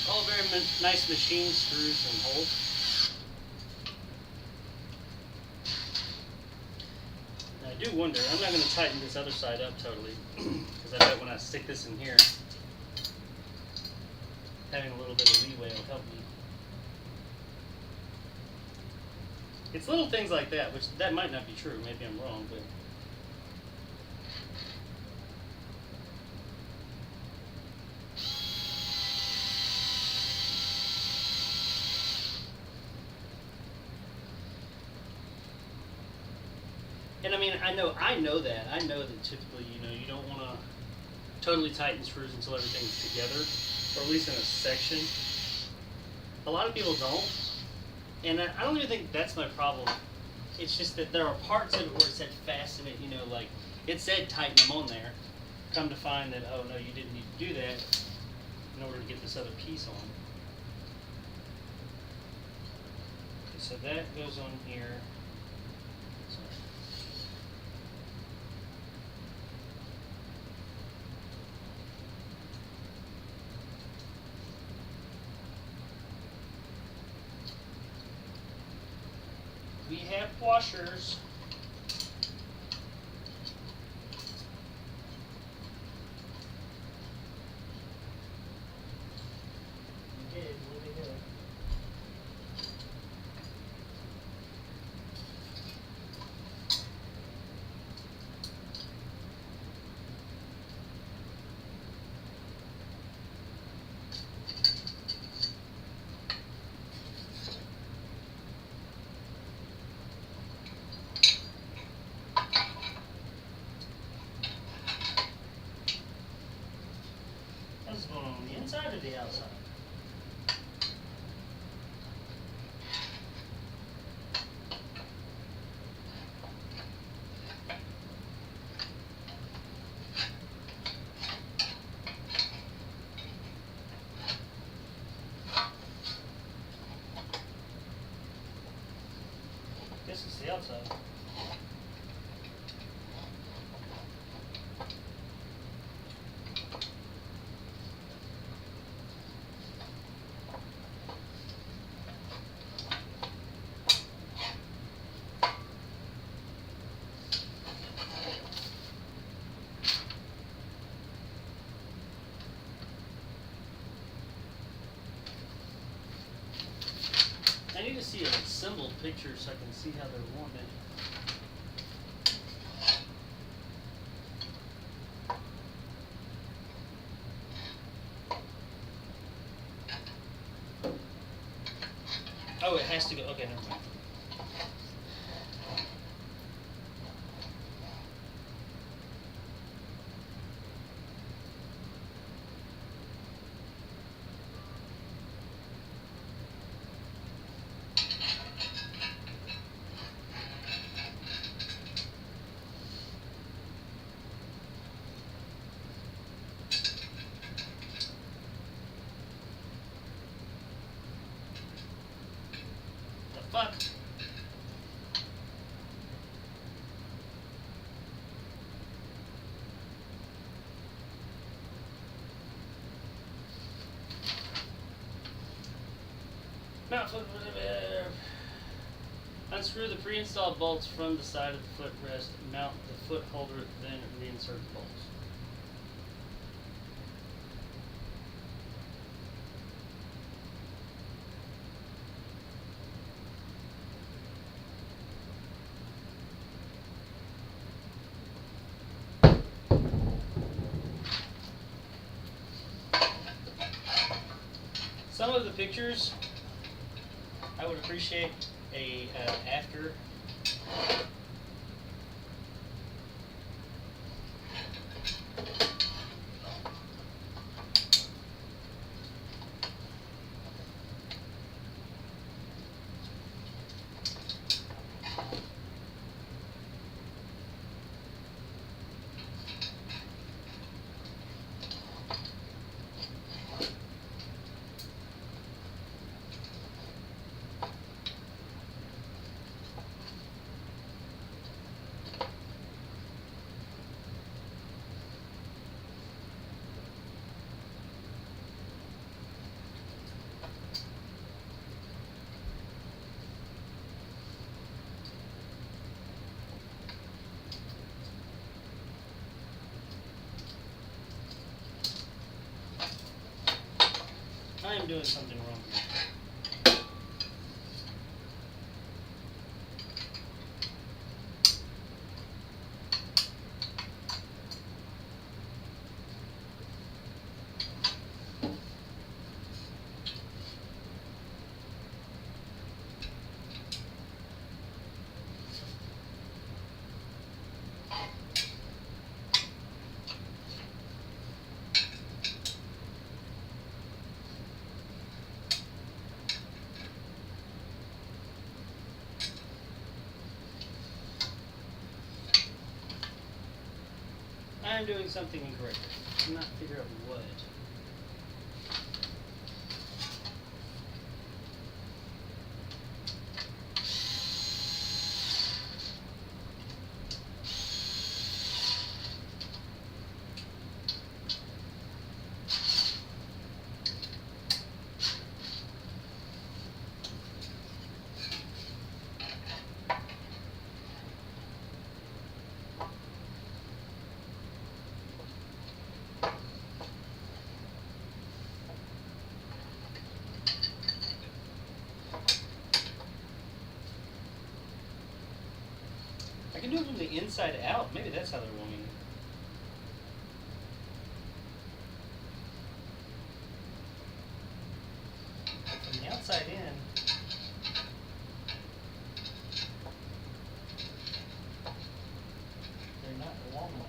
all very nice machine screws and holes. Now, I do wonder, I'm not going to tighten this other side up totally, because I bet when I stick this in here, having a little bit of leeway will help me. It's little things like that, which that might not be true, maybe I'm wrong, but and I mean, I know that. I know that typically, you don't want to totally tighten screws until everything's together, or at least in a section. A lot of people don't, and I don't even think that's my problem. It's just that there are parts of it where it said fasten it, like it said tighten them on there. Come to find that, oh no, you didn't need to do that in order to get this other piece on. Okay, so that goes on here. We have washers. guess it's the outside. I need to see a assembled picture so I can see how they're wanting it. Oh, it has to go. Okay, never mind. The fuck? Mount foot. Unscrew the pre-installed bolts from the side of the footrest. Mount the foot holder, then reinsert the bolts. Some of the pictures, I would appreciate a after. I am doing something wrong here. I am doing something incorrect. I cannot figure out what. I can do it from the inside out. Maybe that's how they're wanting it. From the outside in. They're not along line.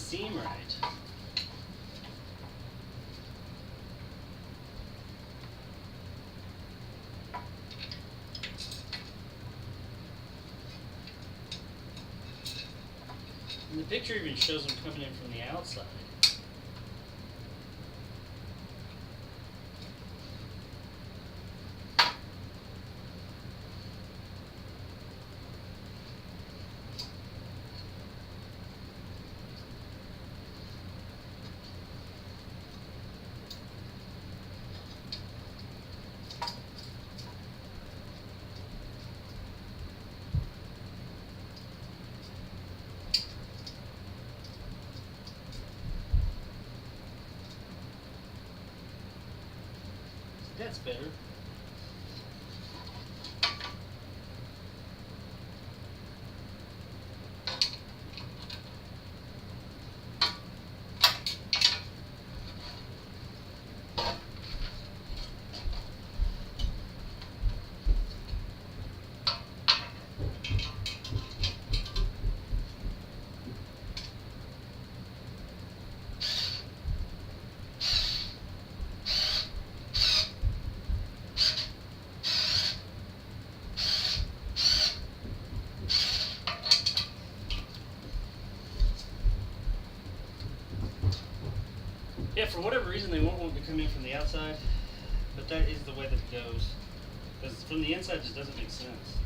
seem right. And the picture even shows them coming in from the outside. That's better. Yeah, for whatever reason they won't want to come in from the outside, but that is the way that it goes. Because from the inside it just doesn't make sense.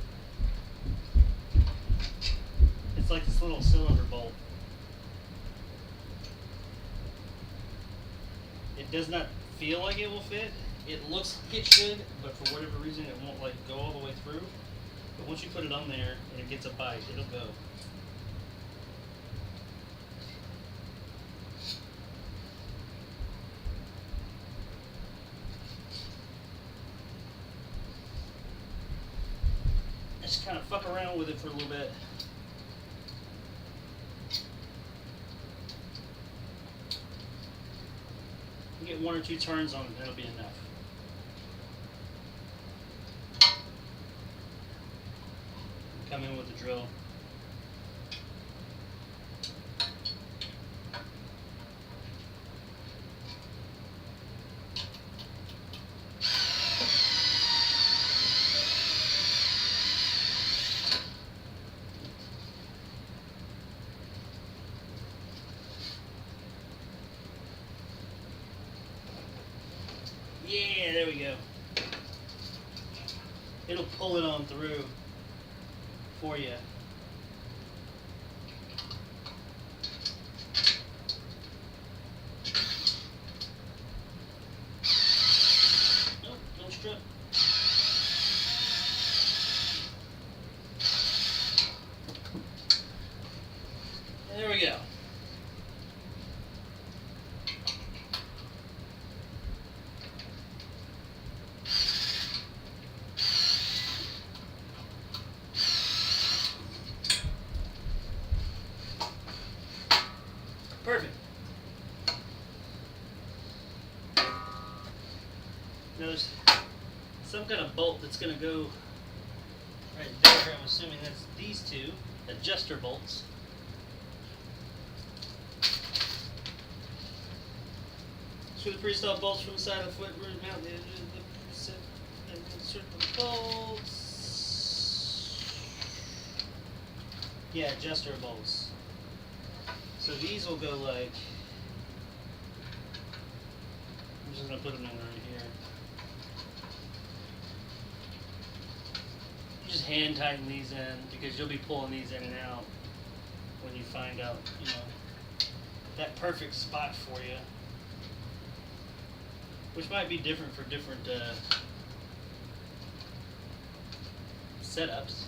It's like this little cylinder bolt. It does not feel like it will fit. It looks like it should, but for whatever reason it won't like go all the way through. But once you put it on there and it gets a bite, it'll go. Just kind of fuck around with it for a little bit. You get 1 or 2 turns on it, that'll be enough. Come in with the drill. Yeah, there we go. It'll pull it on through for you. Nope, no strip. There we go. Perfect. Now there's some kind of bolt that's going to go right there. I'm assuming that's these 2 adjuster bolts. Screw the pre-installed bolts from the side of the foot, mount the insert the bolts. Yeah, adjuster bolts. So these will go like, I'm just going to put them in right here. You just hand tighten these in because you'll be pulling these in and out when you find out, you know, that perfect spot for you. Which might be different for different setups.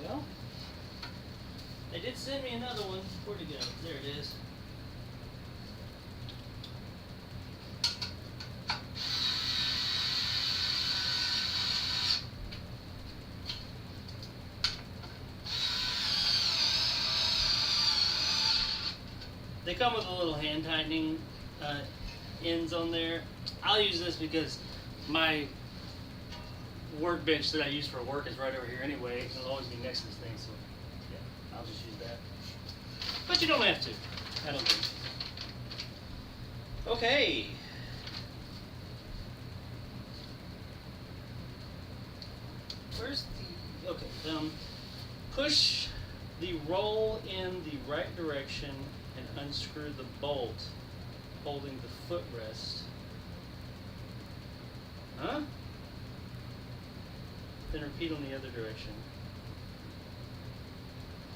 Well, they did send me another one. Where'd it go? There it is. They come with a little hand tightening ends on there. I'll use this because my workbench that I use for work is right over here anyway. It'll always be next to this thing, so yeah, I'll just use that. But you don't have to. I don't think. Okay. Where's the... Okay. Push the roll in the right direction and unscrew the bolt holding the footrest. Huh? Then repeat on the other direction.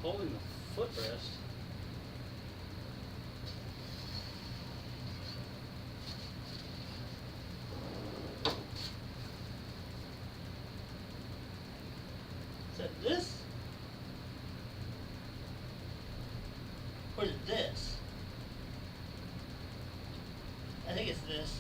Holding the footrest? Is that this? Or is it this? I think it's this.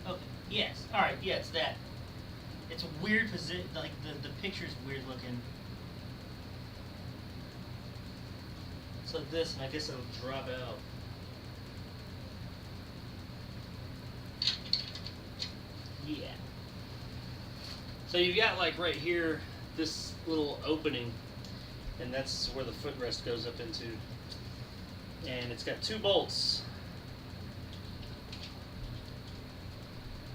Okay, yes. Alright, yeah, it's that. It's a weird position, like the picture's weird looking. So this, and I guess it'll drop out. Yeah. So you've got like right here this little opening, and that's where the footrest goes up into. And it's got 2 bolts,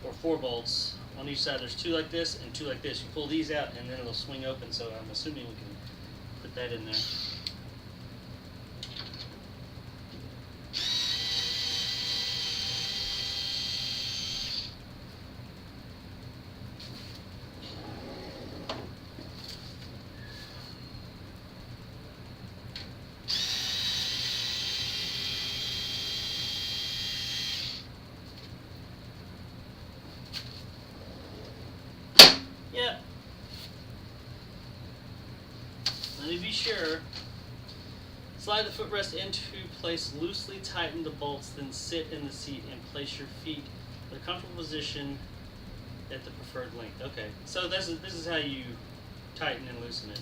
or 4 bolts on each side. There's 2 like this and 2 like this. You pull these out and then it'll swing open, so I'm assuming we can put that in there. Yep. Let me be sure. Slide the footrest into place, loosely tighten the bolts, then sit in the seat and place your feet in a comfortable position at the preferred length. Okay, so this is how you tighten and loosen it.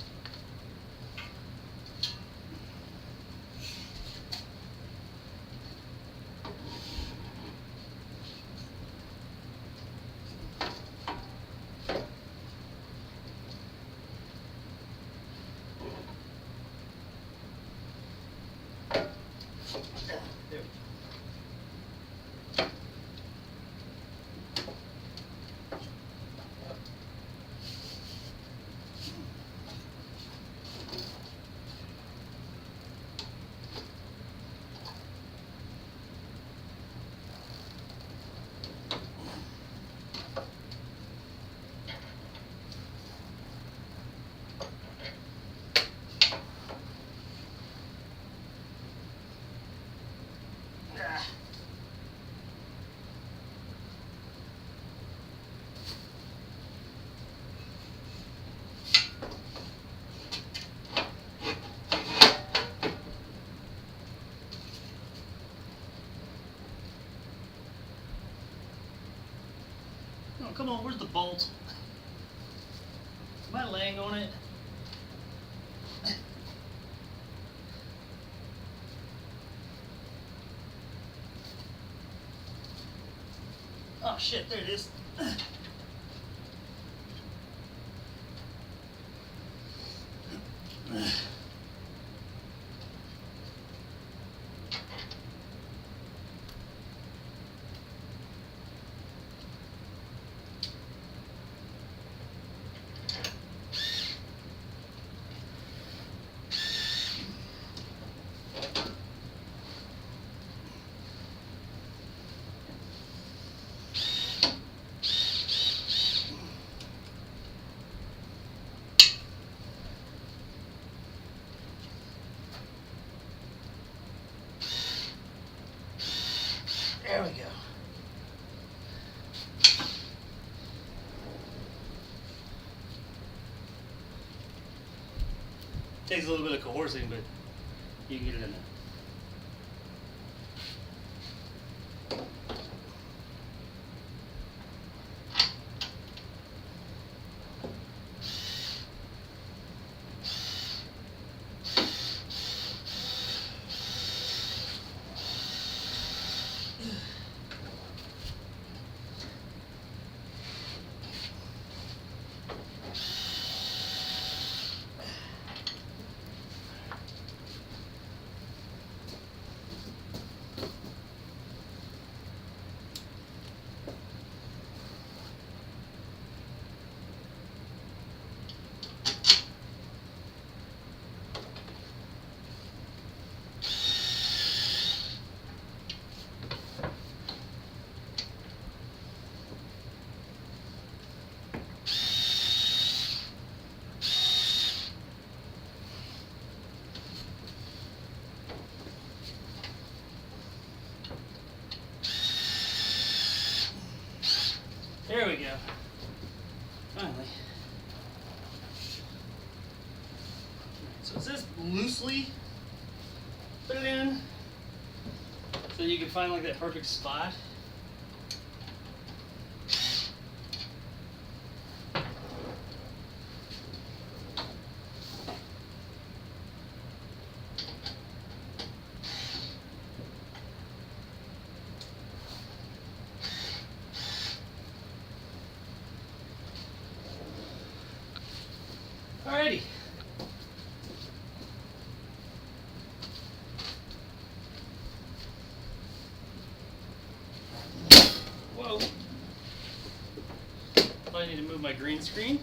Oh, come on, where's the bolt? Am I laying on it? Oh shit, there it is. There we go. Takes a little bit of coercing, but you can get it in there. just loosely put it in so you can find like that perfect spot. Alrighty. Whoa. I need to move my green screen.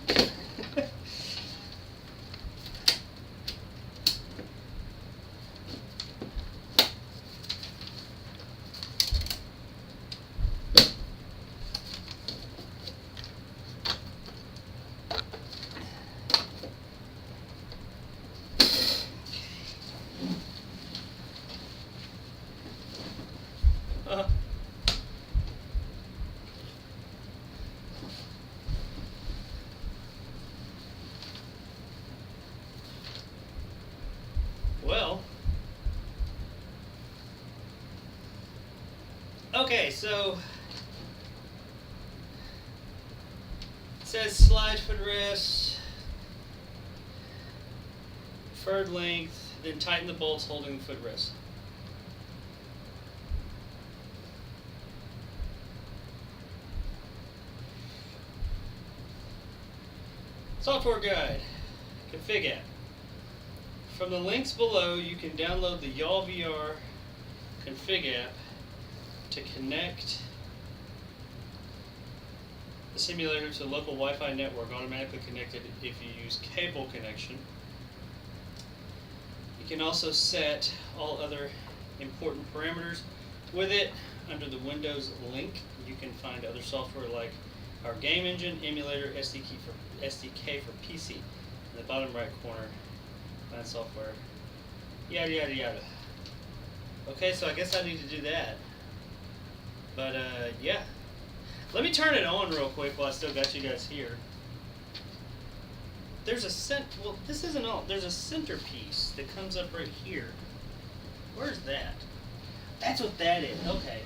Well, okay, so it says slide footrest, preferred length, then tighten the bolts holding the footrest. Software guide, config app. From the links below, you can download the YAW VR config app to connect the simulator to a local Wi-Fi network, automatically connected if you use cable connection. You can also set all other important parameters. With it, under the Windows link, you can find other software like our game engine, emulator, SDK for PC. In the bottom right corner, find software, yada yada yada. Okay, so I guess I need to do that. But yeah. Let me turn it on real quick while I still got you guys here. There's a well, this isn't all. There's a centerpiece that comes up right here. Where's that? That's what that is. Okay.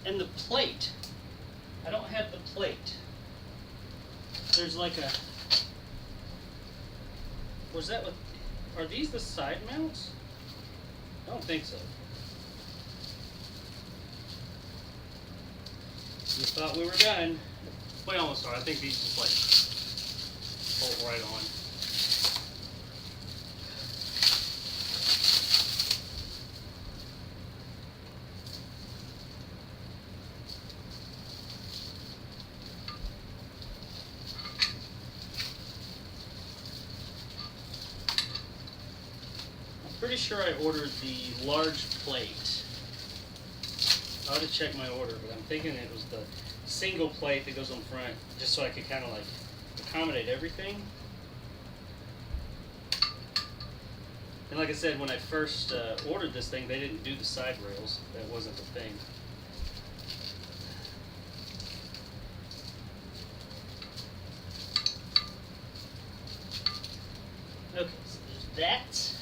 And the plate. I don't have the plate. There's like a... Was that what... Are these the side mounts? I don't think so. We thought we were done. We almost are. I think these just like bolt right on. Pretty sure I ordered the large plate. I ought to check my order, but I'm thinking it was the single plate that goes on front, just so I could kind of like accommodate everything. And like I said, when I first ordered this thing, they didn't do the side rails. That wasn't the thing. Okay, so there's that.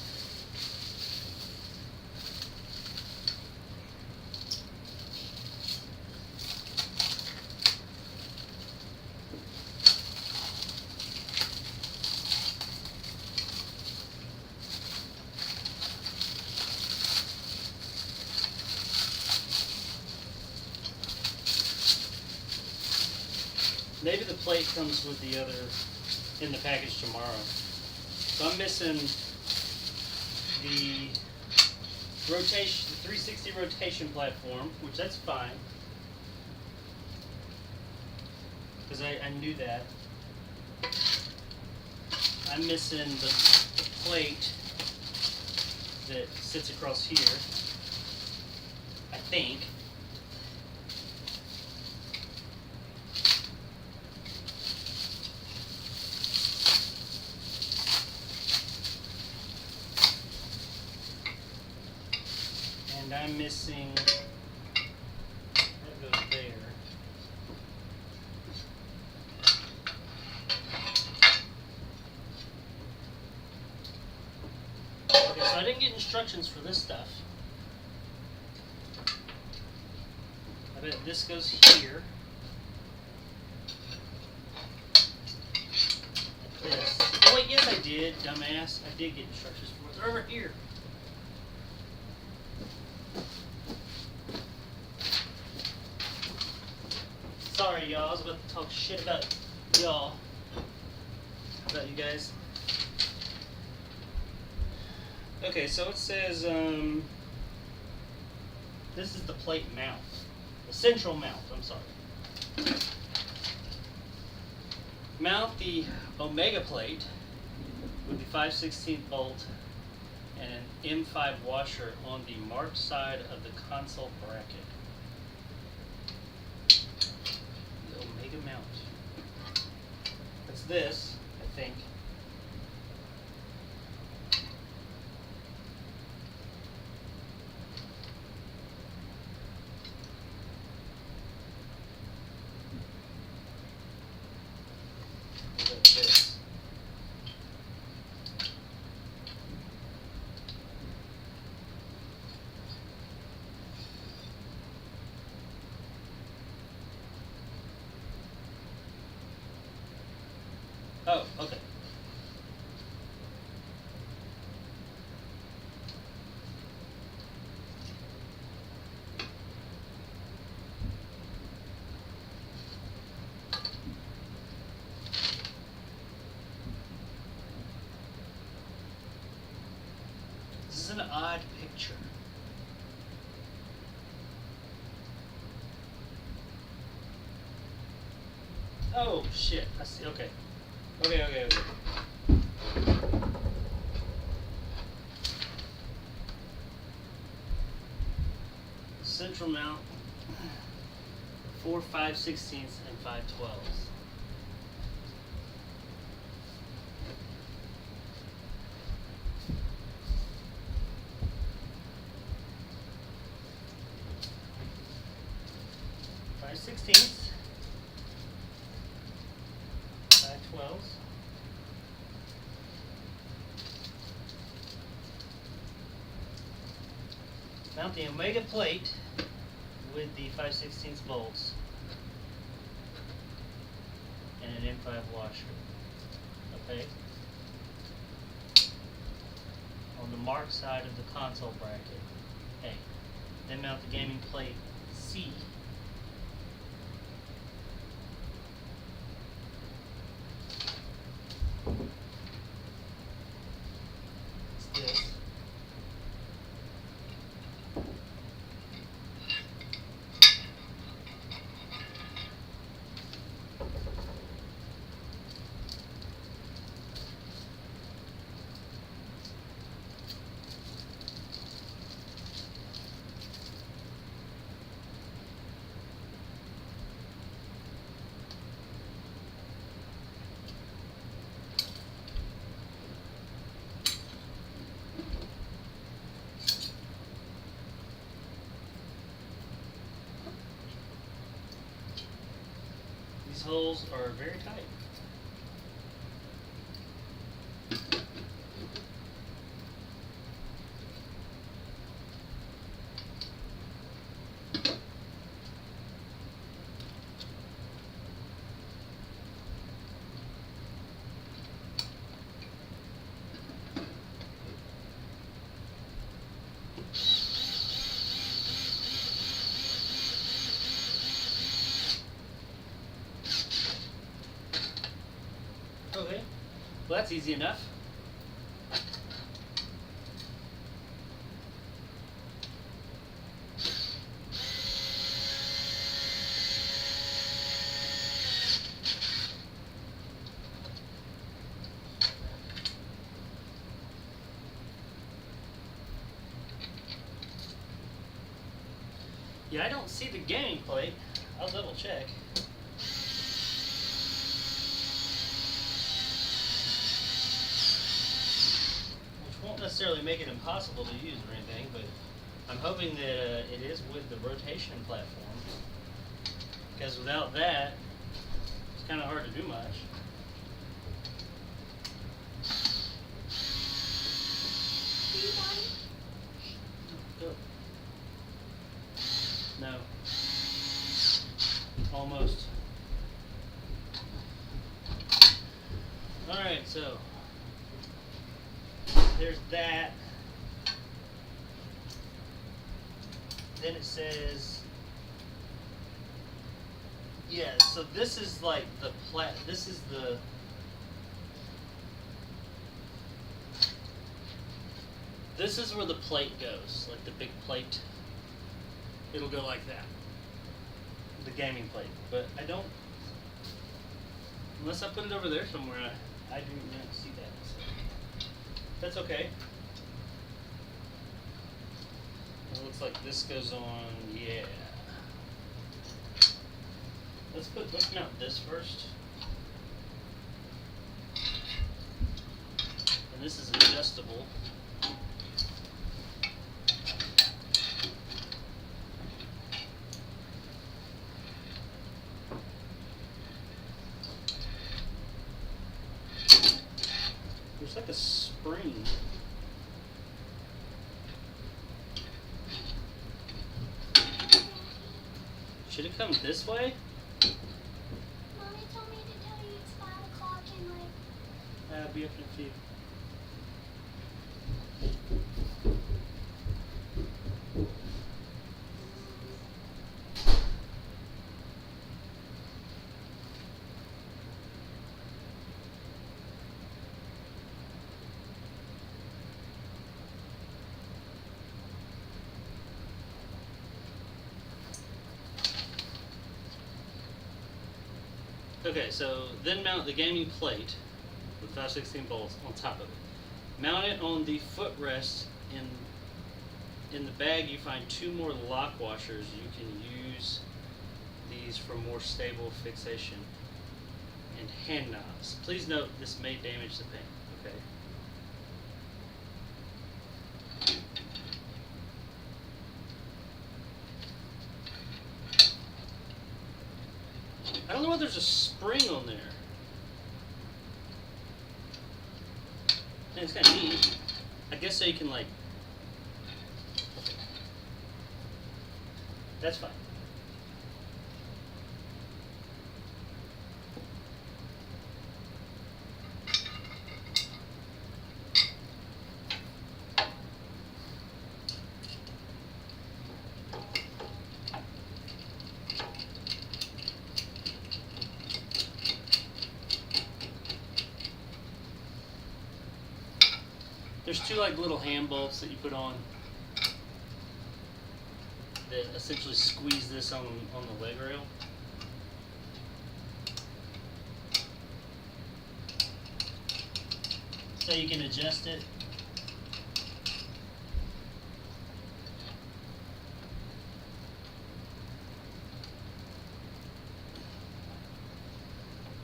Maybe the plate comes with the other in the package tomorrow. So I'm missing the rotation, the 360 rotation platform, which that's fine, because I knew that. I'm missing the plate that sits across here, I think. And I'm missing, that goes there. Okay, so I didn't get instructions for this stuff. I bet this goes here. Like this. Oh wait, yes I did, dumbass. I did get instructions for it. They're over here. Sorry, y'all. I was about to talk shit about y'all. How about you guys? Okay, so it says, this is the plate mount. The central mount, I'm sorry. Mount the omega plate with the 5/16 bolt and an M5 washer on the marked side of the console bracket. The omega mount. That's this, I think. This. Oh, okay. This is an odd picture. Oh shit! I see. Okay. Okay. Central mount. 4 5/16 and 5/12. Sixteenths, 5/12. Mount the omega plate with the 5/16 bolts and an M5 washer. Okay. On the marked side of the console bracket. A. Then mount the gaming plate C. This. These holes are very tight. Okay, well that's easy enough. Yeah, I don't see the gaming plate. I'll double check. Which won't necessarily make it impossible to use or anything, but I'm hoping that it is with the rotation platform, because without that, it's kind of hard to do much. Go. No. Almost. Alright, so there's that. Then it says, yeah, so this is like the this is where the plate goes, like the big plate. It'll go like that, the gaming plate. But I don't, unless I put it over there somewhere, I do not see that. So that's okay. It looks like this goes on, yeah. Let's mount this first. And this is adjustable. There's like a spring. Should it come this way? Mommy told me to tell you it's 5 o'clock and like... I'll be up in a few. Okay, so then mount the gaming plate with 5/16 bolts on top of it. Mount it on the footrest. In the bag you find 2 more lock washers. You can use these for more stable fixation. And hand knobs. Please note this may damage the paint. Okay. I don't know why there's a spring on there. And it's kind of neat. I guess so you can like... That's fine. There's 2 like little hand bolts that you put on that essentially squeeze this on the leg rail. So you can adjust it.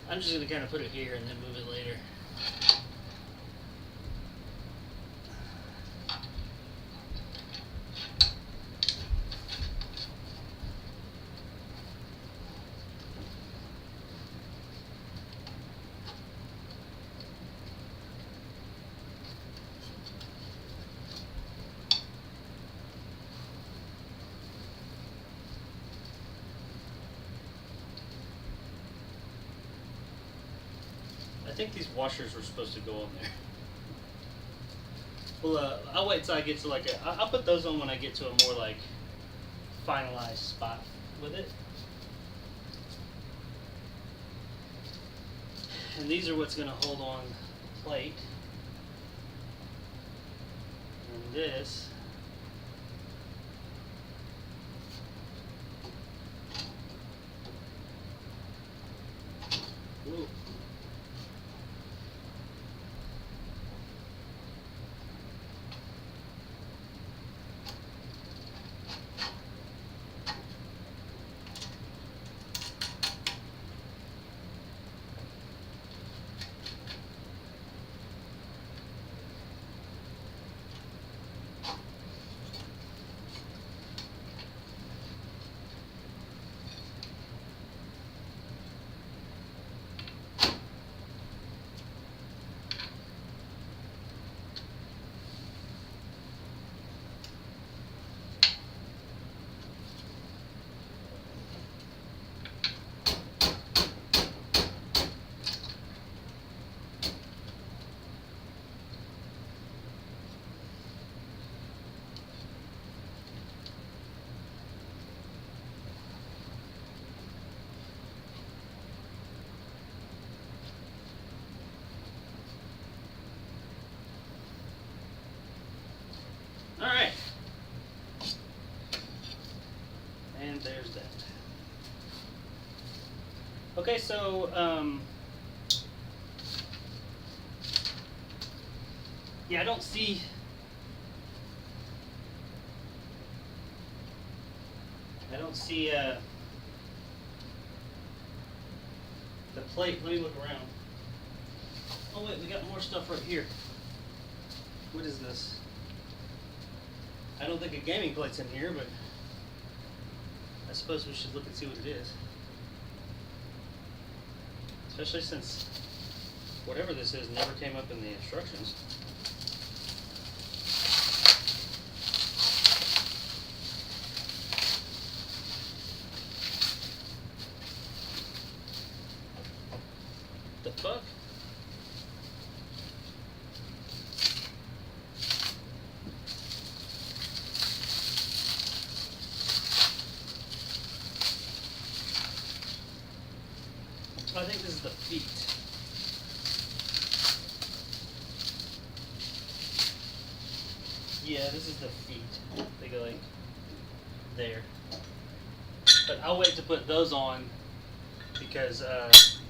I'm just going to kind of put it here and then move it later. I think these washers were supposed to go on there. Well, I'll wait till I get to like I'll put those on when I get to a more like finalized spot with it. And these are what's going to hold on the plate. And this ooh. Okay, so yeah, I don't see. The plate. Let me look around. Oh wait, we got more stuff right here. What is this? I don't think a gaming plate's in here, but I suppose we should look and see what it is. Especially since whatever this is never came up in the instructions. The fuck? I think this is the feet. Yeah, this is the feet. They go like there. But I'll wait to put those on because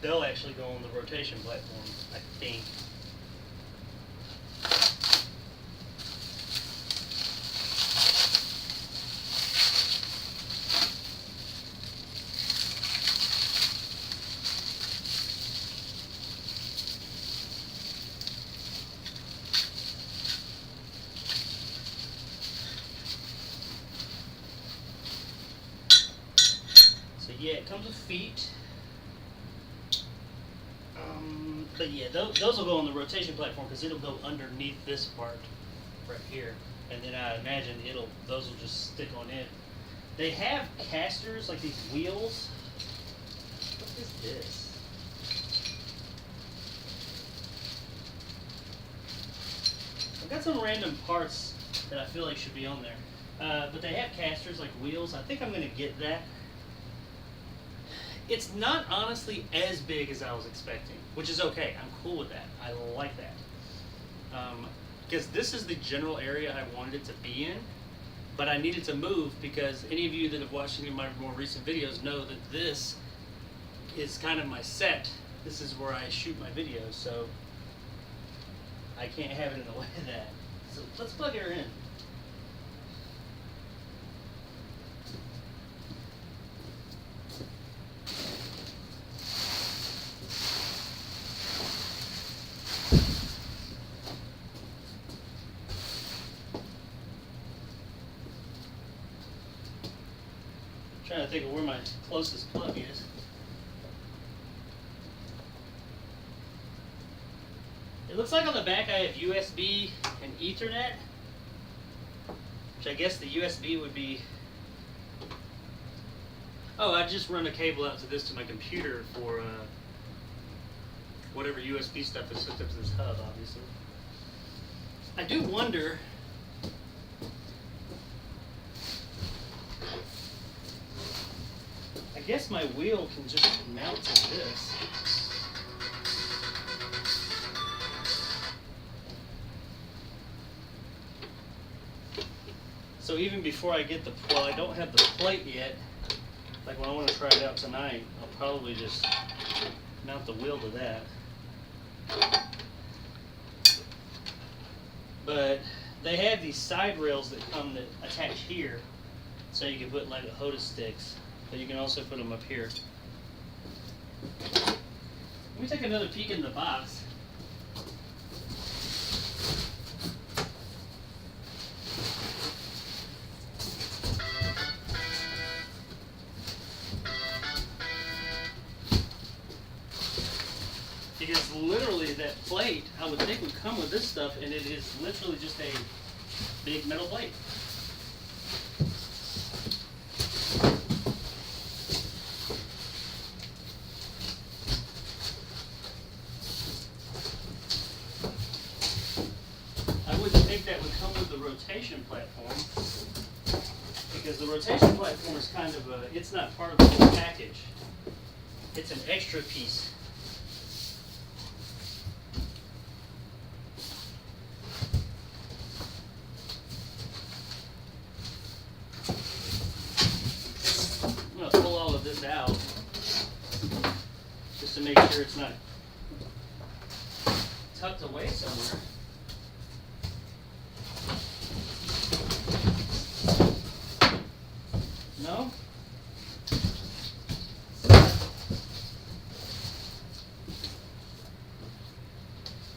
they'll actually go on the rotation platform, I think. Yeah, it comes with feet. But yeah, those will go on the rotation platform because it'll go underneath this part right here, and then I imagine those will just stick on in. They have casters like these wheels. What is this? I've got some random parts that I feel like should be on there, but they have casters like wheels. I think I'm gonna get that. It's not honestly as big as I was expecting, which is okay. I'm cool with that. I like that. Because this is the general area I wanted it to be in, but I needed to move because any of you that have watched any of my more recent videos know that this is kind of my set. This is where I shoot my videos, so I can't have it in the way of that. So let's plug her in. Trying to think of where my closest plug is. It looks like on the back I have USB and Ethernet, which I guess the USB would be. Oh, I just run a cable out to this to my computer for whatever USB stuff is hooked up to this hub, obviously. I do wonder. I guess my wheel can just mount to this. So even before I get I don't have the plate yet, like when I want to try it out tonight, I'll probably just mount the wheel to that. But they have these side rails that attach here, so you can put like Hoda sticks. But you can also put them up here. Let me take another peek in the box. Because literally that plate, I would think would come with this stuff, and it is literally just a big metal plate. That would come with the rotation platform, because the rotation platform is kind of it's not part of the whole package. It's an extra piece. I'm going to pull all of this out. just to make sure it's not tucked away somewhere. No?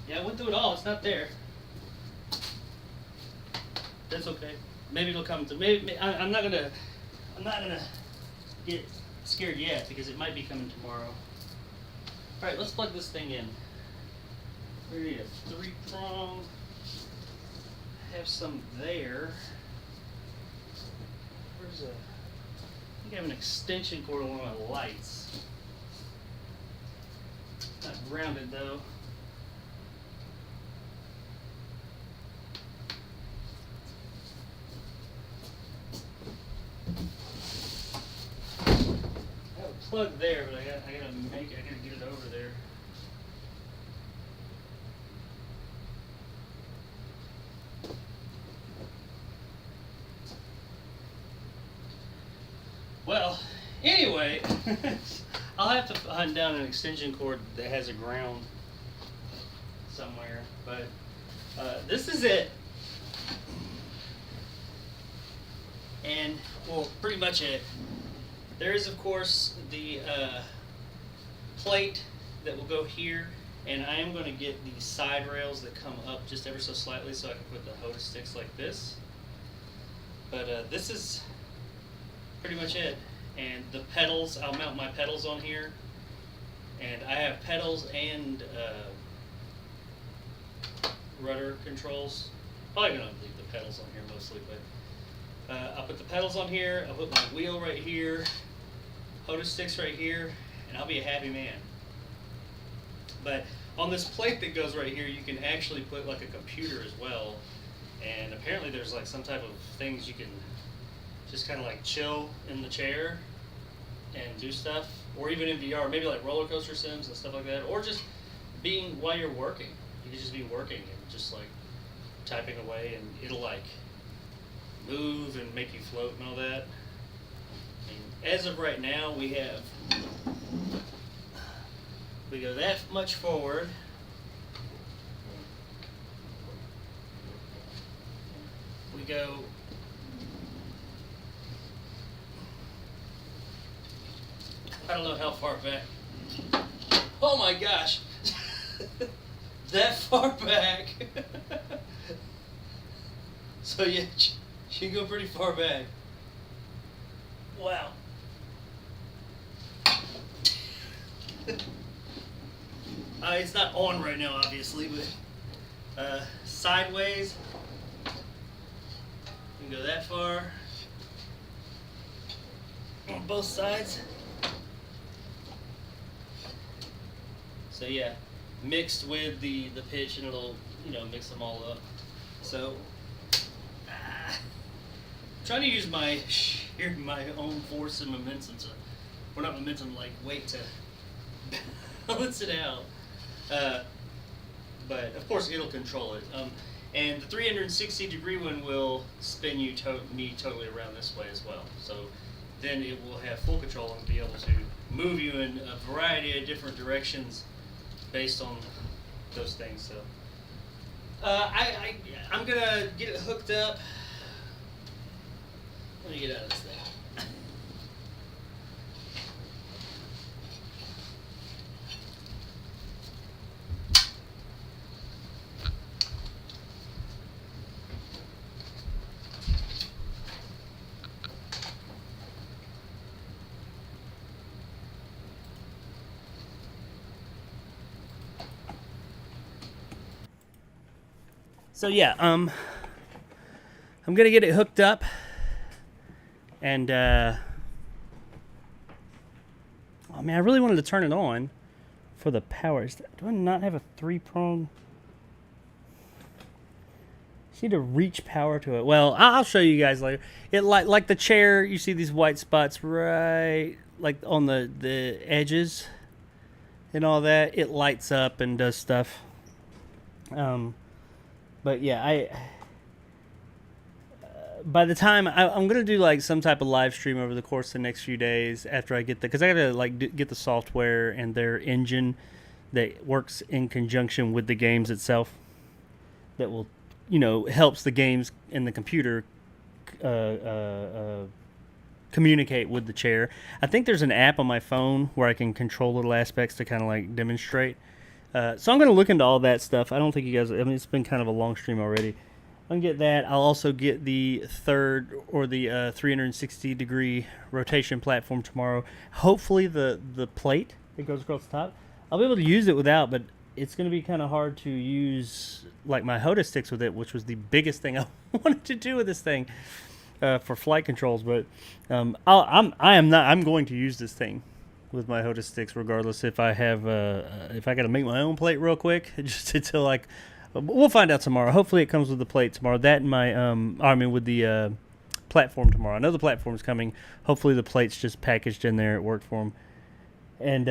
Yeah, I went through it all. It's not there. That's okay. Maybe it'll come to. I'm not gonna get scared yet because it might be coming tomorrow. All right, let's plug this thing in. We need a 3-prong. Have some there. Where's a? I think I have an extension cord on one of my lights. Not grounded though. I have a plug there, but I gotta get it over there. Well, anyway, I'll have to hunt down an extension cord that has a ground somewhere, but this is it. And, well, pretty much it. There is, of course, the plate that will go here, and I am going to get these side rails that come up just ever so slightly so I can put the HOTA sticks like this. But this is pretty much it. And the pedals, I'll mount my pedals on here, and I have pedals and rudder controls. Probably gonna leave the pedals on here mostly, but I'll put the pedals on here, I'll put my wheel right here, HOTA sticks right here, and I'll be a happy man. But on this plate that goes right here, you can actually put like a computer as well, and apparently there's like some type of things you can just kind of like chill in the chair and do stuff, or even in VR, maybe like roller coaster sims and stuff like that, or just being while you're working. You can just be working and just like typing away, and it'll like move and make you float and all that. I mean, as of right now, we go that much forward. We go I don't know how far back. Oh my gosh! That far back. So yeah, she can go pretty far back. Wow. It's not on right now, obviously, but sideways. You can go that far on both sides. So yeah, mixed with the pitch, and it'll, you know, mix them all up. So trying to use my own force and momentum to, or not momentum, like weight to balance it out. But of course it'll control it. And the 360-degree one will spin me totally around this way as well. So then it will have full control and be able to move you in a variety of different directions based on those things. So I'm gonna get it hooked up. Let me get out of this thing. So yeah, I'm gonna get it hooked up, and oh man, I really wanted to turn it on for the power. Do I not have a 3-prong? I need to reach power to it. Well, I'll show you guys later. It like the chair. You see these white spots right like on the edges and all that. It lights up and does stuff. But yeah, by the time I'm gonna do like some type of live stream over the course of the next few days after I get because I gotta like get the software and their engine that works in conjunction with the games itself that will, helps the games and the computer communicate with the chair. I think there's an app on my phone where I can control little aspects to kind of like demonstrate. So I'm going to look into all that stuff. I don't think you guys, it's been kind of a long stream already. I'll get that. I'll also get the third or the 360 degree rotation platform tomorrow. Hopefully the plate that goes across the top, I'll be able to use it without, but it's going to be kind of hard to use like my Hoda sticks with it, which was the biggest thing I wanted to do with this thing for flight controls. But I'm going to use this thing with my Hoda sticks, regardless if I have if I got to make my own plate real quick, just until like we'll find out tomorrow. Hopefully it comes with the plate tomorrow. That and my with the platform tomorrow. I know the platform's coming. Hopefully the plate's just packaged in there. It worked for them. And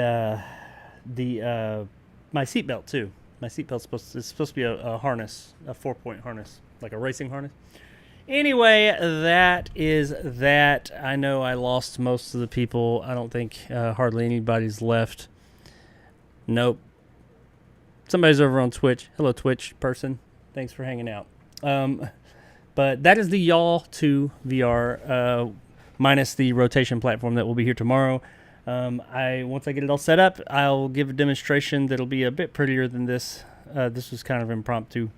the my seatbelt too. My seatbelt's supposed to be a harness, a 4-point harness, like a racing harness. Anyway, that is that. I know I lost most of the people. I don't think hardly anybody's left. Nope. Somebody's over on Twitch. Hello, Twitch person. Thanks for hanging out. But that is the YAW 2 VR, minus the rotation platform that will be here tomorrow. Once I get it all set up, I'll give a demonstration that'll be a bit prettier than this. This was kind of impromptu.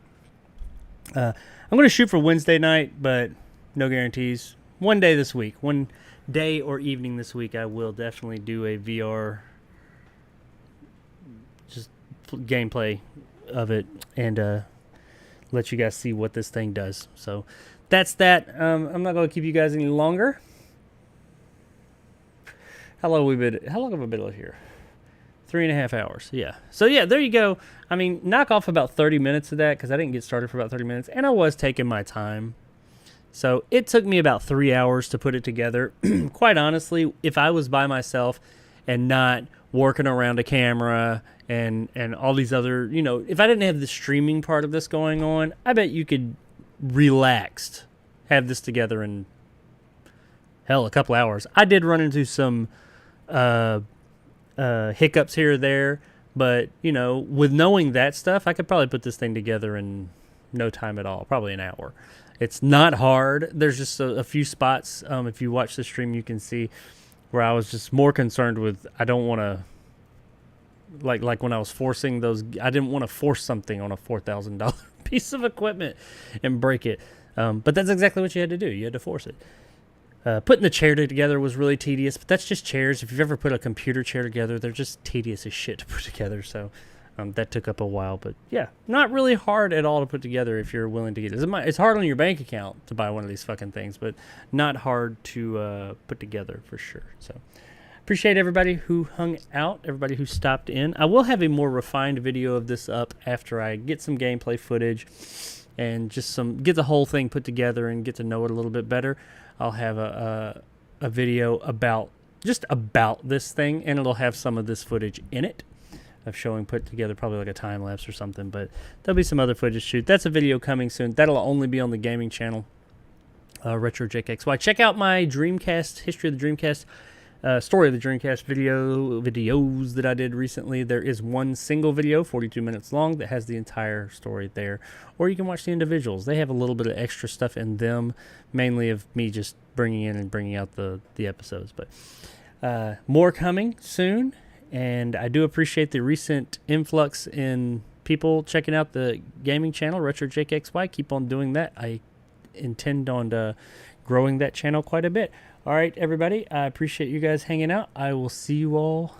I'm going to shoot for Wednesday night, but no guarantees. One day this week, one day or evening this week, I will definitely do a VR just gameplay of it and let you guys see what this thing does. So that's that. I'm not going to keep you guys any longer. How long have I been here? 3.5 hours. Yeah. So yeah, there you go. I mean, knock off about 30 minutes of that because I didn't get started for about 30 minutes, and I was taking my time. So it took me about 3 hours to put it together. Quite honestly, if I was by myself and not working around a camera and all these other, if I didn't have the streaming part of this going on, I bet you could relaxed have this together in hell a couple hours. I did run into some hiccups here or there, but with knowing that stuff, I could probably put this thing together in no time at all, probably an hour. It's not hard. There's just a few spots, if you watch the stream, you can see where I was just more concerned with, I don't want to, like when I was forcing those, I didn't want to force something on a $4,000 piece of equipment and break it. But that's exactly what you had to do. You had to force it. Putting the chair together was really tedious, but that's just chairs. If you've ever put a computer chair together, they're just tedious as shit to put together. So that took up a while, but yeah, not really hard at all to put together if you're willing to get it. It's hard on your bank account to buy one of these fucking things, but not hard to put together for sure. So appreciate everybody who hung out, everybody who stopped in. I will have a more refined video of this up after I get some gameplay footage and just get the whole thing put together and get to know it a little bit better. I'll have a video about this thing, and it'll have some of this footage in it of showing put together, probably like a time lapse or something, but there'll be some other footage shoot. That's a video coming soon. That'll only be on the gaming channel, Retro JKXY. Check out my Dreamcast, history of the Dreamcast, story of the Dreamcast videos that I did recently. There is one single video, 42 minutes long, that has the entire story there. Or you can watch the individuals. They have a little bit of extra stuff in them, mainly of me just bringing in and bringing out the episodes. But more coming soon, and I do appreciate the recent influx in people checking out the gaming channel, Retro JKXY. Keep on doing that. I intend on growing that channel quite a bit. All right, everybody, I appreciate you guys hanging out. I will see you all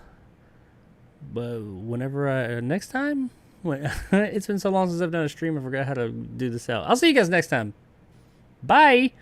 whenever next time. It's been so long since I've done a stream, I forgot how to do this out. I'll see you guys next time. Bye.